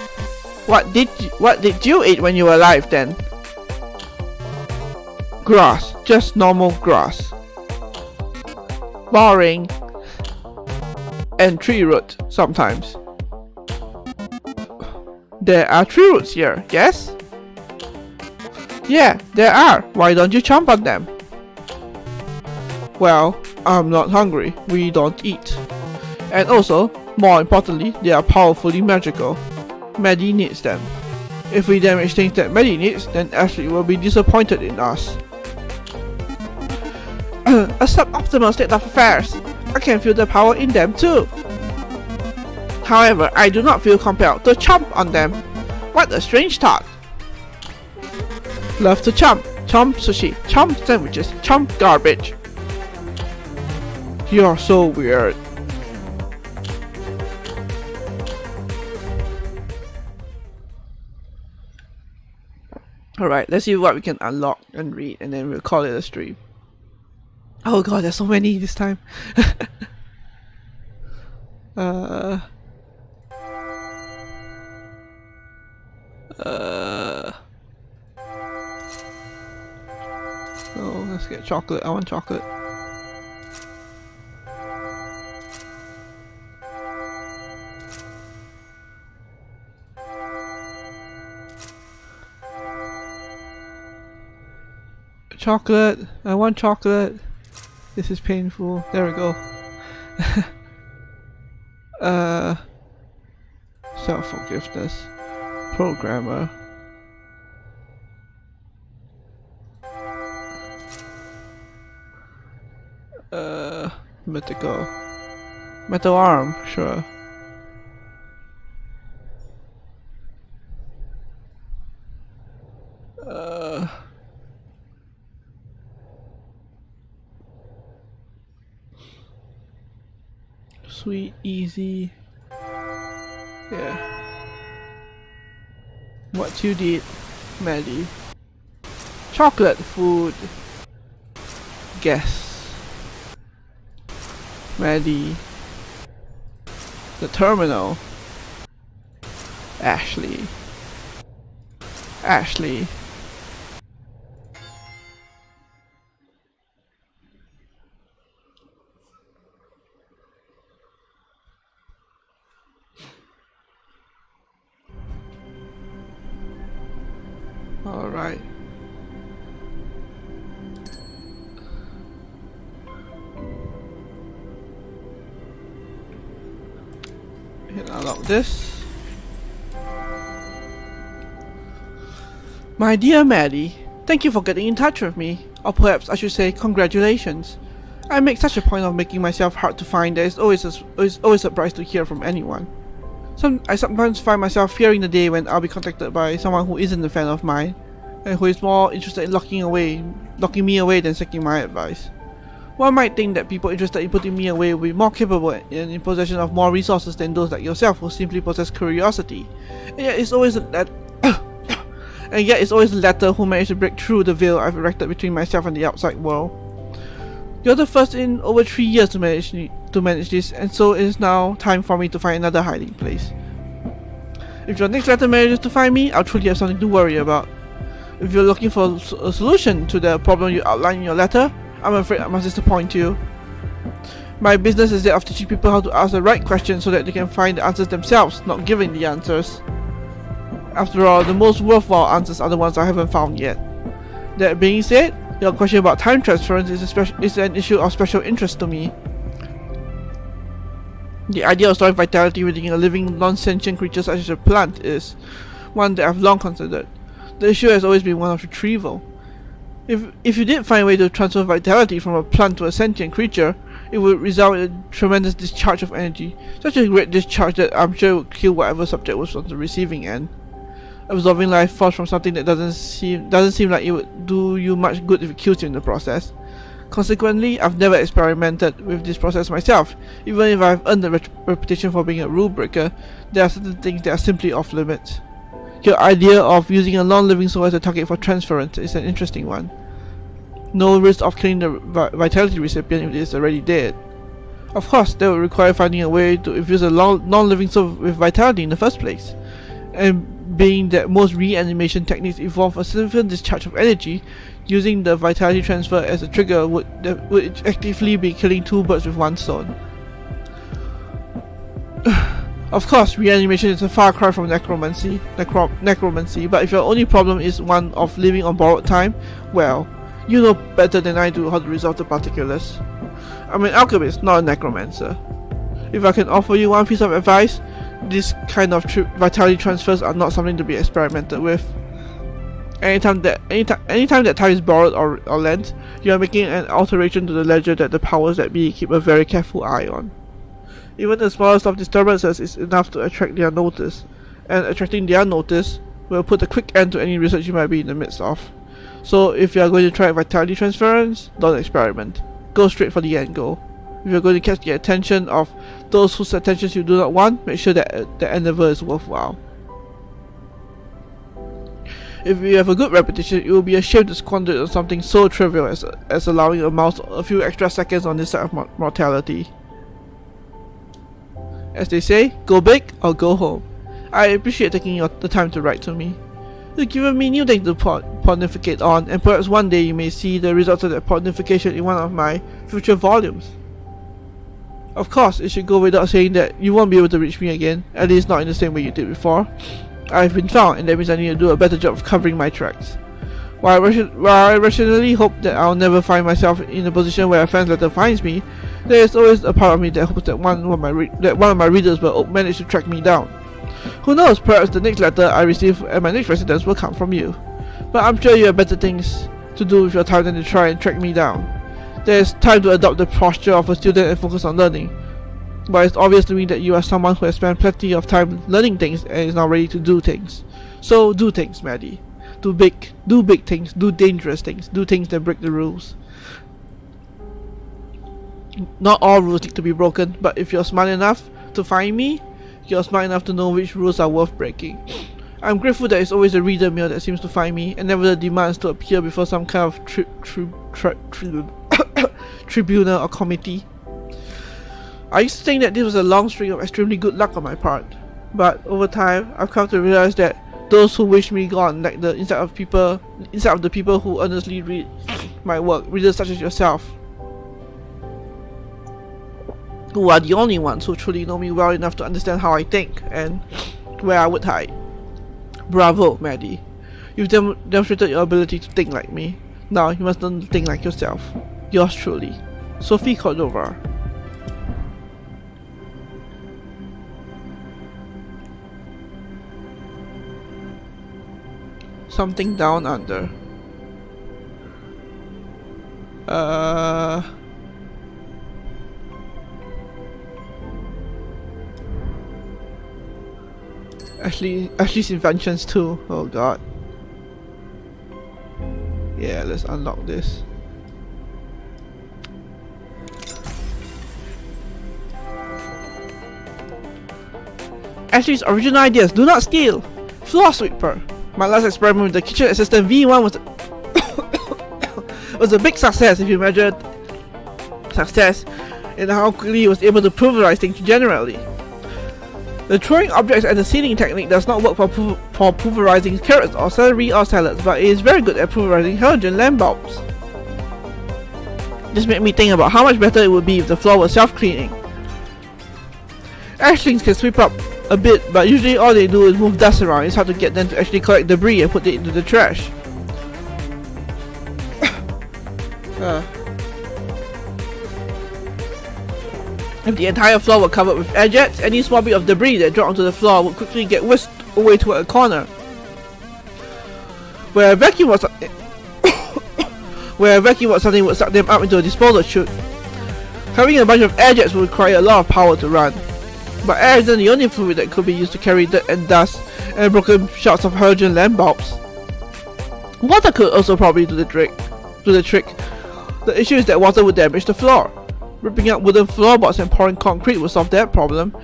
A: What did you eat when you were alive then? Grass. Just normal grass. Boring. And tree root sometimes. There are tree roots here, yes? Yeah, there are. Why don't you chomp on them? Well, I'm not hungry. We don't eat. And also, more importantly, they are powerfully magical. Maddie needs them. If we damage things that Maddie needs, then Ashley will be disappointed in us. A suboptimal state of affairs. I can feel the power in them too. However, I do not feel compelled to chomp on them. What a strange thought. Love to chomp. Chomp sushi. Chomp sandwiches. Chomp garbage. You're so weird. Alright, let's see what we can unlock and read, and then we'll call it a stream. Oh god, there's so many this time. Oh, let's get chocolate. I want chocolate. Chocolate. I want chocolate. This is painful. There we go. Self-forgiveness. Programmer. Mythical. Metal arm, sure. sweet, easy. Yeah. What you did, Maddie. Chocolate food. Guess. Maddie. The terminal. Ashley. Ashley. Alright. Hit unlock this. My dear Maddie, thank you for getting in touch with me. Or perhaps I should say congratulations. I make such a point of making myself hard to find that it's always surprised to hear from anyone. I sometimes find myself fearing the day when I'll be contacted by someone who isn't a fan of mine, and who is more interested in locking me away than seeking my advice. One might think that people interested in putting me away will be more capable and in possession of more resources than those like yourself who simply possess curiosity, and yet it's always the latter who managed to break through the veil I've erected between myself and the outside world. You're the first in over 3 years to manage this, and so it is now time for me to find another hiding place. If your next letter manages to find me, I'll truly have something to worry about. If you're looking for a solution to the problem you outlined in your letter, I'm afraid I must disappoint you. My business is that of teaching people how to ask the right questions so that they can find the answers themselves, not giving the answers. After all, the most worthwhile answers are the ones I haven't found yet. That being said, your question about time transference is an issue of special interest to me. The idea of storing vitality within a living, non-sentient creature such as a plant is one that I've long considered. The issue has always been one of retrieval. If you did find a way to transfer vitality from a plant to a sentient creature, it would result in a tremendous discharge of energy, such a great discharge that I'm sure would kill whatever subject was on the receiving end. Absorbing life force from something that doesn't seem like it would do you much good if it kills you in the process. Consequently, I've never experimented with this process myself. Even if I've earned a reputation for being a rule breaker, there are certain things that are simply off limits. Your idea of using a non-living soul as a target for transference is an interesting one. No risk of killing the vitality recipient if it is already dead. Of course, that would require finding a way to infuse a non-living soul with vitality in the first place. And being that most reanimation techniques involve a significant discharge of energy, using the vitality transfer as a trigger would actively be killing two birds with one stone. Of course, reanimation is a far cry from necromancy, but if your only problem is one of living on borrowed time, well, you know better than I do how to resolve the particulars. I'm an alchemist, not a necromancer. If I can offer you one piece of advice, this kind of vitality transfers are not something to be experimented with. Anytime that time is borrowed or lent, you are making an alteration to the ledger that the powers that be keep a very careful eye on. Even the smallest of disturbances is enough to attract their notice, and attracting their notice will put a quick end to any research you might be in the midst of. So if you are going to try vitality transference, don't experiment. Go straight for the end goal. If you are going to catch the attention of those whose attentions you do not want, make sure that the endeavor is worthwhile. If you have a good reputation, it will be a shame to squander it on something so trivial as allowing a mouse a few extra seconds on this side of mortality. As they say, go big or go home. I appreciate taking the time to write to me. You've given me new things to pontificate on, and perhaps one day you may see the results of that pontification in one of my future volumes. Of course, it should go without saying that you won't be able to reach me again, at least not in the same way you did before. I've been found, and that means I need to do a better job of covering my tracks. While I rationally hope that I'll never find myself in a position where a fan's letter finds me, there is always a part of me that hopes that one of my readers will manage to track me down. Who knows, perhaps the next letter I receive at my next residence will come from you. But I'm sure you have better things to do with your time than to try and track me down. There is time to adopt the posture of a student and focus on learning. But it's obvious to me that you are someone who has spent plenty of time learning things and is now ready to do things. So do things, Maddie. Do big things, do dangerous things, do things that break the rules. Not all rules need to be broken, but if you're smart enough to find me, you're smart enough to know which rules are worth breaking. I'm grateful that it's always the reader mail that seems to find me, and never the demands to appear before some kind of tribunal or committee. I used to think that this was a long string of extremely good luck on my part, but over time, I've come to realize that those who wish me gone, like the inside of the people who earnestly read my work, readers such as yourself, who are the only ones who truly know me well enough to understand how I think and where I would hide. Bravo, Maddie. You've demonstrated your ability to think like me. Now you must learn to think like yourself. Yours truly, Sophie Cordova. Something down under. Ashley's inventions too. Oh god. Yeah, let's unlock this. Ashley's original ideas. Do not steal. Floor sweeper. My last experiment with the kitchen assistant V1 was a big success if you measured success in how quickly he was able to pulverize things generally. The throwing objects at the ceiling technique does not work for pulverizing carrots or celery or salads, but it is very good at pulverizing halogen lamp bulbs. This made me think about how much better it would be if the floor was self-cleaning. Ashlings can sweep up a bit, but usually all they do is move dust around. It's hard to get them to actually collect debris and put it into the trash. If the entire floor were covered with air jets, any small bit of debris that dropped onto the floor would quickly get whisked away to a corner. Where a vacuum was something would suck them up into a disposal chute. Having a bunch of air jets would require a lot of power to run. But air isn't the only fluid that could be used to carry dirt and dust and broken shards of halogen lamp bulbs. Water could also probably do the trick. The issue is that water would damage the floor. Ripping out wooden floorboards and pouring concrete would solve that problem,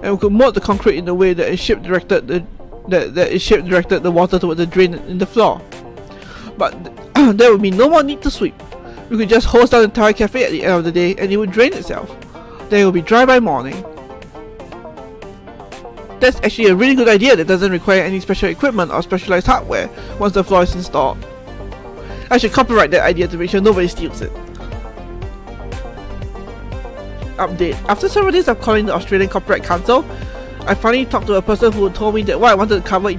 A: and we could mold the concrete in a way that is shape directed the water toward the drain in the floor. But there would be no more need to sweep. We could just hose down the entire cafe at the end of the day and it would drain itself. Then it would be dry by morning. That's actually a really good idea that doesn't require any special equipment or specialized hardware once the floor is installed. I should copyright that idea to make sure nobody steals it. Update. After several days of calling the Australian Copyright Council, I finally talked to a person who told me that what I want to cover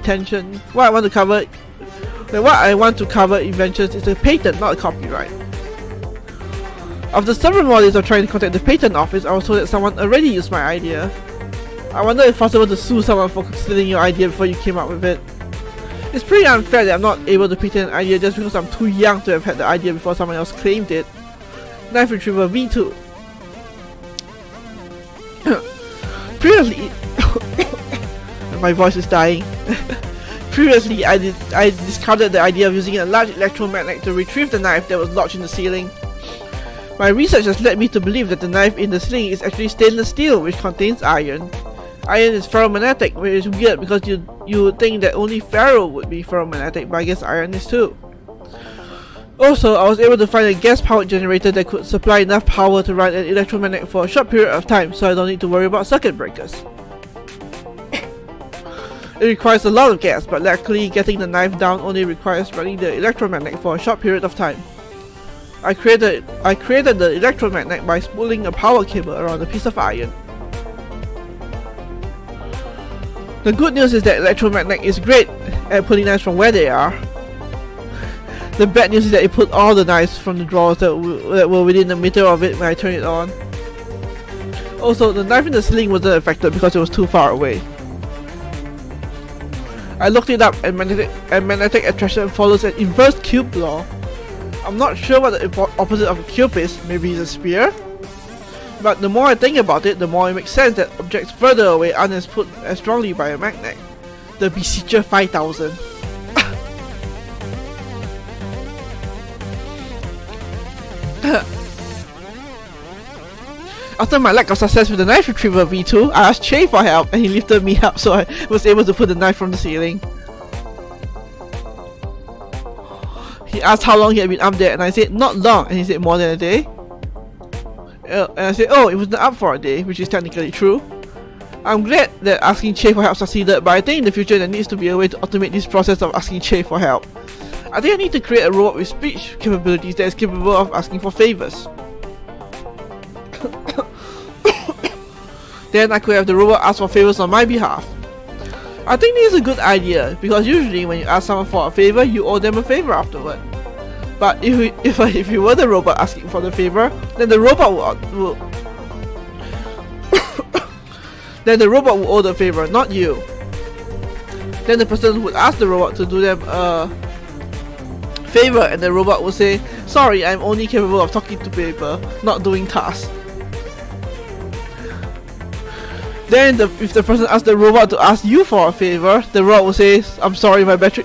A: inventions is a patent, not a copyright. After several more days of trying to contact the patent office, I was told that someone already used my idea. I wonder if it's possible to sue someone for stealing your idea before you came up with it. It's pretty unfair that I'm not able to patent an idea just because I'm too young to have had the idea before someone else claimed it. Knife Retriever V2. Previously, my voice is dying. Previously, I discarded the idea of using a large electromagnet to retrieve the knife that was lodged in the ceiling. My research has led me to believe that the knife in the ceiling is actually stainless steel, which contains iron. Iron is ferromagnetic, which is weird because you would think that only ferro would be ferromagnetic, but I guess iron is too. Also, I was able to find a gas-powered generator that could supply enough power to run an electromagnet for a short period of time, so I don't need to worry about circuit breakers. It requires a lot of gas, but luckily getting the knife down only requires running the electromagnet for a short period of time. I created the electromagnet by spooling a power cable around a piece of iron. The good news is that electromagnet is great at pulling knives from where they are. The bad news is that it put all the knives from the drawers that were within a meter of it when I turned it on. Also, the knife in the ceiling wasn't affected because it was too far away. I looked it up and magnetic attraction follows an inverse cube law. I'm not sure what the opposite of a cube is, maybe it's a sphere? But the more I think about it, the more it makes sense that objects further away aren't as pulled as strongly by a magnet. The Beseecher 5000. After my lack of success with the knife retriever V2, I asked Che for help and he lifted me up so I was able to put the knife from the ceiling. He asked how long he had been up there and I said not long, and he said more than a day. And I said, oh, it wasn't up for a day, which is technically true. I'm glad that asking Che for help succeeded, but I think in the future there needs to be a way to automate this process of asking Che for help. I think I need to create a robot with speech capabilities that is capable of asking for favors. Then I could have the robot ask for favors on my behalf. I think this is a good idea, because usually when you ask someone for a favor, you owe them a favor afterward. But if you were the robot asking for the favor, then the robot will then the robot will owe the favor, not you. Then the person would ask the robot to do them a favor, and the robot will say, sorry, I'm only capable of talking to people, not doing tasks. Then if the person asks the robot to ask you for a favor, the robot will say, I'm sorry, my battery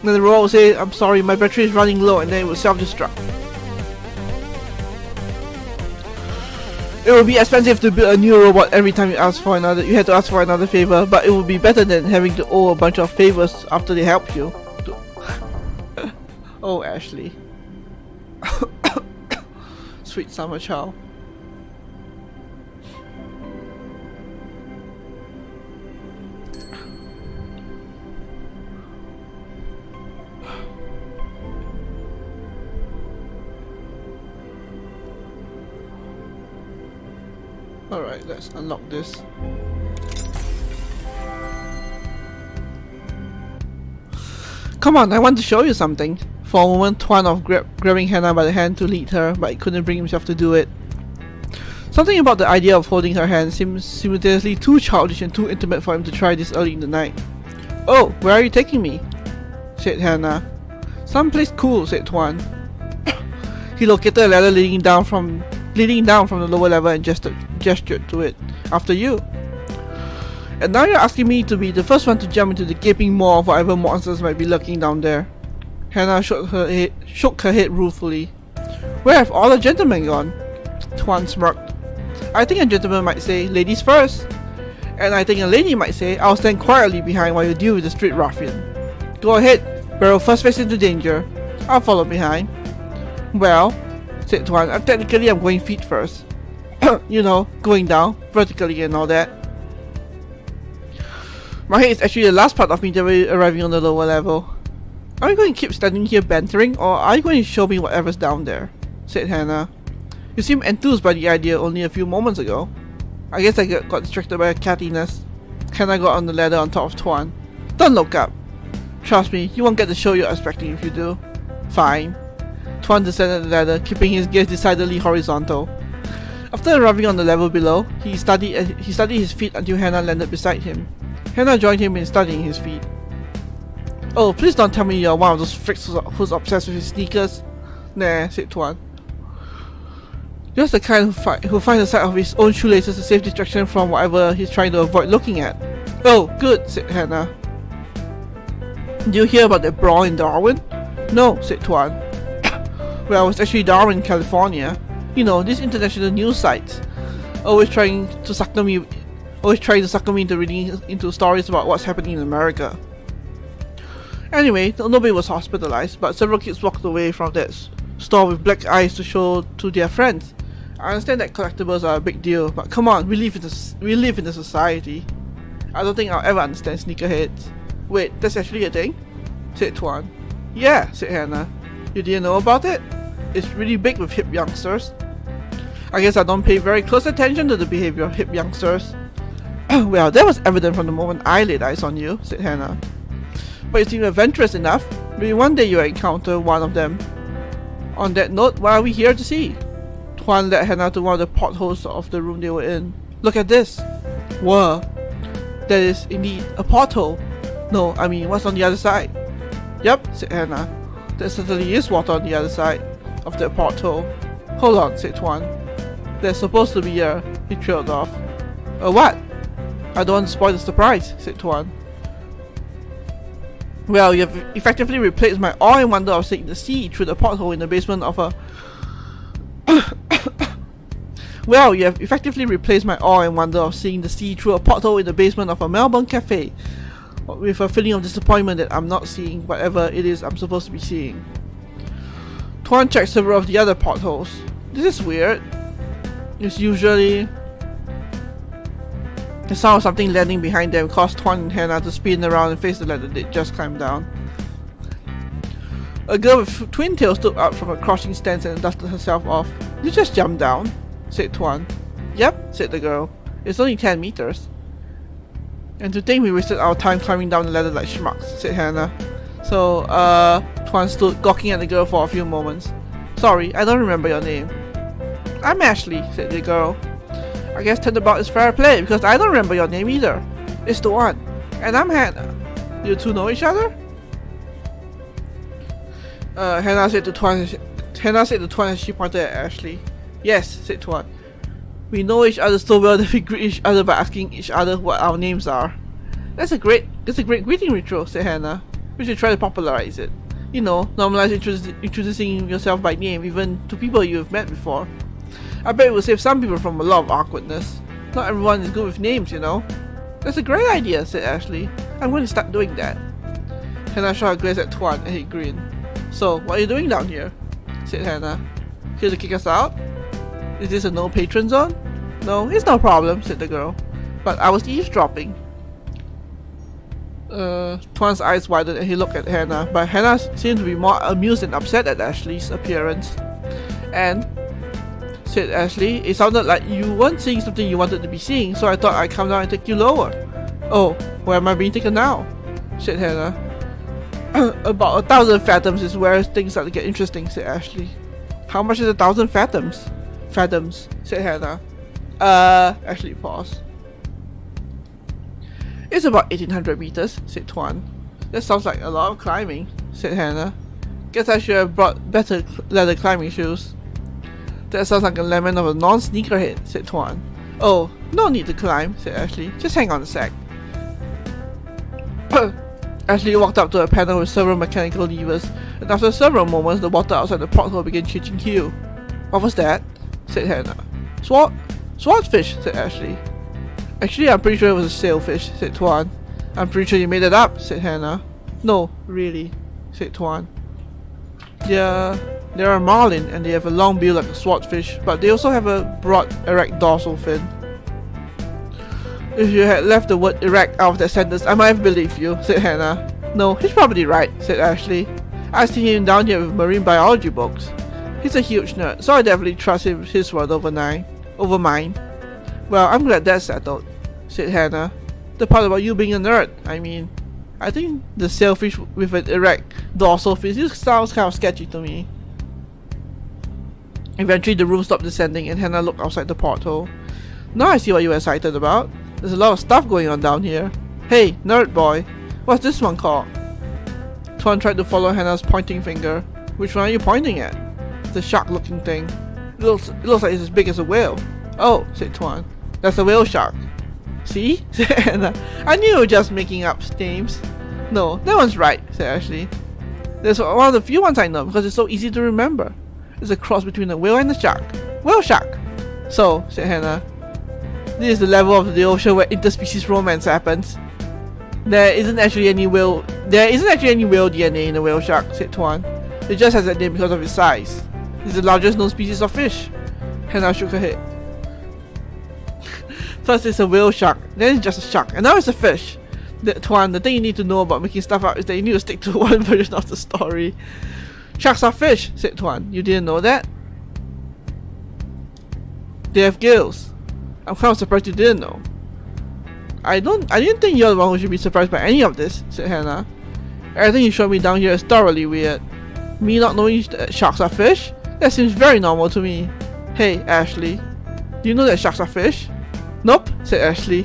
A: then the robot will say, I'm sorry, my battery is running low, and then it will self-destruct. It will be expensive to build a new robot every time you had to ask for another favor, but it would be better than having to owe a bunch of favors after they help you. Oh, Ashley. Sweet summer child. Alright, let's unlock this. Come on, I want to show you something. For a moment, Tuan was grabbing Hannah by the hand to lead her, but he couldn't bring himself to do it. Something about the idea of holding her hand seemed simultaneously too childish and too intimate for him to try this early in the night. Oh, where are you taking me? Said Hannah. Someplace cool, said Tuan. He located a ladder leading down from the lower level and gestured to it. After you. And now you're asking me to be the first one to jump into the gaping maw of whatever monsters might be lurking down there. Hannah shook her head ruefully. Where have all the gentlemen gone? Tuan smirked. I think a gentleman might say, ladies first. And I think a lady might say, I'll stand quietly behind while you deal with the street ruffian. Go ahead, barrel first face into danger. I'll follow behind. Well, said Tuan, technically I'm going feet first. You know, going down, vertically and all that. My head is actually the last part of me arriving on the lower level. Are you going to keep standing here bantering, or are you going to show me whatever's down there? Said Hannah. You seemed enthused by the idea only a few moments ago. I guess I got distracted by her cattiness. Hannah got on the ladder on top of Tuan. Don't look up. Trust me, you won't get the show you're expecting if you do. Fine. Tuan descended the ladder, keeping his gaze decidedly horizontal. After arriving on the level below, he studied his feet until Hannah landed beside him. Hannah joined him in studying his feet. Oh, please don't tell me you're one of those freaks who's obsessed with his sneakers. Nah, said Tuan. Just the kind who finds the sight of his own shoelaces a safe distraction from whatever he's trying to avoid looking at. Oh, good, said Hannah. Did you hear about that brawl in Darwin? No, said Tuan. Well, it was actually Darwin, California. You know, these international news sites. Always trying to sucker me into reading into stories about what's happening in America. Anyway, nobody was hospitalized, but several kids walked away from that store with black eyes to show to their friends. I understand that collectibles are a big deal, but come on, we live in a society. I don't think I'll ever understand sneakerheads. Wait, that's actually a thing? Said Tuan. Yeah, said Hannah. You didn't know about it? It's really big with hip youngsters. I guess I don't pay very close attention to the behavior of hip youngsters. Well, that was evident from the moment I laid eyes on you, said Hannah. But you seem adventurous enough. Maybe one day you'll encounter one of them. On that note, what are we here to see? Tuan led Hannah to one of the portholes of the room they were in. Look at this. Whoa. That is indeed a porthole. No, I mean, what's on the other side? Yep, said Hannah. There certainly is water on the other side of the porthole. Hold on, said Tuan. There's supposed to be a... He trailed off. A what? I don't want to spoil the surprise, said Tuan. Well, you have effectively replaced my awe and wonder of seeing the sea through the porthole in the basement of a Well, you have effectively replaced my awe and wonder of seeing the sea through a porthole in the basement of a Melbourne cafe, with a feeling of disappointment that I'm not seeing whatever it is I'm supposed to be seeing. Tuan checked several of the other portholes. This is weird. It's usually the sound of something landing behind them caused Tuan and Hannah to spin around and face the ladder they just climbed down. A girl with twin tails stood up from a crouching stance and dusted herself off. "You just jumped down," said Tuan. "Yep," said the girl. "It's only 10 meters. "And to think we wasted our time climbing down the ladder like schmucks," said Hannah. So, Tuan stood gawking at the girl for a few moments. "Sorry, I don't remember your name." "I'm Ashley," said the girl. "I guess turnabout is fair play because I don't remember your name either." "It's Tuan." "And I'm Hannah. You two know each other?" Hannah said to Tuan as she pointed at Ashley. "Yes," said Tuan. "We know each other so well that we greet each other by asking each other what our names are." That's a great greeting ritual," said Hannah. "We should try to popularize it. You know, normalize introducing yourself by name even to people you've met before. I bet it will save some people from a lot of awkwardness. Not everyone is good with names, you know." "That's a great idea," said Ashley. "I'm going to start doing that." Hannah shot a glance at Tuan and he grinned. "So, what are you doing down here?" said Hannah. "Here to kick us out? Is this a no patron zone?" "No, it's no problem," said the girl. "But I was eavesdropping." Tuan's eyes widened and he looked at Hannah, but Hannah seemed to be more amused and upset at Ashley's appearance. "And," said Ashley, "it sounded like you weren't seeing something you wanted to be seeing, so I thought I'd come down and take you lower." "Oh, where am I being taken now?" said Hannah. "About 1,000 fathoms is where things start to get interesting," said Ashley. "How much is 1,000 fathoms?" "Fathoms," said Hannah. Ashley paused. "It's about 1,800 meters, said Tuan. "That sounds like a lot of climbing," said Hannah. "Guess I should have brought better leather climbing shoes." "That sounds like a lemon of a non-sneakerhead," said Tuan. "Oh, no need to climb," said Ashley. "Just hang on a sec." Ashley walked up to a panel with several mechanical levers, and after several moments the water outside the porthole began changing hue. "What was that?" said Hannah. Swordfish," said Ashley. "Actually, I'm pretty sure it was a sailfish," said Tuan. "I'm pretty sure you made it up," said Hannah. "No, really," said Tuan. They're a marlin and they have a long bill like a swordfish, but they also have a broad erect dorsal fin." "If you had left the word erect out of that sentence, I might have believed you," said Hannah. "No, he's probably right," said Ashley. "I've seen him down here with marine biology books. He's a huge nerd, so I definitely trust his word over mine. "Well, I'm glad that's settled," said Hannah. "The part about you being a nerd, I mean. I think the sailfish with an erect dorsal fin sounds kind of sketchy to me." Eventually the room stopped descending and Hannah looked outside the porthole. "Now I see what you were excited about. There's a lot of stuff going on down here. Hey, nerd boy, what's this one called?" Tuan tried to follow Hannah's pointing finger. "Which one are you pointing at?" "The shark-looking thing. It looks like it's as big as a whale." "Oh," said Tuan. "That's a whale shark." "See?" said Hannah. "I knew you were just making up names." "No, that one's right," said Ashley. "That's one of the few ones I know because it's so easy to remember. It's a cross between a whale and a shark. Whale shark!" "So," said Hannah, "this is the level of the ocean where interspecies romance happens." There isn't actually any whale DNA in a whale shark," said Tuan. "It just has that name because of its size. It's the largest known species of fish." Hannah shook her head. "First it's a whale shark, then it's just a shark, and now it's a fish. Tuan, the thing you need to know about making stuff up is that you need to stick to one version of the story." "Sharks are fish," said Tuan. "You didn't know that?" "They have gills. I'm kind of surprised you didn't know." I didn't think you're the one who should be surprised by any of this," said Hannah. "Everything you showed me down here is thoroughly weird. Me not knowing that sharks are fish? That seems very normal to me. Hey, Ashley, do you know that sharks are fish?" "Nope," said Ashley.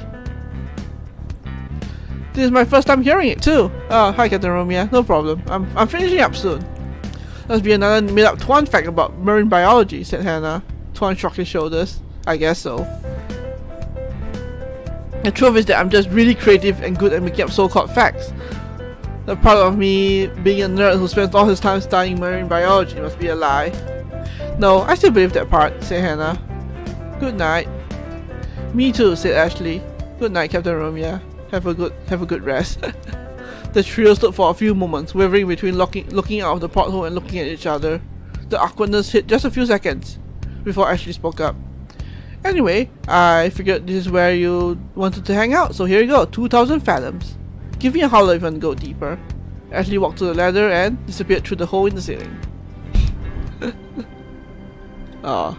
A: "This is my first time hearing it too." Hi Captain Romeo, no problem. I'm finishing up soon." "Must be another made-up Tuan fact about marine biology," said Hannah. Tuan shrugged his shoulders. "I guess so. The truth is that I'm just really creative and good at making up so-called facts. The part of me being a nerd who spends all his time studying marine biology must be a lie." No, I still believe that part, said Hannah. Good night. Me too, said Ashley. Good night, Captain Romeo. Have a good rest. The trio stood for a few moments, wavering between looking out of the porthole and looking at each other. The awkwardness hit just a few seconds before Ashley spoke up. Anyway, I figured this is where you wanted to hang out, so here you go, 2,000 fathoms. Give me a holler if you want to go deeper. Ashley walked to the ladder and disappeared through the hole in the ceiling. Aww.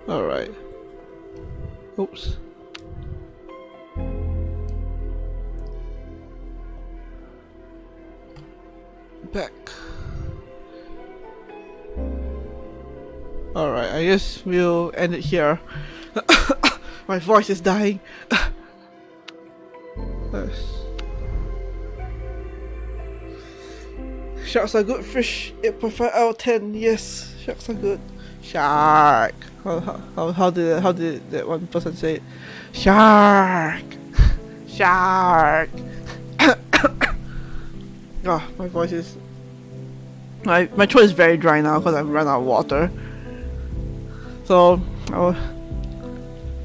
A: Alright. Oops. Back. Alright, I guess we'll end it here. My voice is dying. Sharks are good fish. 8.5 out of 10. Yes, sharks are good. Shark. How did that one person say it? Shark. Shark. Oh, my voice is. My throat is very dry now because I've run out of water. So,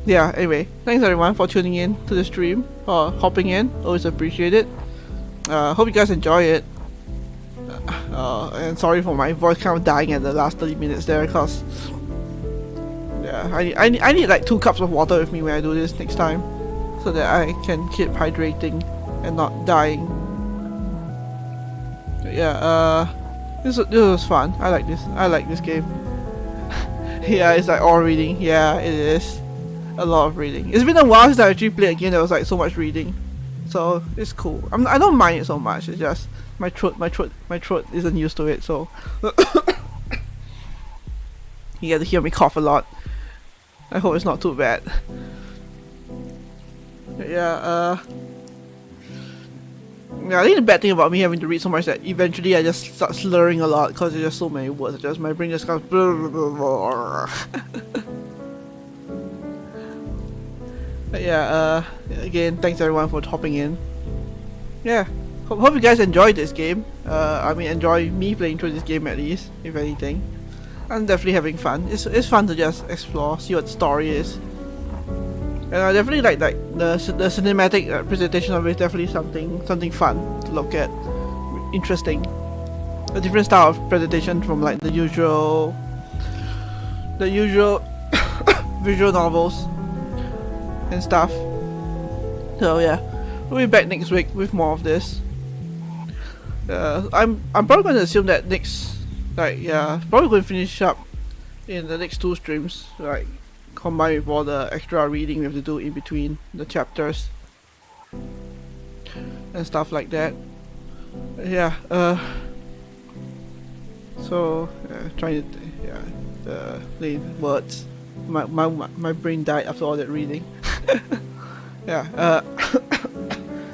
A: yeah. Anyway, thanks everyone for tuning in to the stream or hopping in. Always appreciate it. Hope you guys enjoy it. And sorry for my voice kind of dying at the last 30 minutes there, cause yeah, I need like 2 cups of water with me when I do this next time, so that I can keep hydrating and not dying. But yeah, this was fun. I like this game. Yeah, it's like all reading. Yeah, it is a lot of reading. It's been a while since I actually played a game that was like so much reading, so it's cool. I don't mind it so much. It's just my throat isn't used to it, so you get to hear me cough a lot. I hope it's not too bad. Yeah, I think the bad thing about me having to read so much that eventually I just start slurring a lot because there's just so many words. Just my brain just goes blah, blah, blah, blah. But yeah, again, thanks everyone for hopping in. Yeah. Hope you guys enjoyed this game. I mean, enjoy me playing through this game at least, if anything. I'm definitely having fun. It's fun to just explore, see what the story is. And I definitely like the cinematic presentation of it is definitely something fun to look at, interesting. A different style of presentation from like the usual visual novels and stuff. So yeah, we'll be back next week with more of this. I'm probably going to assume that probably going to finish up in the next 2 streams, like combined with all the extra reading we have to do in between the chapters and stuff like that. Yeah. So trying to play words. My brain died after all that reading. Yeah.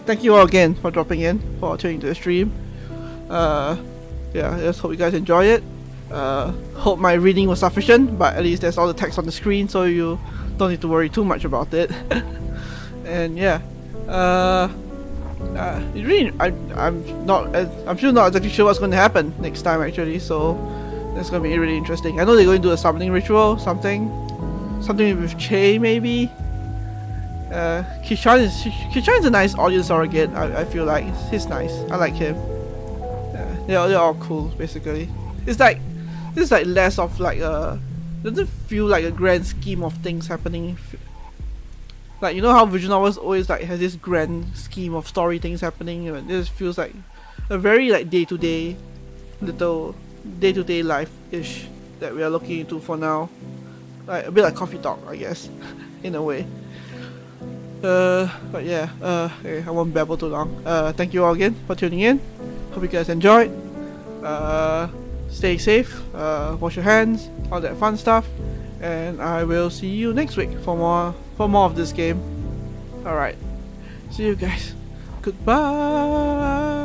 A: Thank you all again for dropping in, for tuning to the stream. Yeah, I just hope you guys enjoy it. Hope my reading was sufficient, but at least there's all the text on the screen, so you don't need to worry too much about it. And yeah, I'm still not exactly sure what's going to happen next time actually. So that's going to be really interesting. I know they're going to do a summoning ritual, something with Che maybe. Kishan is a nice audience surrogate. I feel like he's nice. I like him. Yeah, they're all cool basically. It's like less of like doesn't feel like a grand scheme of things happening. Like, you know how visual novels always like has this grand scheme of story things happening. This feels like a very like day-to-day life-ish that we are looking into for now. Like a bit like coffee talk, I guess, in a way. But yeah, okay, I won't babble too long. Thank you all again for tuning in. Hope you guys enjoyed. Stay safe, wash your hands, all that fun stuff, and I will see you next week for more of this game. Alright, see you guys. Goodbye.